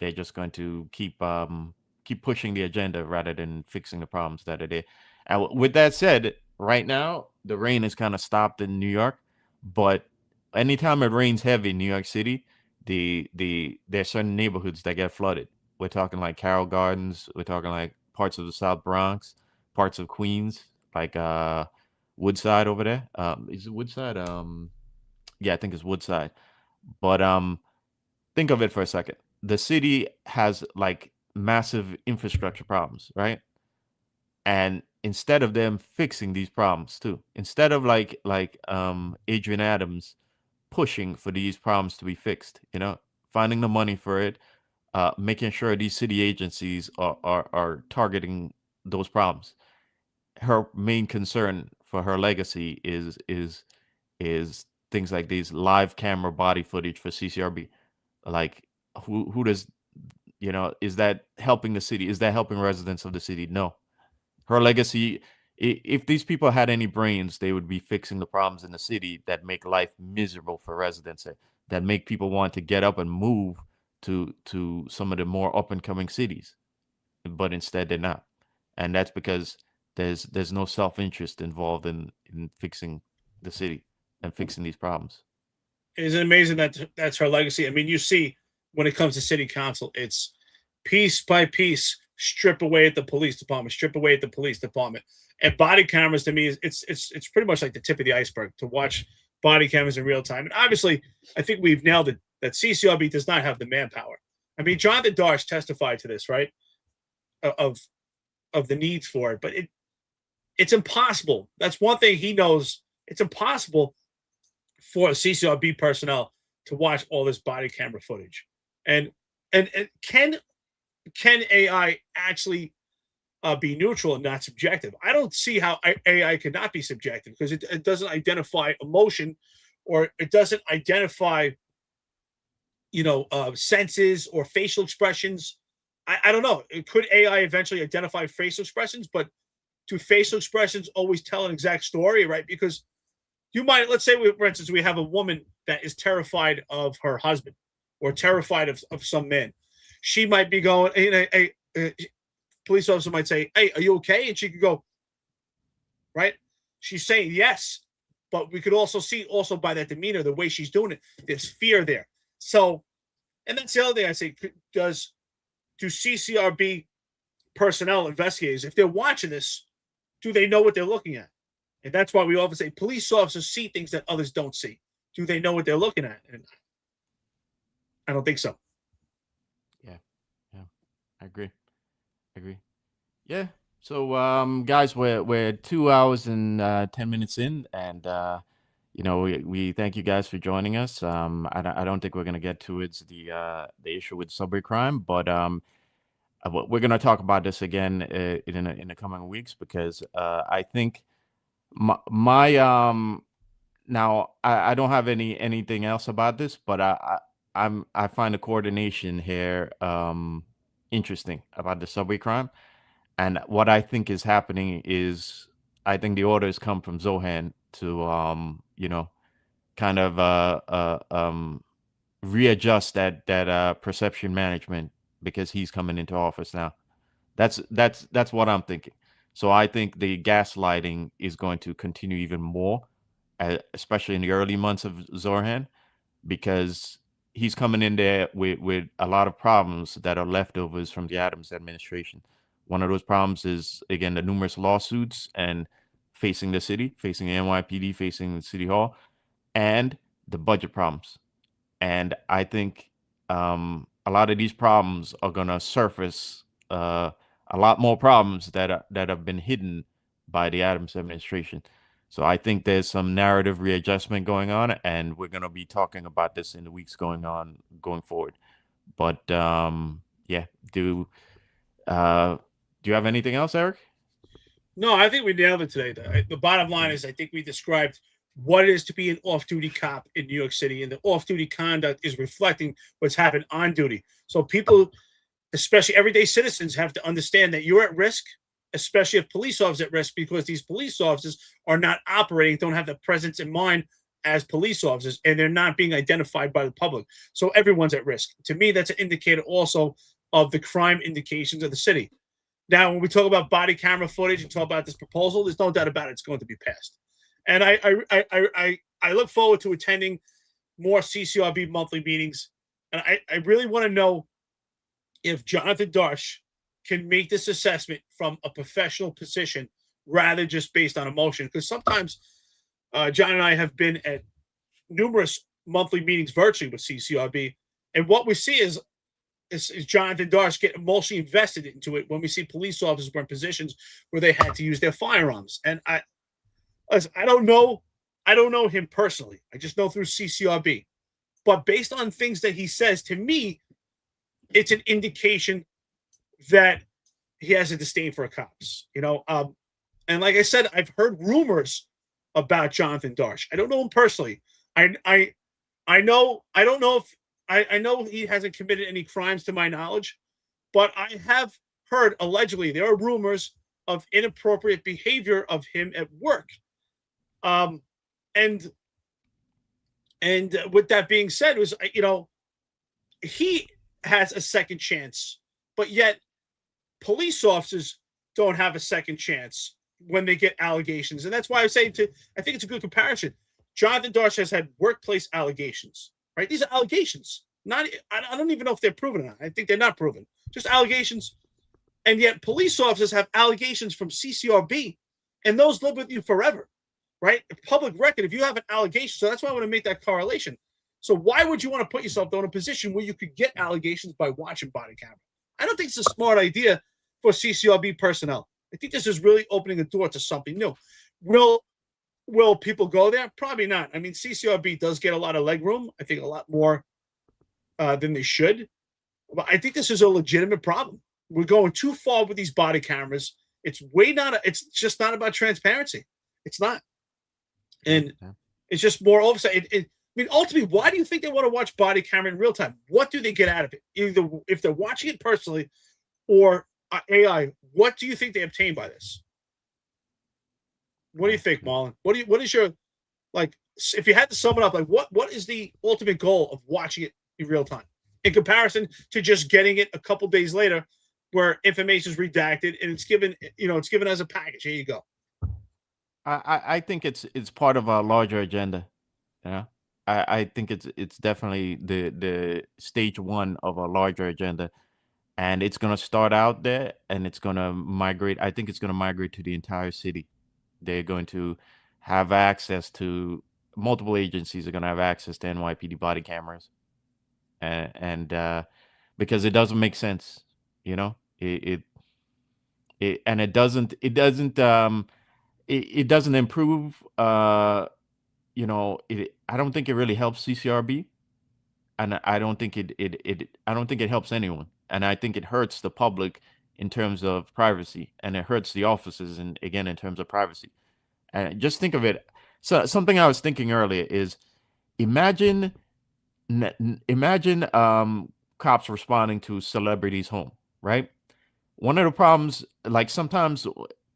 just going to keep pushing the agenda rather than fixing the problems that are there. And with that said, right now the rain is kind of stopped in New York, but anytime it rains heavy in New York City, there's certain neighborhoods that get flooded. We're talking like Carroll Gardens. We're talking like parts of the South Bronx, parts of Queens, like Woodside over there. Is it Woodside? Yeah, I think it's Woodside. But think of it for a second. The city has like massive infrastructure problems, right? And instead of them fixing these problems too, instead of Adrian Adams pushing for these problems to be fixed, finding the money for it, making sure these city agencies are targeting those problems. Her main concern for her legacy is things like these live camera body footage for CCRB. Like, who does, is that helping the city? Is that helping residents of the city? No. Her legacy, if these people had any brains, they would be fixing the problems in the city that make life miserable for residents, that make people want to get up and move to some of the more up and coming cities. But instead they're not. And that's because there's no self-interest involved in fixing the city and fixing these problems. Isn't it amazing that that's her legacy? I mean, you see, when it comes to city council, it's piece by piece, strip away at the police department, strip away at the police department. And body cameras, to me, it's pretty much like the tip of the iceberg to watch body cameras in real time. And obviously, I think we've nailed it that CCRB does not have the manpower. I mean, Jonathan Darsh testified to this, right? Of the needs for it, but it's impossible. That's one thing he knows. It's impossible for CCRB personnel to watch all this body camera footage. And can AI actually be neutral and not subjective? I don't see how AI cannot be subjective, because it doesn't identify emotion, or it doesn't identify, senses or facial expressions. I don't know. Could AI eventually identify facial expressions? But do facial expressions always tell an exact story, right? Because you might, let's say, for instance, we have a woman that is terrified of her husband, or terrified of some man. She might be going, a police officer might say, "Hey, are you okay?" And she could go, right? She's saying yes, but we could also see by that demeanor, the way she's doing it, there's fear there. So, and that's the other thing I say, do CCRB personnel, investigators, if they're watching this, do they know what they're looking at? And that's why we often say police officers see things that others don't see. Do they know what they're looking at? And I don't think so. Yeah, I agree. Yeah. So, guys, we're 2 hours and 10 minutes in, and we thank you guys for joining us. I don't think we're gonna get towards the issue with subway crime, but we're gonna talk about this again in the coming weeks, because I think My now I don't have anything else about this, but I find the coordination here interesting about the subway crime. And what I think is happening is I think the orders come from Zohan to kind of readjust that perception management because he's coming into office now. That's what I'm thinking. So I think the gaslighting is going to continue even more, especially in the early months of Zorhan, because he's coming in there with a lot of problems that are leftovers from the Adams administration. One of those problems is again the numerous lawsuits and facing the city, facing the NYPD, facing the city hall, and the budget problems. And I think a lot of these problems are going to surface. A lot more problems that have been hidden by the Adams administration. So I think there's some narrative readjustment going on, and we're going to be talking about this in the weeks going forward. But yeah, do you have anything else, Eric? No, I think we nailed it today. The bottom line is I think we described what it is to be an off-duty cop in New York City, and the off-duty conduct is reflecting what's happened on duty. So people, especially everyday citizens, have to understand that you're at risk, especially if police officers at risk, because these police officers are not operating, don't have the presence in mind as police officers, and they're not being identified by the public. So everyone's at risk. To me, that's an indicator also of the crime indications of the city. Now, when we talk about body camera footage and talk about this proposal, there's no doubt about it, it's going to be passed. And I look forward to attending more CCRB monthly meetings. And I really want to know if Jonathan Darsh can make this assessment from a professional position rather just based on emotion. Because sometimes John and I have been at numerous monthly meetings virtually with CCRB. And what we see is Jonathan Darsh get emotionally invested into it when we see police officers were in positions where they had to use their firearms. And I don't know him personally. I just know through CCRB. But based on things that he says, to me, it's an indication that he has a disdain for cops. And like I said, I've heard rumors about Jonathan Darsh. I don't know him personally. I know he hasn't committed any crimes to my knowledge, but I have heard allegedly there are rumors of inappropriate behavior of him at work. And with that being said, he has a second chance, but yet police officers don't have a second chance when they get allegations. And that's why I think it's a good comparison. Jonathan Darsh has had workplace allegations, right? These are allegations. I don't even know if they're proven or not. I think they're not proven. Just allegations. And yet police officers have allegations from CCRB, and those live with you forever, right? Public record, if you have an allegation. So that's why I want to make that correlation. So why would you want to put yourself in a position where you could get allegations by watching body camera? I don't think it's a smart idea for CCRB personnel. I think this is really opening a door to something new. Will people go there? Probably not. I mean, CCRB does get a lot of leg room. I think a lot more than they should. But I think this is a legitimate problem. We're going too far with these body cameras. It's just not about transparency. It's not. And it's just more oversight. I mean, ultimately, why do you think they want to watch body camera in real time? What do they get out of it? Either if they're watching it personally or AI, what do you think they obtain by this? What do you think, Marlon? What is your, like, if you had to sum it up, like what is the ultimate goal of watching it in real time in comparison to just getting it a couple days later where information is redacted and it's given as a package? Here you go. I think it's part of a larger agenda. Yeah. I think it's definitely the stage one of a larger agenda. And it's gonna start out there and it's gonna migrate. I think it's gonna migrate to the entire city. They're going to have access to multiple agencies are gonna have access to NYPD body cameras. And because it doesn't make sense, it and it doesn't improve I don't think it really helps CCRB, and I don't think it helps anyone, and I think it hurts the public in terms of privacy, and it hurts the officers in terms of privacy. And just think of it. So something I was thinking earlier is imagine imagine cops responding to celebrities' home, right? One of the problems, like sometimes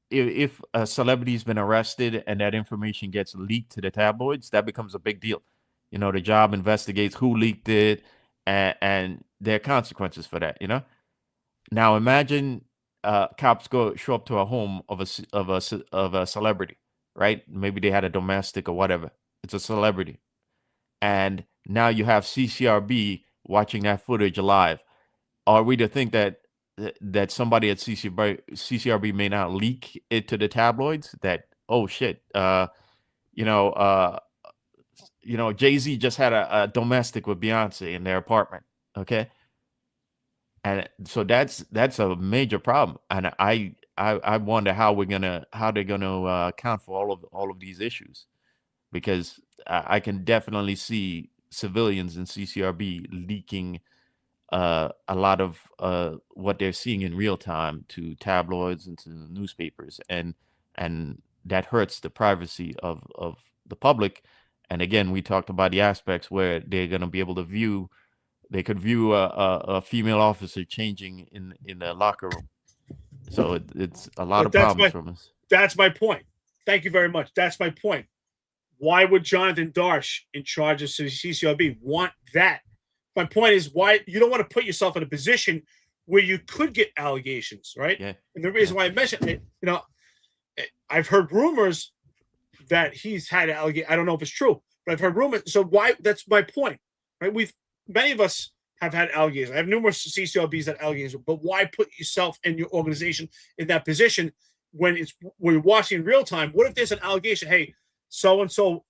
if a celebrity's been arrested and that information gets leaked to the tabloids, that becomes a big deal. You know, the job investigates who leaked it, and there are consequences for that. You know. Now imagine cops show up to a home of a celebrity, right? Maybe they had a domestic or whatever. It's a celebrity, and now you have CCRB watching that footage live. Are we to think that that somebody at CCRB may not leak it to the tabloids? That, oh shit, you know, uh, Jay-Z just had a domestic with Beyonce in their apartment. Okay, and so that's a major problem, and I wonder how they're gonna account for all of these issues, because I can definitely see civilians in CCRB leaking a lot of what they're seeing in real time to tabloids and to newspapers, and that hurts the privacy of the public. And again, we talked about the aspects where they're going to be able to view. They could view a female officer changing in the locker room. So it's a lot of problems from us. That's my point. Thank you very much. That's my point. Why would Jonathan Darsh, in charge of CCRB, want that? My point is, why you don't want to put yourself in a position where you could get allegations, right? Yeah. And the reason why I mentioned it, I've heard rumors that he's had allegations. I don't know if it's true, but I've heard rumors. So why? That's my point, right? Many of us have had allegations. I have numerous CCRBs that allegations, but why put yourself and your organization in that position when you're watching in real time? What if there's an allegation? Hey, so and so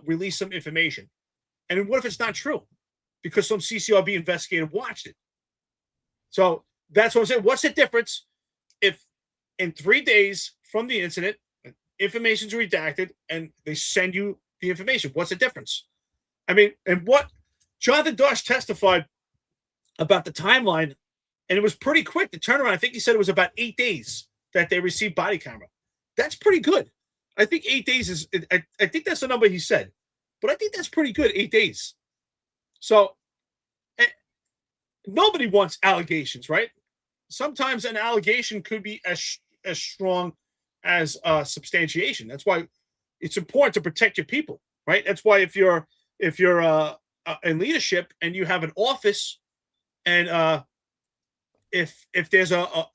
released some information, and what if it's not true? Because some CCRB investigator watched it. So that's what I'm saying. What's the difference if in 3 days from the incident, information's redacted and they send you the information? What's the difference? I mean, and what Jonathan Darsh testified about the timeline, and it was pretty quick. The turnaround, I think he said it was about 8 days that they received body camera. That's pretty good. I think 8 days is, I think that's the number he said, but I think that's pretty good, 8 days. So nobody wants allegations, right? Sometimes an allegation could be as strong as substantiation. That's why it's important to protect your people, right? That's why if you're in leadership and you have an office, and if there's a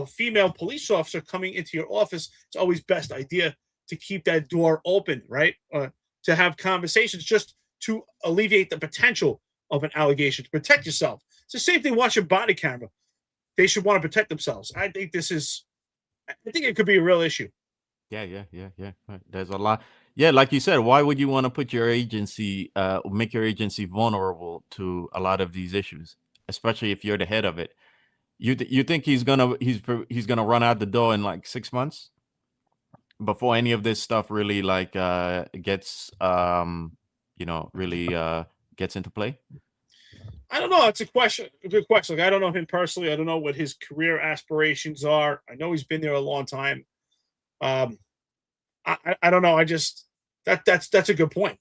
female police officer coming into your office, it's always best idea to keep that door open, right? To have conversations just to alleviate the potential of an allegation, to protect yourself. It's the same thing watching body camera. They should want to protect themselves. I think it could be a real issue. Yeah. There's a lot. Yeah, like you said, why would you want to put your agency, make your agency vulnerable to a lot of these issues, especially if you're the head of it? You think he's gonna run out the door in like 6 months before any of this stuff really like gets really gets into play? I don't know. It's a good question. Like, I don't know him personally. I don't know what his career aspirations are. I know he's been there a long time. I don't know. That's a good point.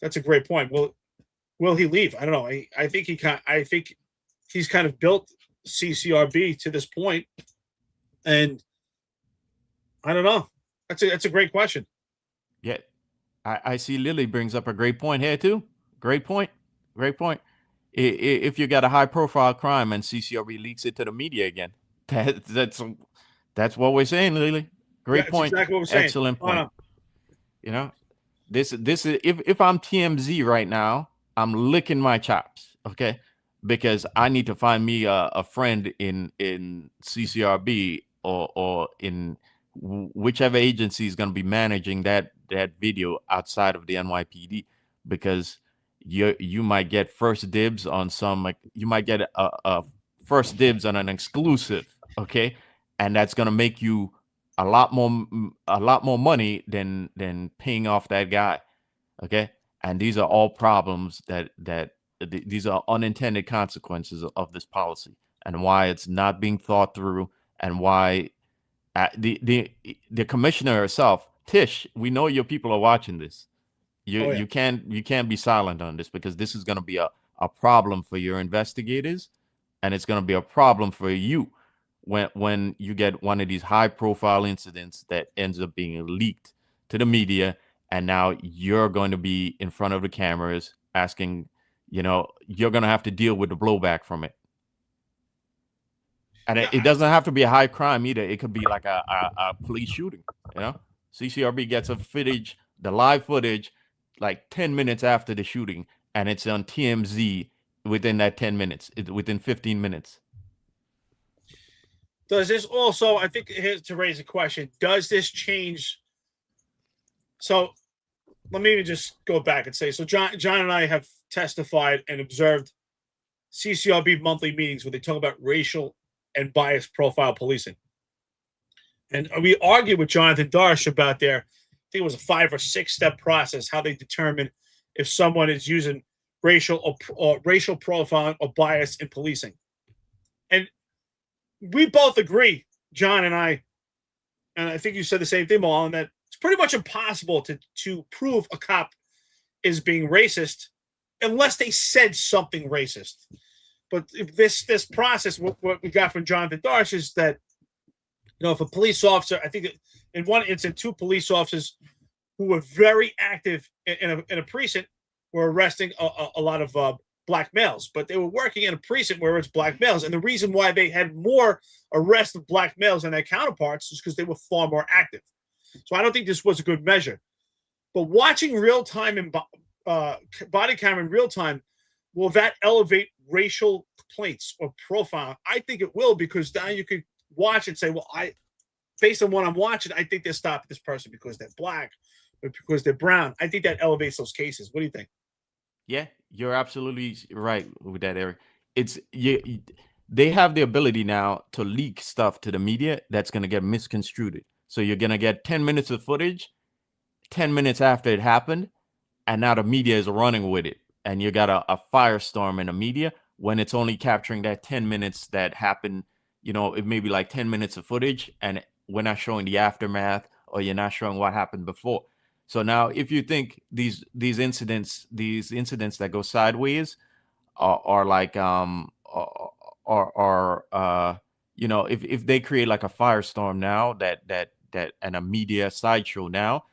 That's a great point. Will he leave? I don't know. I think he's kind of built CCRB to this point, and I don't know. That's a great question. Yeah, I see Lily brings up a great point here too. Great point. If you got a high profile crime and CCRB leaks it to the media again, that's what we're saying, Lily. Great point. Exactly what we're saying. Excellent point. This is if I'm TMZ right now, I'm licking my chops, okay? Because I need to find me a friend in CCRB or in whichever agency is going to be managing that video outside of the NYPD, because you might get first dibs on you might get a first dibs on an exclusive, okay? And that's going to make you a lot more money than paying off that guy, okay? And these are all problems these are unintended consequences of this policy, and why it's not being thought through, and why the commissioner herself Tish, we know your people are watching this. Yeah. You can't be silent on this, because this is going to be a problem for your investigators, and it's going to be a problem for you when you get one of these high profile incidents that ends up being leaked to the media, and now you're going to be in front of the cameras asking, you're going to have to deal with the blowback from it. And it doesn't have to be a high crime either. It could be like a police shooting. CCRB gets the live footage, like 10 minutes after the shooting, and it's on TMZ within that 10 minutes, within 15 minutes. Does this also, I think, to raise a question, does this change? So let me just go back and say, so John and I have testified and observed CCRB monthly meetings where they talk about racial and bias profile policing. And we argued with Jonathan Darsh about I think it was a 5 or 6 step process, how they determine if someone is using racial profiling or bias in policing. And we both agree, John and I think you said the same thing, Marlon, that it's pretty much impossible to prove a cop is being racist unless they said something racist. But this process, what we got from Jonathan Darsh is that, if a police officer, I think in one incident, 2 police officers who were very active in a precinct were arresting a lot of black males, but they were working in a precinct where it's black males. And the reason why they had more arrests of black males than their counterparts is because they were far more active. So I don't think this was a good measure. But watching real time and body camera in real time, will that elevate racial complaints or profile? I think it will, because now you could watch and say, well, based on what I'm watching, I think they're stopping this person because they're black or because they're brown. I think that elevates those cases. What do you think? Yeah, you're absolutely right with that, Eric. They have the ability now to leak stuff to the media that's going to get misconstrued. So you're going to get 10 minutes of footage 10 minutes after it happened, and now the media is running with it. And you got a firestorm in the media when it's only capturing that 10 minutes that happened. It may be like 10 minutes of footage, and we're not showing the aftermath, or you're not showing what happened before. So now, if you think these incidents that go sideways are like if they create like a firestorm now that and a media sideshow now,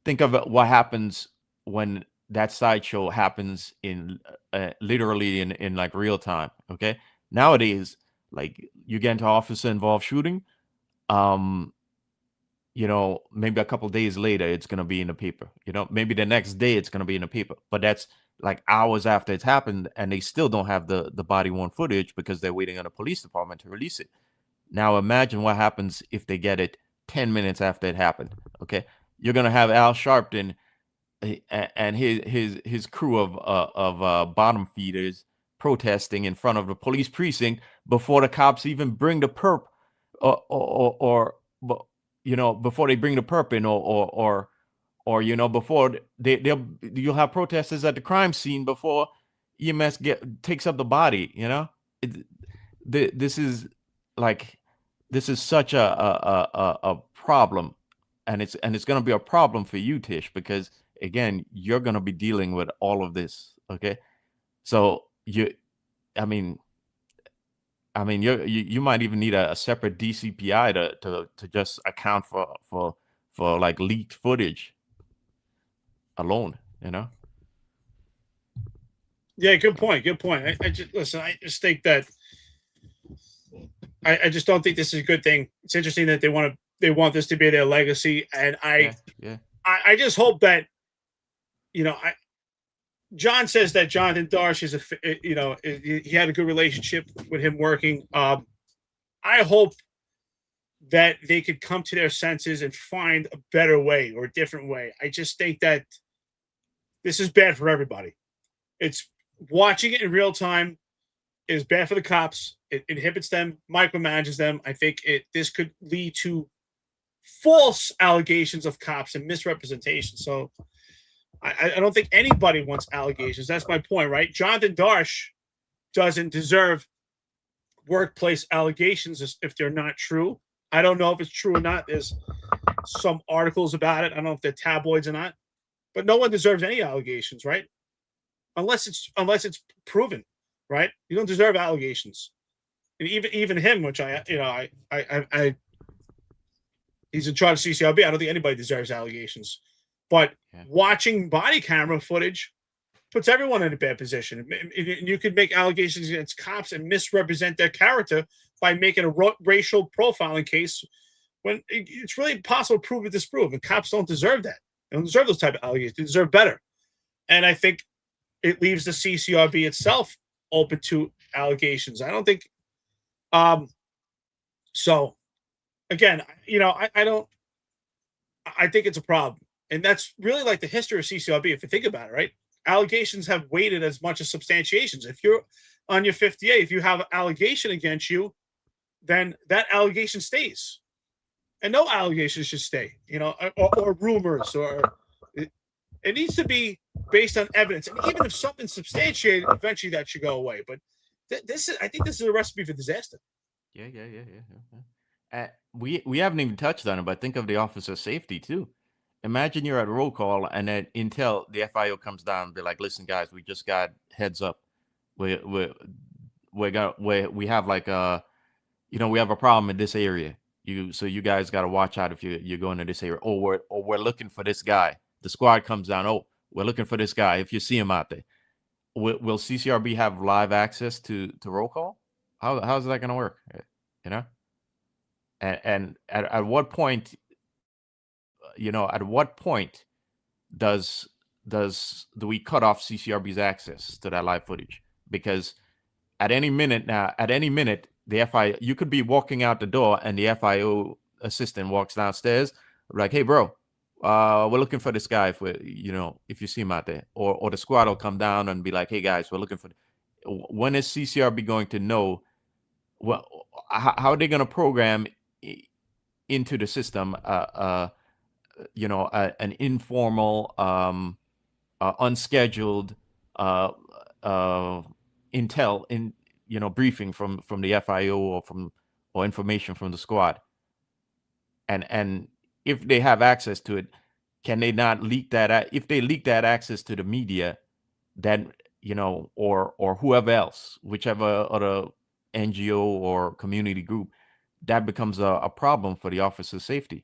think of what happens when that sideshow happens in literally in like real time. Okay, nowadays, like, you get into officer involved shooting, maybe a couple days later it's going to be in the paper, maybe the next day it's going to be in the paper, but that's like hours after it's happened, and they still don't have the body worn footage because they're waiting on the police department to release it. Now imagine what happens if they get it 10 minutes after it happened. Okay, you're going to have Al Sharpton and his crew of bottom feeders protesting in front of the police precinct before the cops even bring the perp, or before they bring the perp in, or before you'll have protesters at the crime scene before EMS takes up the body. This is such a problem, and it's going to be a problem for you, Tish, because again, you're going to be dealing with all of this. Okay, so you might even need a separate DCPI to just account for like leaked footage alone. Yeah, good point. I just think that I just don't think this is a good thing. It's interesting that they want this to be their legacy, and I just hope that John says that Jonathan Darsh is he had a good relationship with him working. I hope that they could come to their senses and find a better way or a different way. I just think that this is bad for everybody. It's watching it in real time is bad for the cops. It inhibits them, micromanages them. I think this could lead to false allegations of cops and misrepresentation. So I don't think anybody wants allegations. That's my point, right? Jonathan Darsh doesn't deserve workplace allegations if they're not true. I don't know if it's true or not. There's some articles about it. I don't know if they're tabloids or not, but no one deserves any allegations, right? Unless it's proven, right? You don't deserve allegations. And even him, which he's in charge of CCRB. I don't think anybody deserves allegations. But watching body camera footage puts everyone in a bad position. You could make allegations against cops and misrepresent their character by making a racial profiling case when it's really impossible to prove or disprove. And cops don't deserve that. They don't deserve those type of allegations. They deserve better. And I think it leaves the CCRB itself open to allegations. I don't think. So, again, I think it's a problem. And that's really like the history of CCRB, if you think about it, right? Allegations have weighted as much as substantiations. If you're on your 50A, if you have an allegation against you, then that allegation stays. And no allegations should stay, or rumors, or it needs to be based on evidence. And even if something's substantiated, eventually that should go away. But I think this is a recipe for disaster. Yeah. We haven't even touched on it, but think of the officer safety too. Imagine you're at roll call and then Intel, the FIO comes down and be like, listen, guys, we just got heads up. We have like we have a problem in this area. So you guys got to watch out if you're going to this area. Or we're looking for this guy. The squad comes down. Oh, we're looking for this guy. If you see him out there, will CCRB have live access to roll call? How's that going to work? And at what point? At what point do we cut off CCRB's access to that live footage? Because at any minute, the FIO, you could be walking out the door and the FIO assistant walks downstairs, like, hey, bro, we're looking for this guy. If you see him out there, or the squad will come down and be like, hey guys, we're looking for. When is CCRB going to know? Well, how are they going to program into the system? An informal, unscheduled intel briefing from the FIO or information from the squad. And if they have access to it, can they not leak that? If they leak that access to the media, then or whoever else, whichever other NGO or community group, that becomes a problem for the officer's safety.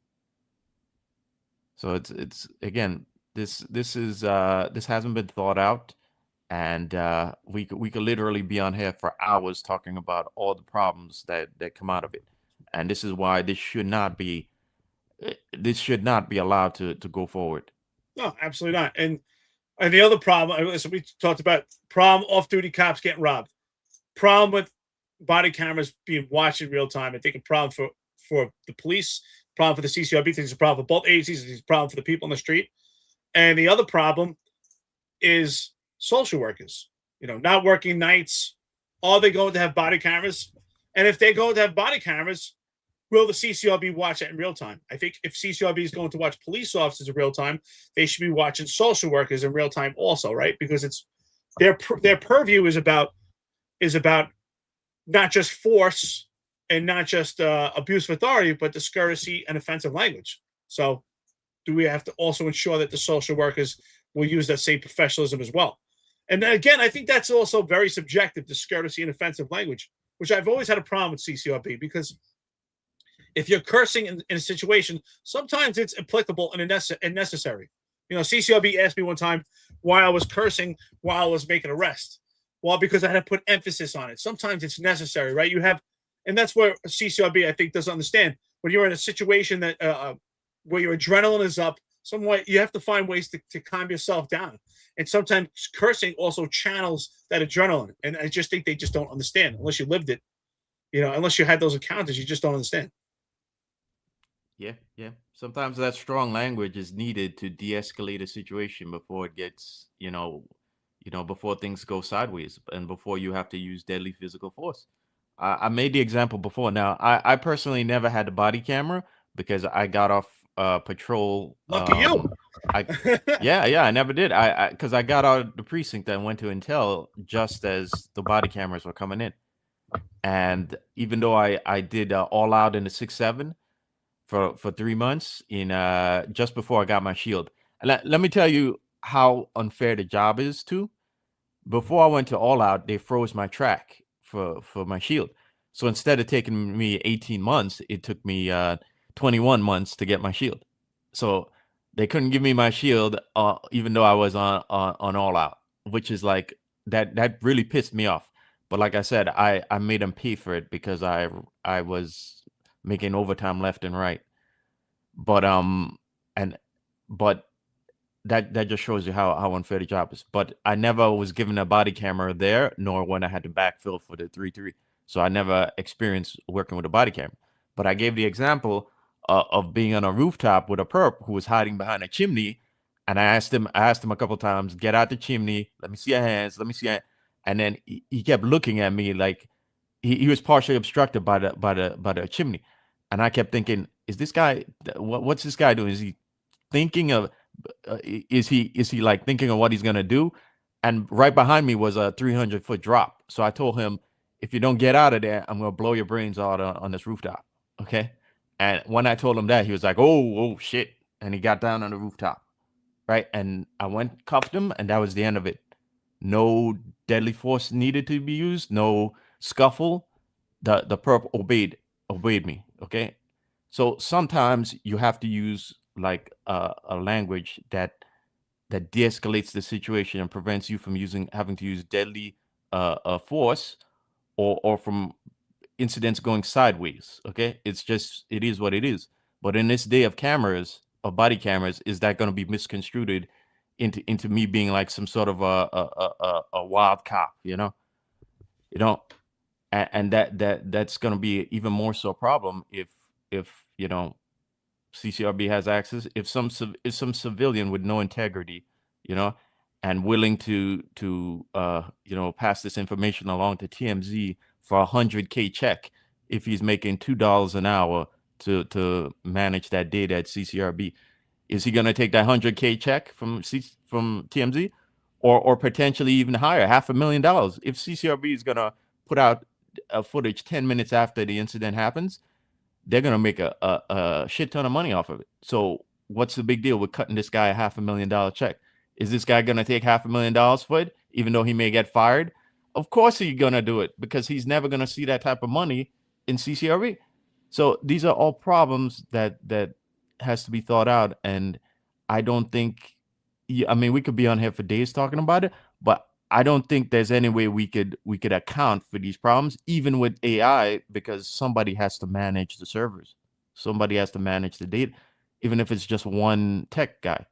So it's again, this hasn't been thought out, and we could literally be on here for hours talking about all the problems that come out of it, and this is why this should not be allowed to go forward. No, absolutely not. And the other problem, listen, we talked about off-duty cops getting robbed, problem with body cameras being watched in real time. I think a problem for the police. Problem for the CCRB, I think it's a problem for both agencies. It's a problem for the people on the street. And the other problem is social workers, not working nights. Are they going to have body cameras? And if they're going to have body cameras, will the CCRB watch it in real time? I think if CCRB is going to watch police officers in real time, they should be watching social workers in real time also, right? Because it's their purview is about not just force and not just abuse of authority, but discourtesy and offensive language. So do we have to also ensure that the social workers will use that same professionalism as well? And then again, I think that's also very subjective, discourtesy and offensive language, which I've always had a problem with CCRB, because if you're cursing in a situation, sometimes it's applicable and necessary. CCRB asked me one time why I was cursing while I was making arrest. Well, because I had to put emphasis on it. Sometimes it's necessary, right? And that's where CCRB, I think, doesn't understand. When you're in a situation that where your adrenaline is up, somewhat you have to find ways to calm yourself down. And sometimes cursing also channels that adrenaline. And I just think they just don't understand unless you lived it. Unless you had those encounters, you just don't understand. Yeah. Sometimes that strong language is needed to de-escalate a situation before it gets, before things go sideways and before you have to use deadly physical force. I made the example before. Now, I personally never had the body camera because I got off patrol. Lucky you. I never did. Because I got out of the precinct and went to Intel just as the body cameras were coming in. And even though I did all out in the 6-7, for 3 months in just before I got my shield. And let me tell you how unfair the job is too. Before I went to All Out, they froze my track for my shield. So instead of taking me 18 months, it took me 21 months to get my shield. So they couldn't give me my shield even though I was on All Out, which is like that really pissed me off. But like I said, I made them pay for it because I was making overtime left and right. But but that just shows you how unfair the job is. But I never was given a body camera there, nor when I had to backfill for the 3-3. So I never experienced working with a body camera. But I gave the example of being on a rooftop with a perp who was hiding behind a chimney, and I asked him a couple times, "Get out the chimney. Let me see your hands. Let me see." And then he kept looking at me like he was partially obstructed by the chimney, and I kept thinking, "Is this guy? What's this guy doing? Is he thinking of?" Is he like thinking of what he's gonna do? And right behind me was a 300-foot drop. So I told him, if you don't get out of there, I'm gonna blow your brains out on this rooftop. Okay. And when I told him that, he was like, oh shit. And he got down on the rooftop. Right. And I went, cuffed him, and that was the end of it. No deadly force needed to be used, no scuffle. The perp obeyed me. Okay. So sometimes you have to use like a language that de-escalates the situation and prevents you from having to use deadly force or from incidents going sideways. Okay, it is what it is. But in this day of cameras, of body cameras, is that going to be misconstrued into me being like some sort of a wild cop? And that's going to be even more so a problem if CCRB has access. If some civilian with no integrity, and willing to pass this information along to TMZ for $100K check, if he's making $2 an hour to manage that data at CCRB, is he going to take that $100K check from TMZ, or potentially even higher, $500,000? If CCRB is going to put out footage 10 minutes after the incident happens, they're going to make a shit ton of money off of it. So what's the big deal with cutting this guy a $500,000 check? Is this guy going to take $500,000 for it, even though he may get fired? Of course he's going to do it, because he's never going to see that type of money in CCRB. So these are all problems that has to be thought out. And I don't think, we could be on here for days talking about it, but I don't think there's any way we could account for these problems, even with AI, because somebody has to manage the servers. Somebody has to manage the data, even if it's just one tech guy.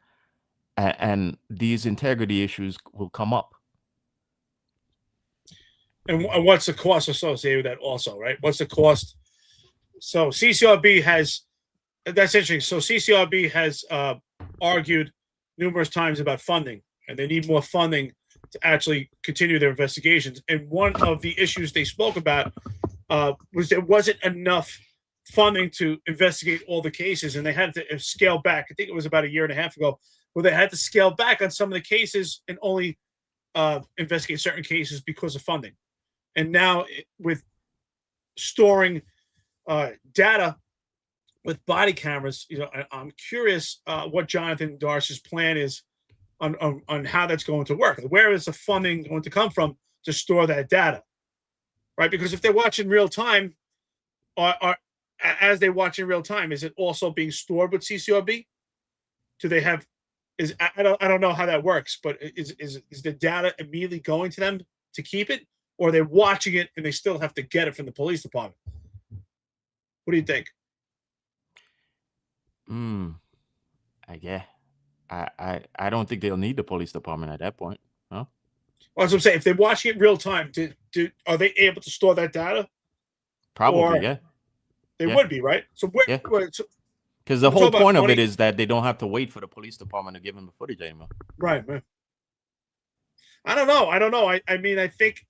And these integrity issues will come up. And what's the cost associated with that also, right? What's the cost? So CCRB has, that's interesting. So CCRB has argued numerous times about funding, and they need more funding to actually continue their investigations. And one of the issues they spoke about was there wasn't enough funding to investigate all the cases, and they had to scale back. I think it was about a year and a half ago, where they had to scale back on some of the cases and only investigate certain cases because of funding. And now with storing data with body cameras, I'm curious what Jonathan Darsh's plan is on how that's going to work. Where is the funding going to come from to store that data, right? Because if they're watching real time, as they watch in real time, is it also being stored with CCRB? Do they have? I don't know how that works, but is the data immediately going to them to keep it, or are they watching it and they still have to get it from the police department? What do you think? I don't think they'll need the police department at that point. No. Well, as I'm saying, if they're watching it real time, are they able to store that data? Probably, yeah. They would be, right? So because the whole point of it is that they don't have to wait for the police department to give them the footage anymore. Right, man. I don't know. I mean, I think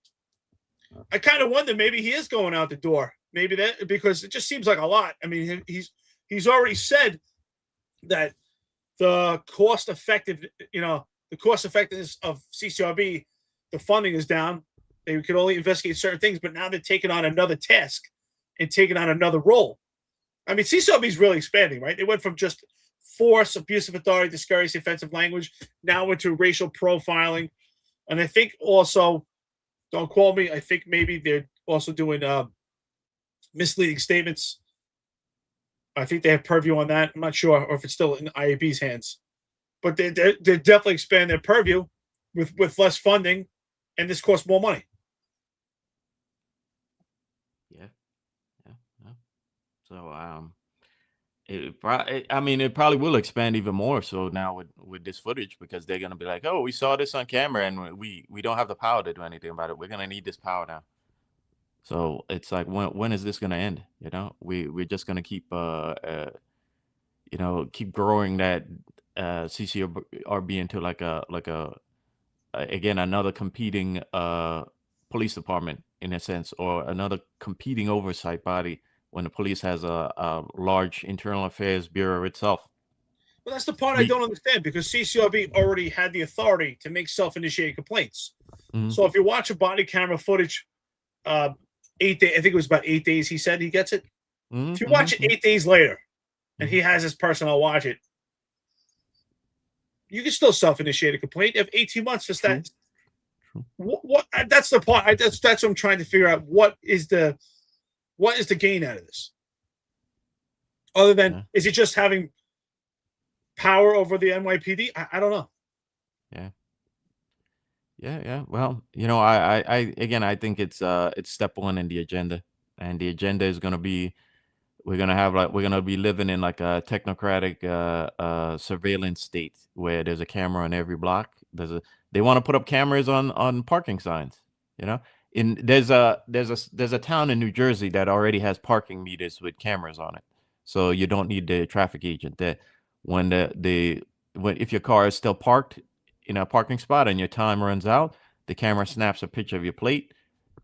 I kind of wonder, maybe he is going out the door. Maybe that, because it just seems like a lot. I mean, he's already said that the cost effectiveness of CCRB, the funding is down. They could only investigate certain things, but now they're taking on another task and taking on another role. I mean, CCRB is really expanding, right? They went from just force, abuse of authority, discourage offensive language, now into racial profiling. And I think also, don't quote me, I think maybe they're also doing misleading statements. I think they have purview on that. I'm not sure, or if it's still in IAB's hands. But they're definitely expanding their purview with less funding, and this costs more money. Yeah. So it probably will expand even more so now with this footage, because they're gonna be like, oh, we saw this on camera and we don't have the power to do anything about it. We're gonna need this power now. So it's like, when is this gonna end? You know, we're just gonna keep keep growing that CCRB into like a again, another competing police department in a sense, or another competing oversight body when the police has a large internal affairs bureau itself. Well, that's the part I don't understand, because CCRB already had the authority to make self-initiated complaints. Mhm. So if you watch a body camera footage, 8 days, I think it was about 8 days, he said he gets it. If you watch it 8 days later and he has his personnel watch it, you can still self-initiate a complaint. You have 18 months for that. What that's the part. That's what I'm trying to figure out. What is the gain out of this? Other than, is it just having power over the NYPD? I don't know. Yeah. Well, I think it's step one in the agenda, and the agenda is gonna be, we're gonna be living in like a technocratic surveillance state where there's a camera on every block. They want to put up cameras on parking signs. You know, there's a town in New Jersey that already has parking meters with cameras on it, so you don't need the traffic agent. That when if your car is still parked in a parking spot and your time runs out, the camera snaps a picture of your plate,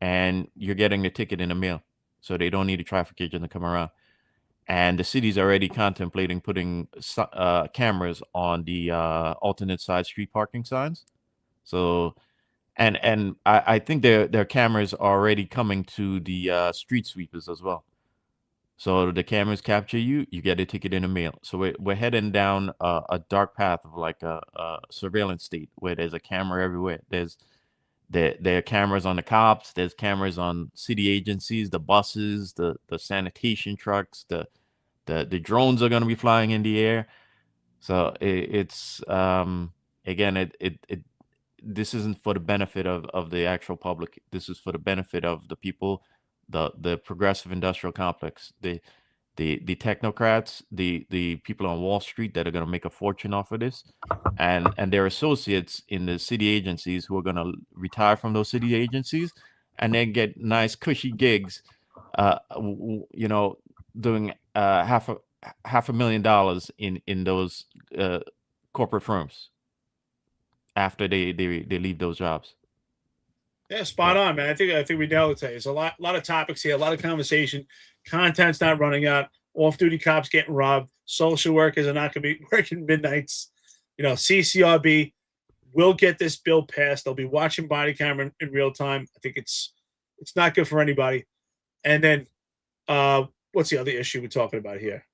and you're getting the ticket in the mail. So they don't need a traffic agent to come around. And the city's already contemplating putting cameras on the alternate side street parking signs. So, and I think their cameras are already coming to the street sweepers as well. So the cameras capture you, you get a ticket in the mail. So we're heading down a dark path of like a surveillance state where there's a camera everywhere. There are cameras on the cops. There's cameras on city agencies, the buses, the sanitation trucks, the drones are going to be flying in the air. So it's again, this isn't for the benefit of the actual public. This is for the benefit of the people, the progressive industrial complex, the technocrats, the people on Wall Street that are going to make a fortune off of this, and their associates in the city agencies who are going to retire from those city agencies and then get nice cushy gigs, doing $500,000 in those corporate firms after they leave those jobs. Yeah, spot on, man. I think we nailed it today. There's a lot of topics here, a lot of conversation. Content's not running out. Off-duty cops getting robbed. Social workers are not going to be working midnights. CCRB will get this bill passed. They'll be watching body camera in real time. I think it's not good for anybody. And then, what's the other issue we're talking about here?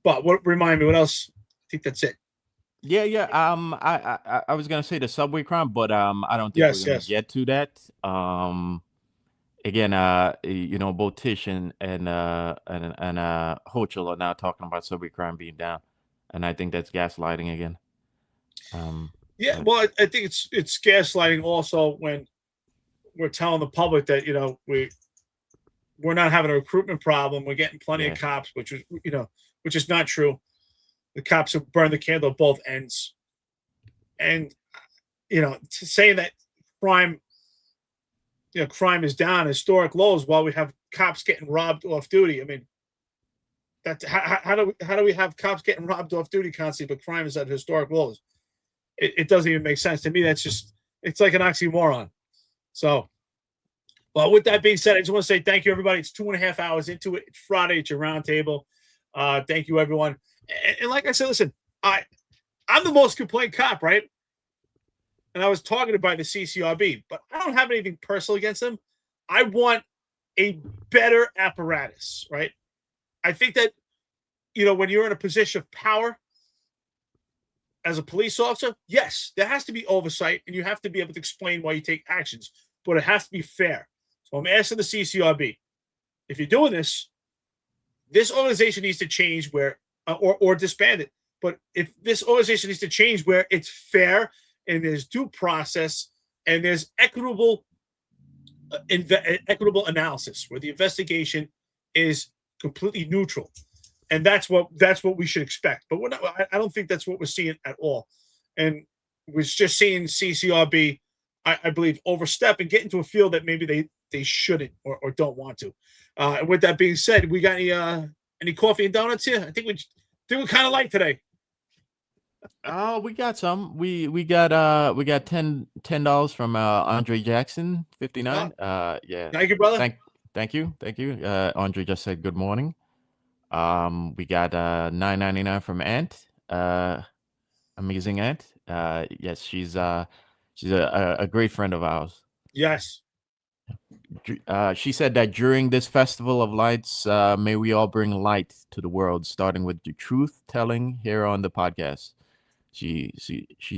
But remind me, what else? I think that's it. Yeah. I was gonna say the subway crime, but I don't think we're gonna get to that. Again, both Tish and Hochul are now talking about subway crime being down, and I think that's gaslighting again. Well, I think it's gaslighting also when we're telling the public that we're not having a recruitment problem. We're getting plenty of cops, which is not true. The cops have burned the candle at both ends. And, saying that crime is down, historic lows, while we have cops getting robbed off duty. I mean, how do we have cops getting robbed off duty constantly, but crime is at historic lows? It doesn't even make sense to me. It's like an oxymoron. So, well, with that being said, I just want to say thank you, everybody. It's 2.5 hours into it. It's Friday. It's your roundtable. Thank you, everyone. And like I said, listen, I'm the most complained cop, right? And I was targeted by the CCRB, but I don't have anything personal against them. I want a better apparatus, right? I think that, when you're in a position of power as a police officer, yes, there has to be oversight and you have to be able to explain why you take actions, but it has to be fair. So I'm asking the CCRB, if you're doing this organization needs to change where, or disband it. But if this organization needs to change where it's fair and there's due process and there's equitable analysis, where the investigation is completely neutral, and that's what we should expect. But I don't think that's what we're seeing at all, and we're just seeing CCRB, I believe, overstep and get into a field that maybe they shouldn't or don't want to. And with that being said, we got any coffee and donuts here? I think we're kind of light today. Oh, we got some. We got $10 from Andre Jackson 59. Yeah. Thank you, brother. Thank you. Andre just said good morning. We got $9.99 from Ant. Amazing Ant. Yes, she's a great friend of ours. Yes. She said that during this festival of lights, may we all bring light to the world, starting with the truth telling here on the podcast. She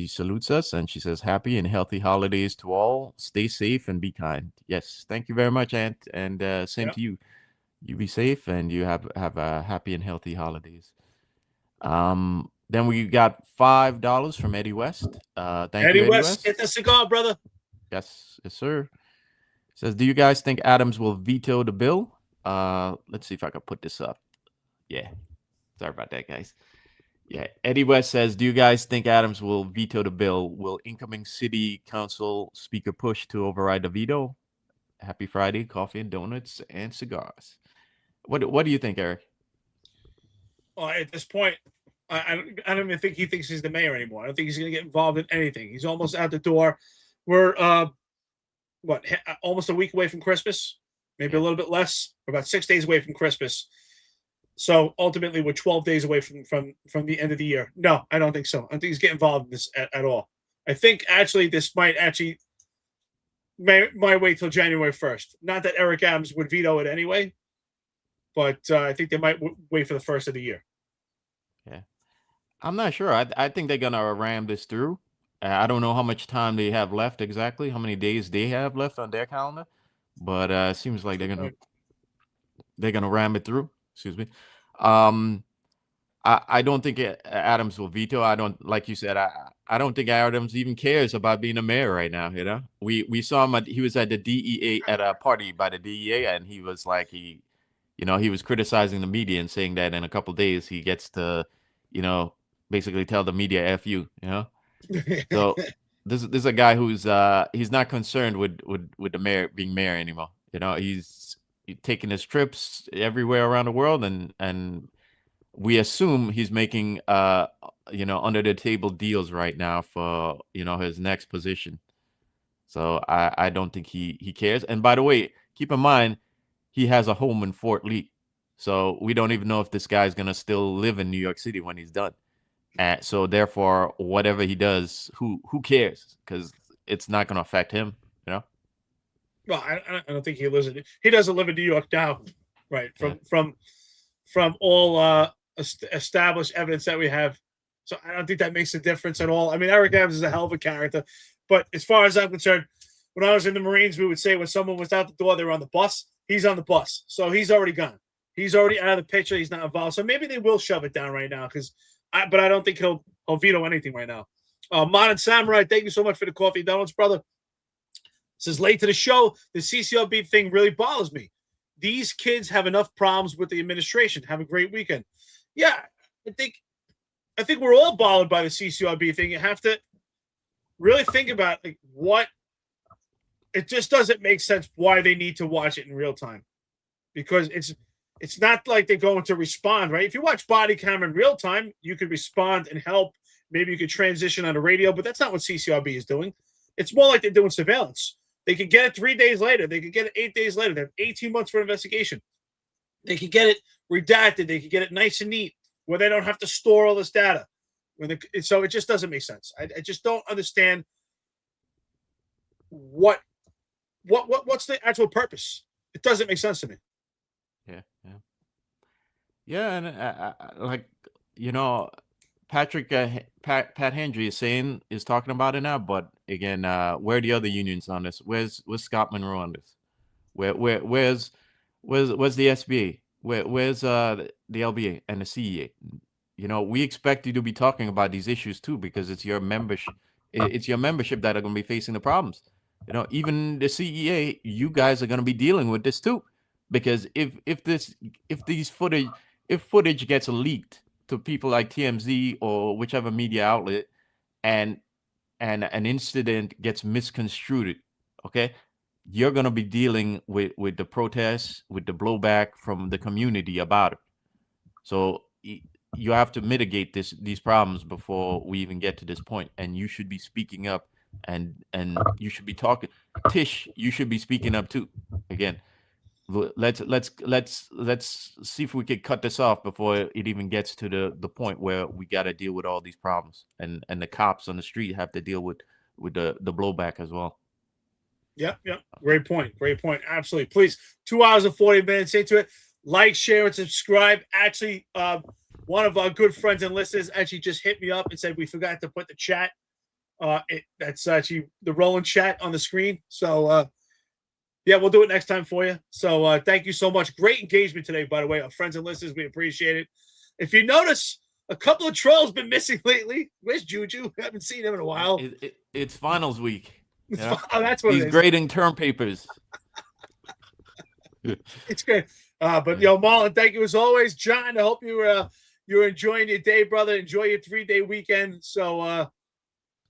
salutes us and she says, happy and healthy holidays to all. Stay safe and be kind. Yes, thank you very much, Ant, and same to you. You be safe and you have a happy and healthy holidays. Then we got $5 from Eddie West. Thank you, Eddie West. Get the cigar, brother. Yes, sir. Says, do you guys think Adams will veto the bill? Let's see if I can put this up. Yeah. Sorry about that, guys. Yeah. Eddie West says, do you guys think Adams will veto the bill? Will incoming city council speaker push to override the veto? Happy Friday, coffee and donuts and cigars. What do you think, Eric? Well, at this point, I don't even think he thinks he's the mayor anymore. I don't think he's going to get involved in anything. He's almost out the door. We're almost a week away from Christmas, maybe a little bit less. We're about 6 days away from Christmas. So ultimately, we're 12 days away from the end of the year. No, I don't think so. I don't think he's getting involved in this at all. I think actually this might wait till January 1st. Not that Eric Adams would veto it anyway, but I think they might wait for the first of the year. Yeah, I'm not sure. I think they're gonna ram this through. I don't know how much time they have left exactly, how many days they have left on their calendar, but it seems like they're gonna ram it through. Excuse me. I don't think Adams will veto. I don't, like you said, I don't think Adams even cares about being a mayor right now. We saw him he was at the DEA at a party by the DEA, and he was like he was criticizing the media and saying that in a couple of days he gets to, basically tell the media F you, So this is a guy who's he's not concerned with the mayor being mayor anymore. He's taking his trips everywhere around the world, and we assume he's making under the table deals right now for his next position. So I don't think he cares. And by the way, keep in mind he has a home in Fort Lee, so we don't even know if this guy's gonna still live in New York City when he's done. So therefore, whatever he does, who cares? Because it's not going to affect him, Well, I don't think he lives in. He doesn't live in New York now, right? From all established evidence that we have, so I don't think that makes a difference at all. I mean, Eric Adams is a hell of a character, but as far as I'm concerned, when I was in the Marines, we would say when someone was out the door, they were on the bus. He's on the bus, so he's already gone. He's already out of the picture. He's not involved. So maybe they will shove it down right now but I don't think he'll veto anything right now. Modern Samurai, thank you so much for the coffee and donuts, brother. Says late to the show, the CCRB thing really bothers me. These kids have enough problems with the administration. Have a great weekend. Yeah, I think we're all bothered by the CCRB thing. You have to really think about what. It just doesn't make sense why they need to watch it in real time, because it's not like they're going to respond, right? If you watch body cam in real time, you could respond and help. Maybe you could transition on the radio, but that's not what CCRB is doing. It's more like they're doing surveillance. They could get it 3 days later. They could get it 8 days later. They have 18 months for investigation. They could get it redacted. They could get it nice and neat where they don't have to store all this data. So it just doesn't make sense. I just don't understand what's the actual purpose. It doesn't make sense to me. Yeah, and like Patrick Pat Hendry is talking about it now. But again, where are the other unions on this? Where's Scott Monroe on this? Where's the SBA? Where's the LBA and the CEA? We expect you to be talking about these issues too, because it's your membership. It's your membership that are going to be facing the problems. Even the CEA, you guys are going to be dealing with this too, because if footage gets leaked to people like TMZ or whichever media outlet, and an incident gets misconstrued, okay, you're going to be dealing with the protests, with the blowback from the community about it. So you have to mitigate these problems before we even get to this point, and you should be speaking up, and you should be talking. Tish, you should be speaking up too. Again, let's see if we could cut this off before it even gets to the point where we got to deal with all these problems, and the cops on the street have to deal with the blowback as well. Yeah. Great point. Absolutely. Please, 2 hours and 40 minutes into it. Like, share, and subscribe. Actually, one of our good friends and listeners actually just hit me up and said we forgot to put the chat. That's actually the rolling chat on the screen. So, yeah, we'll do it next time for you. So thank you so much. Great engagement today, by the way. Our friends and listeners, we appreciate it. If you notice, a couple of trolls been missing lately. Where's Juju? I haven't seen him in a while. It's finals week. Oh, that's what he's grading term papers. It's good. But Marlon, thank you as always. John, I hope you're enjoying your day, brother. Enjoy your 3-day weekend. So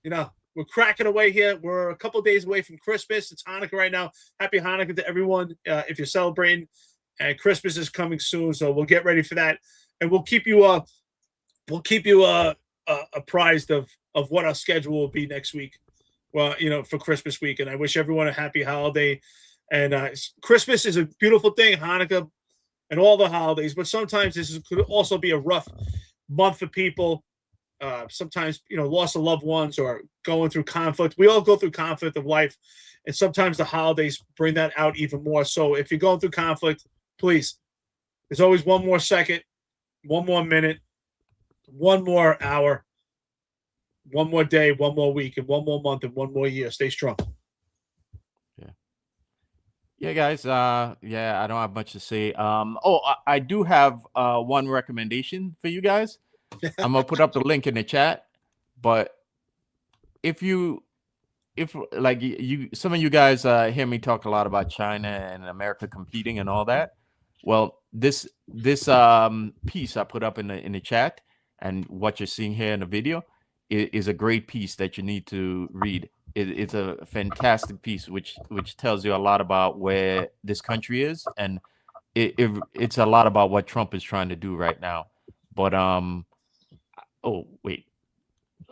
we're cracking away here. We're a couple of days away from Christmas. It's Hanukkah right now. Happy Hanukkah to everyone if you're celebrating. And Christmas is coming soon, so we'll get ready for that, and we'll keep you apprised of what our schedule will be next week. Well, for Christmas week. And I wish everyone a happy holiday. And Christmas is a beautiful thing, Hanukkah, and all the holidays. But sometimes this could also be a rough month for people. Sometimes, loss of loved ones or going through conflict. We all go through conflict of life, and sometimes the holidays bring that out even more. So if you're going through conflict, please, there's always one more second, one more minute, one more hour, one more day, one more week, and one more month, and one more year. Stay strong. Yeah, guys. I don't have much to say. I do have one recommendation for you guys. I'm gonna put up the link in the chat. But if some of you guys hear me talk a lot about China and America competing and all that. Well, this piece I put up in the chat, and what you're seeing here in the video is a great piece that you need to read. It's a fantastic piece which tells you a lot about where this country is, and it's a lot about what Trump is trying to do right now. But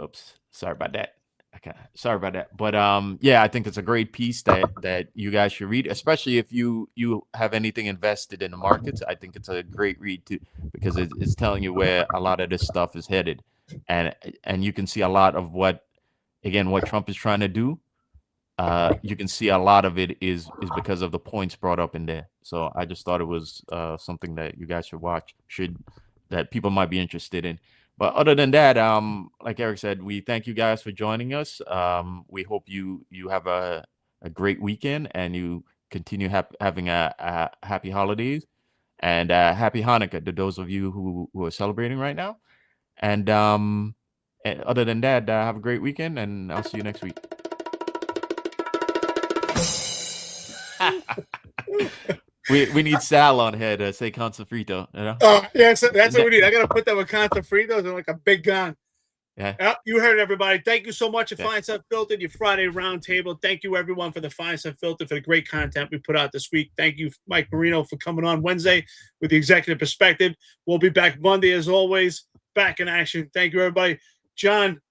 oops, sorry about that. Okay, sorry about that. But I think it's a great piece that you guys should read, especially if you have anything invested in the markets. I think it's a great read too, because it's telling you where a lot of this stuff is headed, and you can see a lot of what Trump is trying to do. You can see a lot of it is because of the points brought up in there. So I just thought it was something that you guys should watch, that people might be interested in. But other than that, like Eric said, we thank you guys for joining us. We hope you have a great weekend, and you continue having a happy holidays and happy Hanukkah to those of you who are celebrating right now. And other than that, have a great weekend, and I'll see you next week. We need Sal on here to say Consafrito, Oh, yeah, that's what we need. I got to put that with Consafritos and like a big gun. Yeah. You heard it, everybody. Thank you so much for Finest Unfiltered, your Friday roundtable. Thank you, everyone, for the Finest Unfiltered, for the great content we put out this week. Thank you, Mike Marino, for coming on Wednesday with the Executive Perspective. We'll be back Monday, as always, back in action. Thank you, everybody. John,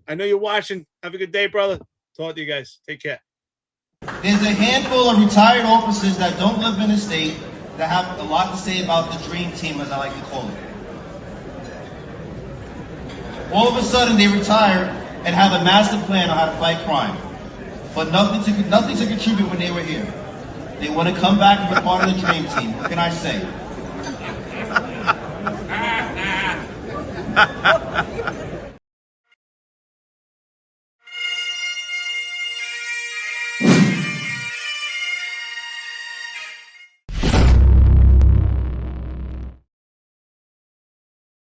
I know you're watching. Have a good day, brother. Talk to you guys. Take care. There's a handful of retired officers that don't live in the state that have a lot to say about the dream team, as I like to call it. All of a sudden, they retire and have a master plan on how to fight crime, but nothing to contribute when they were here. They want to come back and be part of the dream team. What can I say?